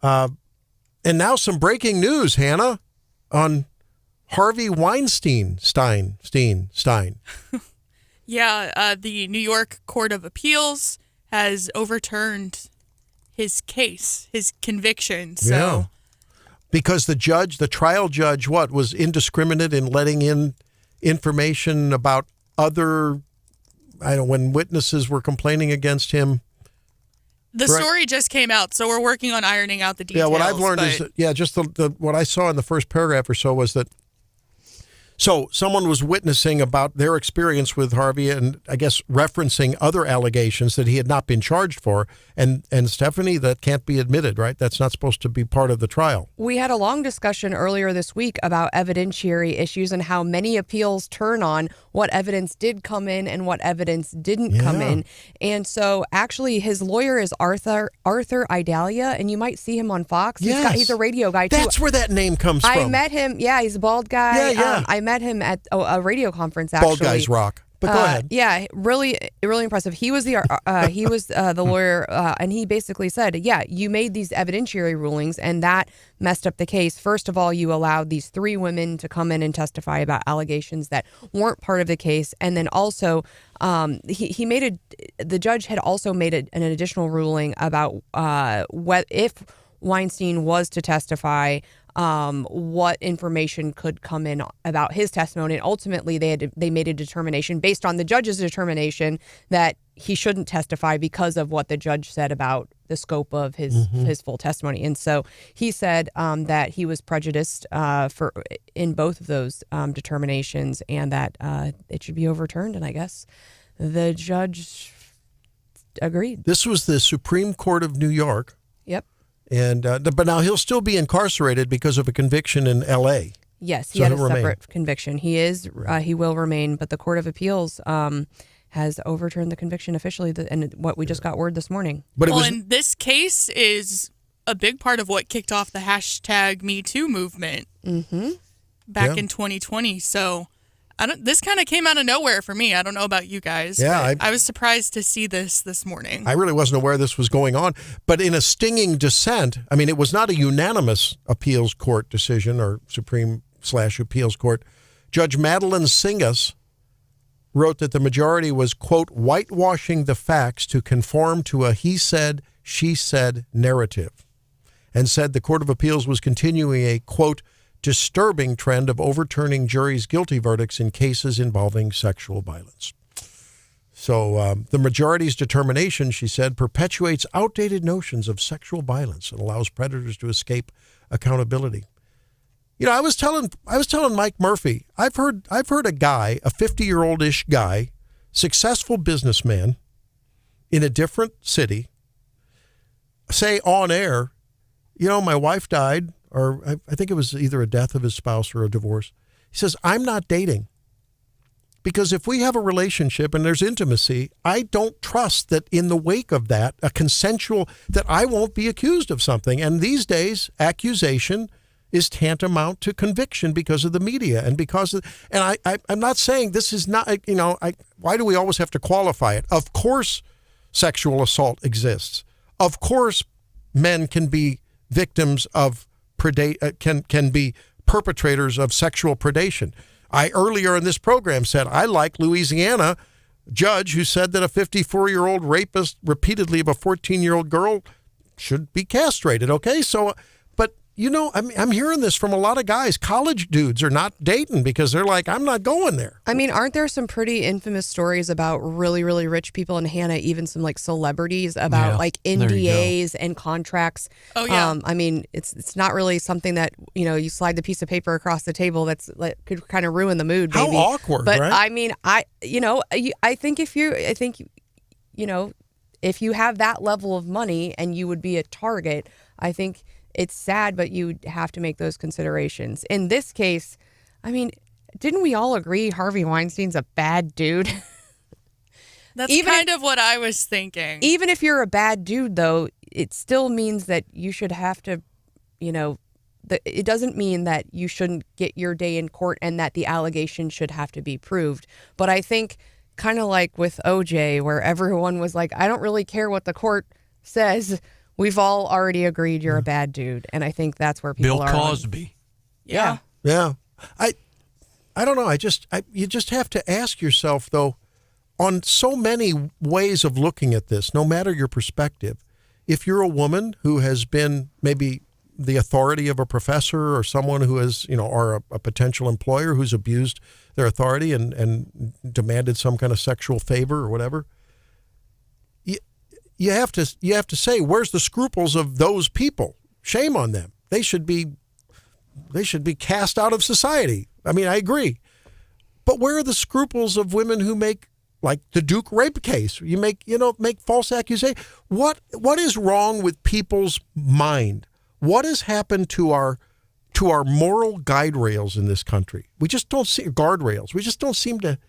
And now some breaking news, Hannah, on Harvey Weinstein. Yeah, the New York Court of Appeals has overturned his case, his conviction. So, yeah. Because the trial judge, was indiscriminate in letting in information about other, when witnesses were complaining against him. The story just came out, so we're working on ironing out the details. Yeah, what I've learned is that, just what I saw in the first paragraph or so was that, so someone was witnessing about their experience with Harvey and I guess referencing other allegations that he had not been charged for. And Stephanie, that can't be admitted, right? That's not supposed to be part of the trial. We had a long discussion earlier this week about evidentiary issues and how many appeals turn on what evidence did come in and what evidence didn't come in. And so actually his lawyer is Arthur Idalia, and you might see him on Fox. Yes. He's a radio guy too. That's where that name comes from. I met him. Yeah, he's a bald guy. Yeah. I met him at a radio conference, actually. Bald guys rock. But go ahead. Yeah, really, really impressive. He was the lawyer, and he basically said, you made these evidentiary rulings, and that messed up the case. First of all, you allowed these 3 women to come in and testify about allegations that weren't part of the case, and then also, the judge had also made an additional ruling about if Weinstein was to testify, what information could come in about his testimony. And ultimately, they made a determination based on the judge's determination that he shouldn't testify because of what the judge said about the scope of his full testimony. And so he said that he was prejudiced in both of those determinations, and that it should be overturned. And I guess the judge agreed. This was the Supreme Court of New York. Yep. And but now he'll still be incarcerated because of a conviction in L.A. Yes, he had a separate conviction. He will remain, but the Court of Appeals has overturned the conviction officially, and what we just got word this morning. And this case is a big part of what kicked off the #MeToo movement back in 2020. So this kind of came out of nowhere for me. I don't know about you guys. Yeah, I was surprised to see this morning. I really wasn't aware this was going on. But in a stinging dissent, it was not a unanimous appeals court decision or Supreme/appeals court. Judge Madeline Singas wrote that the majority was, quote, whitewashing the facts to conform to a he said, she said narrative, and said the Court of Appeals was continuing a, quote, disturbing trend of overturning juries' guilty verdicts in cases involving sexual violence. So the majority's determination, she said, perpetuates outdated notions of sexual violence and allows predators to escape accountability. I was telling Mike Murphy, I've heard a guy, a 50-year-old-ish guy, successful businessman in a different city, say on air, my wife died, or I think it was either a death of his spouse or a divorce. He says, I'm not dating. Because if we have a relationship and there's intimacy, I don't trust that in the wake of that, that I won't be accused of something. And these days, accusation is tantamount to conviction because of the media and I'm not saying this is not, why do we always have to qualify it? Of course, sexual assault exists. Of course, men can be victims of can be perpetrators of sexual predation. I earlier in this program said I like Louisiana judge who said that a 54-year-old rapist repeatedly of a 14-year-old girl should be castrated. Okay, so but I'm hearing this from a lot of guys. College dudes are not dating because they're like, I'm not going there. Aren't there some pretty infamous stories about really, really rich people in Hannah, even some like celebrities about like NDAs and contracts? Oh, yeah. It's not really something that, you slide the piece of paper across the table could kind of ruin the mood. Maybe. How awkward, but, right? I think if you have that level of money and you would be a target, I think it's sad, but you have to make those considerations. In this case, didn't we all agree Harvey Weinstein's a bad dude? That's kind of what I was thinking. Even if you're a bad dude, though, it still means that you should have to, it doesn't mean that you shouldn't get your day in court and that the allegation should have to be proved. But I think kind of like with OJ, where everyone was like, I don't really care what the court says. We've all already agreed you're a bad dude. And I think that's where people Bill are. Cosby. Yeah. Yeah. I don't know. You just have to ask yourself, though, on so many ways of looking at this, no matter your perspective, if you're a woman who has been maybe the authority of a professor or someone who has, or a potential employer who's abused their authority and demanded some kind of sexual favor or whatever, you have to say, where's the scruples of those people? Shame on them. They should be cast out of society. I mean, I agree. But where are the scruples of women who make, like the Duke rape case? You make false accusations. What is wrong with people's mind? What has happened to our moral guide rails in this country? We just don't see guardrails. We just don't seem to.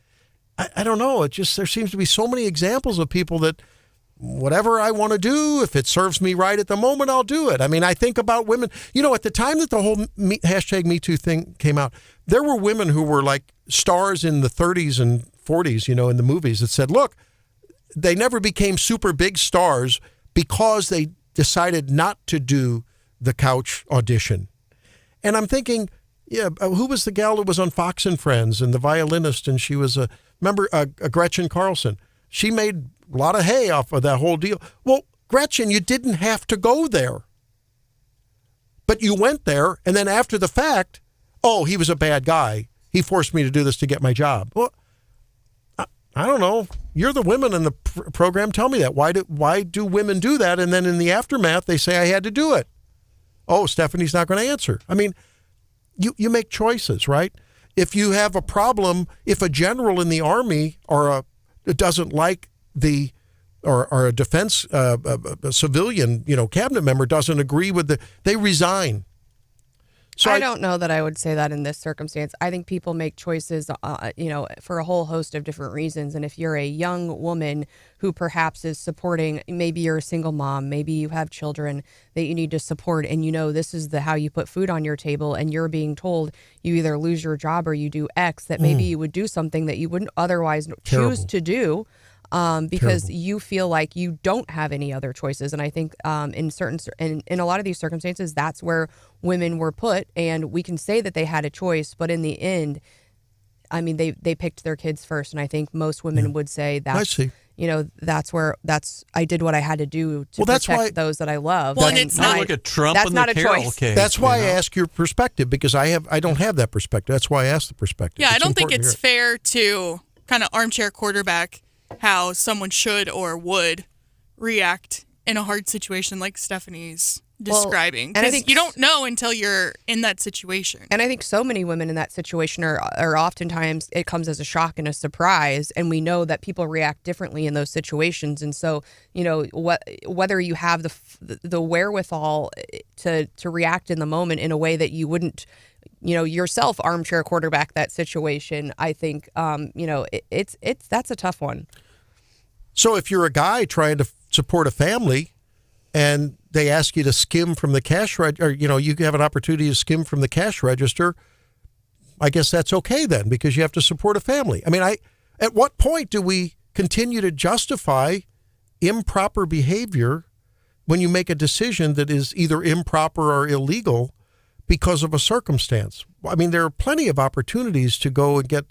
I don't know. There seems to be so many examples of people that whatever I want to do, if it serves me right at the moment, I'll do it. I mean, I think about women. At the time that the whole hashtag Me Too thing came out, there were women who were like stars in the 30s and 40s, in the movies that said, look, they never became super big stars because they decided not to do the couch audition. And I'm thinking, who was the gal that was on Fox and Friends and the violinist? And she was a Gretchen Carlson. She made a lot of hay off of that whole deal. Well, Gretchen, you didn't have to go there. But you went there, and then after the fact, oh, he was a bad guy. He forced me to do this to get my job. Well, I don't know. You're the women in the program. Tell me that. Why do women do that? And then in the aftermath, they say I had to do it. Oh, Stephanie's not going to answer. I mean, you make choices, right? If you have a problem, if a general in the Army doesn't like or a defense a civilian, cabinet member doesn't agree with they resign. So I don't know that I would say that in this circumstance. I think people make choices, for a whole host of different reasons. And if you're a young woman who perhaps is supporting, maybe you're a single mom, maybe you have children that you need to support, and this is how you put food on your table, and you're being told you either lose your job or you do X, that maybe you would do something that you wouldn't otherwise choose to do. Because you feel like you don't have any other choices. And I think in a lot of these circumstances, that's where women were put. And we can say that they had a choice, but in the end, I mean, they picked their kids first. And I think most women would say that's, I did what I had to do to protect those that I love. Well, and it's not look at Trump that's and not the a Carroll choice. case. That's why I ask your perspective, because I don't have that perspective. That's why I asked the perspective. Yeah, I don't think it's fair to kind of armchair quarterback how someone should or would react in a hard situation like Stephanie's describing. Because you don't know until you're in that situation. And I think so many women in that situation are oftentimes, it comes as a shock and a surprise. And we know that people react differently in those situations. And so, whether you have the wherewithal to react in the moment in a way that you wouldn't, yourself armchair quarterback that situation, I think, that's a tough one. So if you're a guy trying to support a family and they ask you to skim from the cash register, or, you have an opportunity to skim from the cash register, I guess that's okay then, because you have to support a family. I mean, at what point do we continue to justify improper behavior when you make a decision that is either improper or illegal because of a circumstance? I mean, there are plenty of opportunities to go and get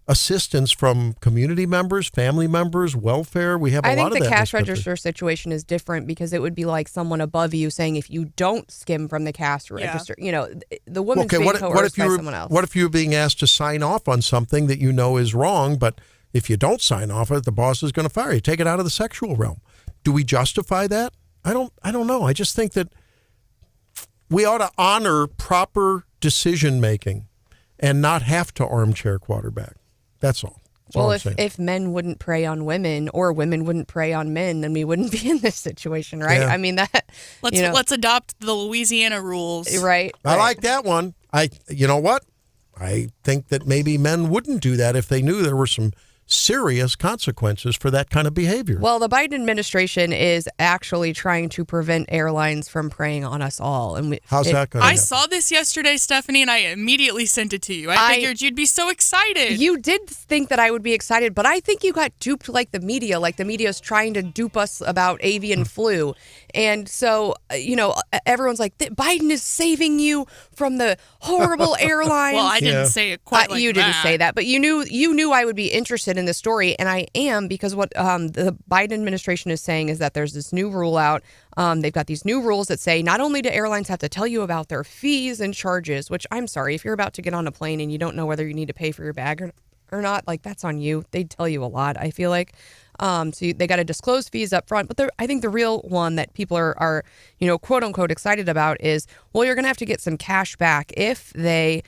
assistance from community members, family members, welfare. We have a lot of that. I think the cash register situation is different because it would be like someone above you saying, if you don't skim from the cash register, the woman's being coerced by someone else. What if you're being asked to sign off on something that is wrong, but if you don't sign off on it, the boss is going to fire you? Take it out of the sexual realm. Do we justify that? I don't know. I just think that we ought to honor proper decision making and not have to armchair quarterback. That's all. Well, if men wouldn't prey on women or women wouldn't prey on men, then we wouldn't be in this situation, right? Yeah. I mean, let's adopt the Louisiana rules, right? I like that one. You know what? I think that maybe men wouldn't do that if they knew there were some serious consequences for that kind of behavior. Well, the Biden administration is actually trying to prevent airlines from preying on us all. And how's that going to happen? I saw this yesterday, Stephanie, and I immediately sent it to you. I figured you'd be so excited. You did think that I would be excited, but I think you got duped like the media. Like the media is trying to dupe us about avian flu. And so, everyone's like, Biden is saving you from the horrible airlines. Well, I didn't say it quite like you that. didn't say that, but you knew I would be interested in this story, and I am, because what the Biden administration is saying is that there's this new rule out. They've got these new rules that say not only do airlines have to tell you about their fees and charges, which I'm sorry, if you're about to get on a plane and you don't know whether you need to pay for your bag or not, like that's on you. They tell you a lot, I feel like. So they got to disclose fees up front. But I think the real one that people are quote unquote excited about is, well, you're going to have to get some cash back if they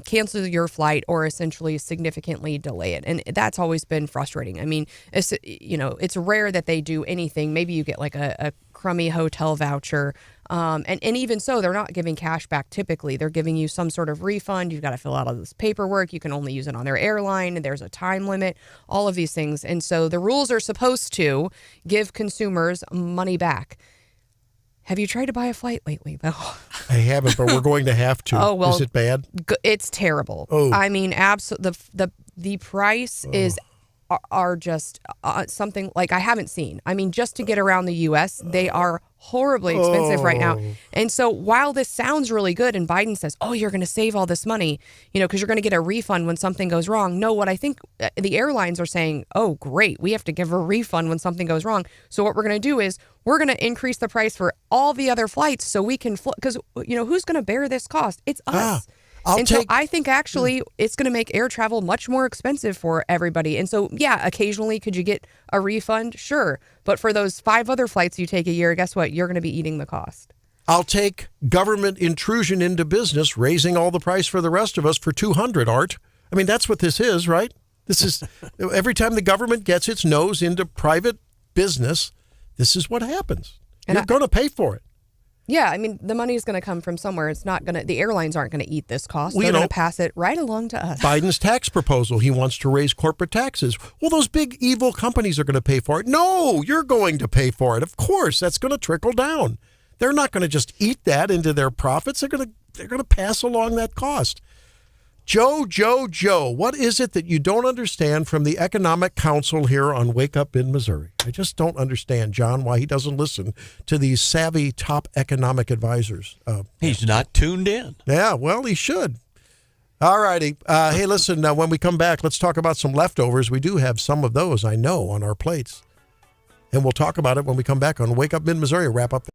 cancel your flight or essentially significantly delay it. And that's always been frustrating. I mean, it's rare that they do anything. Maybe you get like a crummy hotel voucher. And even so, they're not giving cash back typically. They're giving you some sort of refund. You've got to fill out all this paperwork. You can only use it on their airline. And there's a time limit, all of these things. And so the rules are supposed to give consumers money back. Have you tried to buy a flight lately, though? I haven't, but we're going to have to. Oh, well, is it bad? It's terrible. Oh. I mean, the price are just something like I haven't seen. I mean, just to get around the U.S., they are horribly expensive right now. And so while this sounds really good and Biden says, oh, you're going to save all this money, because you're going to get a refund when something goes wrong. No, what I think the airlines are saying, oh, great, we have to give a refund when something goes wrong. So what we're going to do is we're going to increase the price for all the other flights so we can because, who's going to bear this cost? It's us. So I think actually it's going to make air travel much more expensive for everybody. And so, yeah, occasionally could you get a refund? Sure. But for those 5 other flights you take a year, guess what? You're going to be eating the cost. I'll take government intrusion into business, raising all the price for the rest of us for $200, Art. I mean, that's what this is, right? This is every time the government gets its nose into private business, this is what happens. And you're going to pay for it. Yeah, I mean, the money is going to come from somewhere. It's not going to, the airlines aren't going to eat this cost. They're going to pass it right along to us. Biden's tax proposal, he wants to raise corporate taxes. Well, those big evil companies are going to pay for it. No, you're going to pay for it. Of course, that's going to trickle down. They're not going to just eat that into their profits. They're going to pass along that cost. Joe, what is it that you don't understand from the Economic Council here on Wake Up in Missouri? I just don't understand, John, why he doesn't listen to these savvy top economic advisors. He's not tuned in. Yeah, well, he should. All righty. Hey, listen, when we come back, let's talk about some leftovers. We do have some of those, I know, on our plates. And we'll talk about it when we come back on Wake Up in Missouri. Wrap up.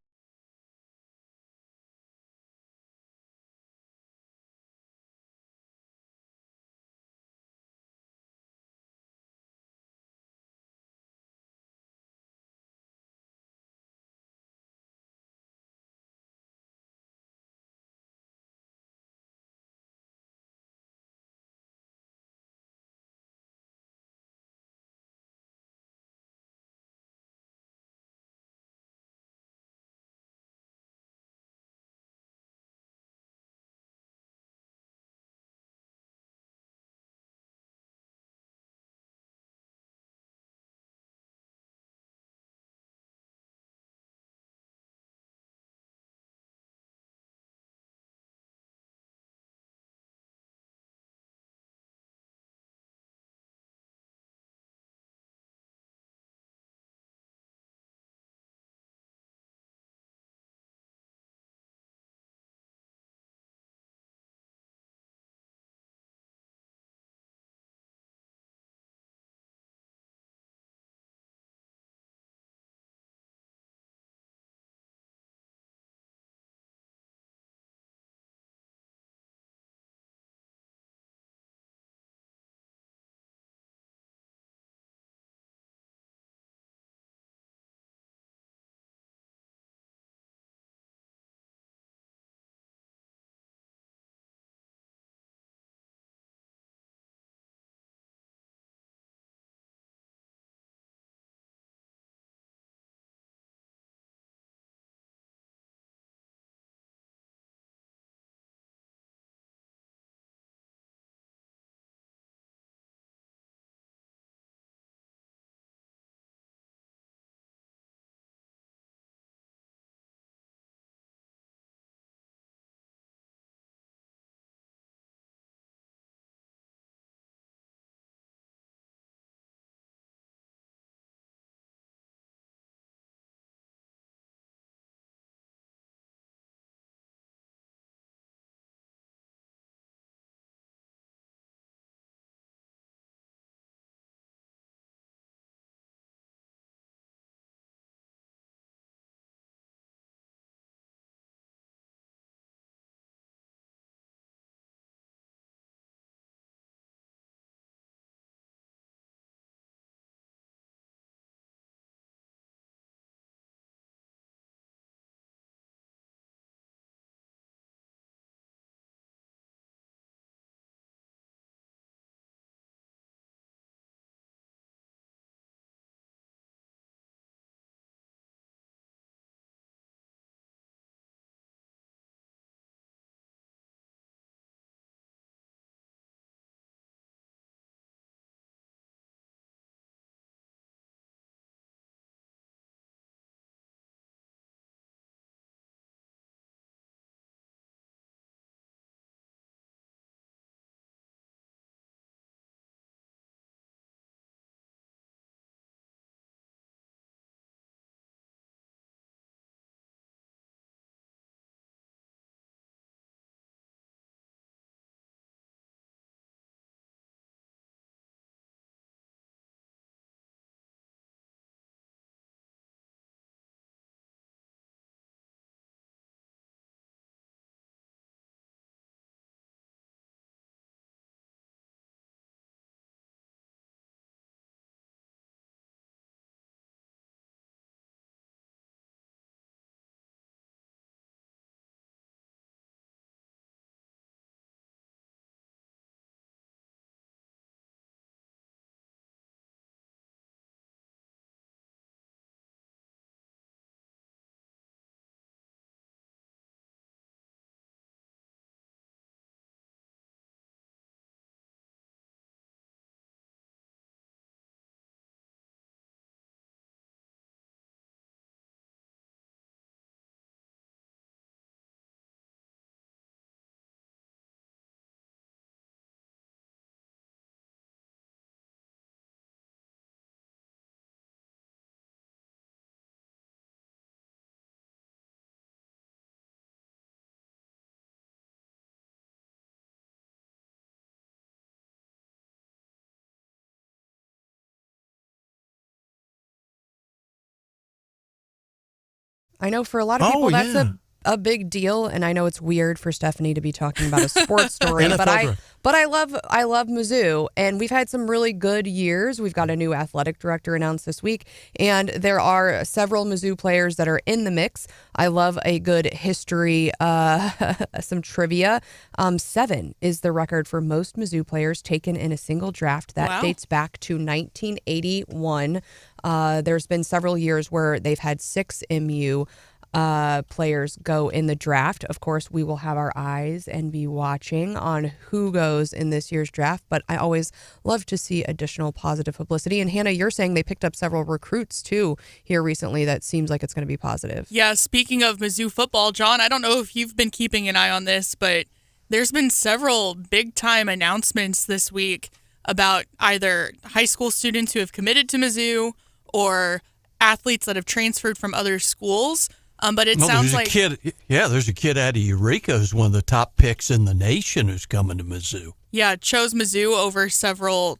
I know for a lot of people that's a big deal, and I know it's weird for Stephanie to be talking about a sports story, but I love Mizzou, and we've had some really good years. We've got a new athletic director announced this week, and there are several Mizzou players that are in the mix. I love a good history, some trivia. 7 is the record for most Mizzou players taken in a single draft. That dates back to 1981. There's been several years where they've had 6 MU players go in the draft. Of course, we will have our eyes and be watching on who goes in this year's draft, but I always love to see additional positive publicity. And Hannah, you're saying they picked up several recruits too here recently. That seems like it's going to be positive. Yeah, speaking of Mizzou football, John, I don't know if you've been keeping an eye on this, but there's been several big-time announcements this week about either high school students who have committed to Mizzou or athletes that have transferred from other schools. But it sounds like there's a kid out of Eureka who's one of the top picks in the nation who's coming to Mizzou. Yeah, chose Mizzou over several,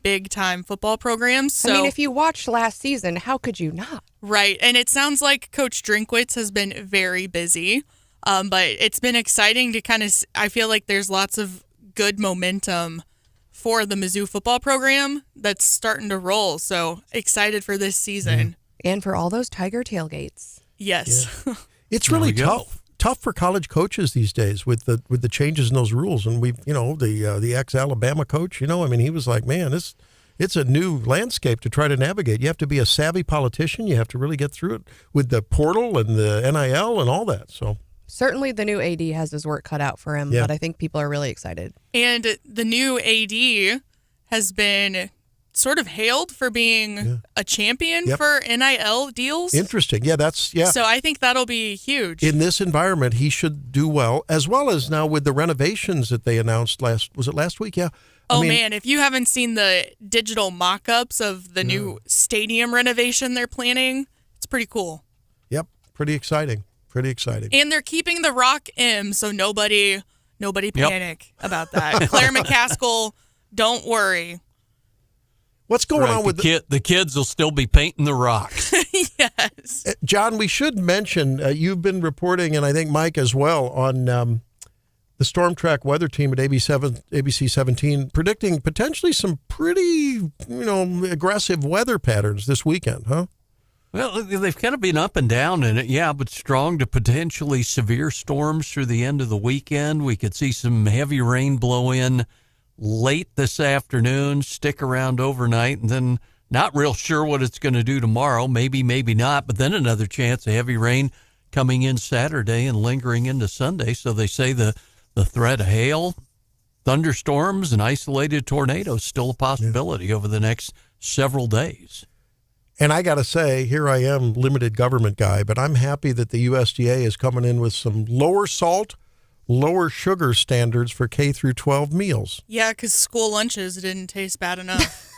big time football programs. So, I mean, if you watched last season, how could you not? Right, and it sounds like Coach Drinkwitz has been very busy, but it's been exciting to I feel like there's lots of good momentum for the Mizzou football program that's starting to roll. So excited for this season. And for all those Tiger tailgates. Yes. Yeah. It's really tough for college coaches these days with the changes in those rules. And we've, the ex-Alabama coach, he was like, man, it's a new landscape to try to navigate. You have to be a savvy politician. You have to really get through it with the portal and the NIL and all that. So certainly the new AD has his work cut out for him, but I think people are really excited. And the new AD has been sort of hailed for being a champion for NIL deals. Interesting. Yeah, So I think that'll be huge. In this environment, he should do well as now with the renovations that they announced last week? Yeah. Man, if you haven't seen the digital mock-ups of the new stadium renovation they're planning, it's pretty cool. Yep. Pretty exciting. And they're keeping the Rock M, so nobody panic about that. Claire McCaskill, don't worry. What's going on with the kids will still be painting the Rock. Yes. John, we should mention, you've been reporting, and I think Mike as well, on the Storm Track weather team at ABC 17, predicting potentially some pretty, aggressive weather patterns this weekend, huh? Well, they've kind of been up and down in it, but strong to potentially severe storms through the end of the weekend. We could see some heavy rain blow in late this afternoon, stick around overnight, and then not real sure what it's going to do tomorrow. Maybe not, but then another chance of heavy rain coming in Saturday and lingering into Sunday. So they say the threat of hail, thunderstorms, and isolated tornadoes still a possibility over the next several days. And I got to say, here I am, limited government guy, but I'm happy that the USDA is coming in with some lower salt, lower sugar standards for K through 12 meals. Yeah, because school lunches didn't taste bad enough.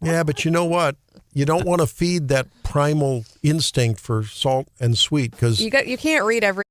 Yeah, but you know what? You don't want to feed that primal instinct for salt and sweet because you can't read every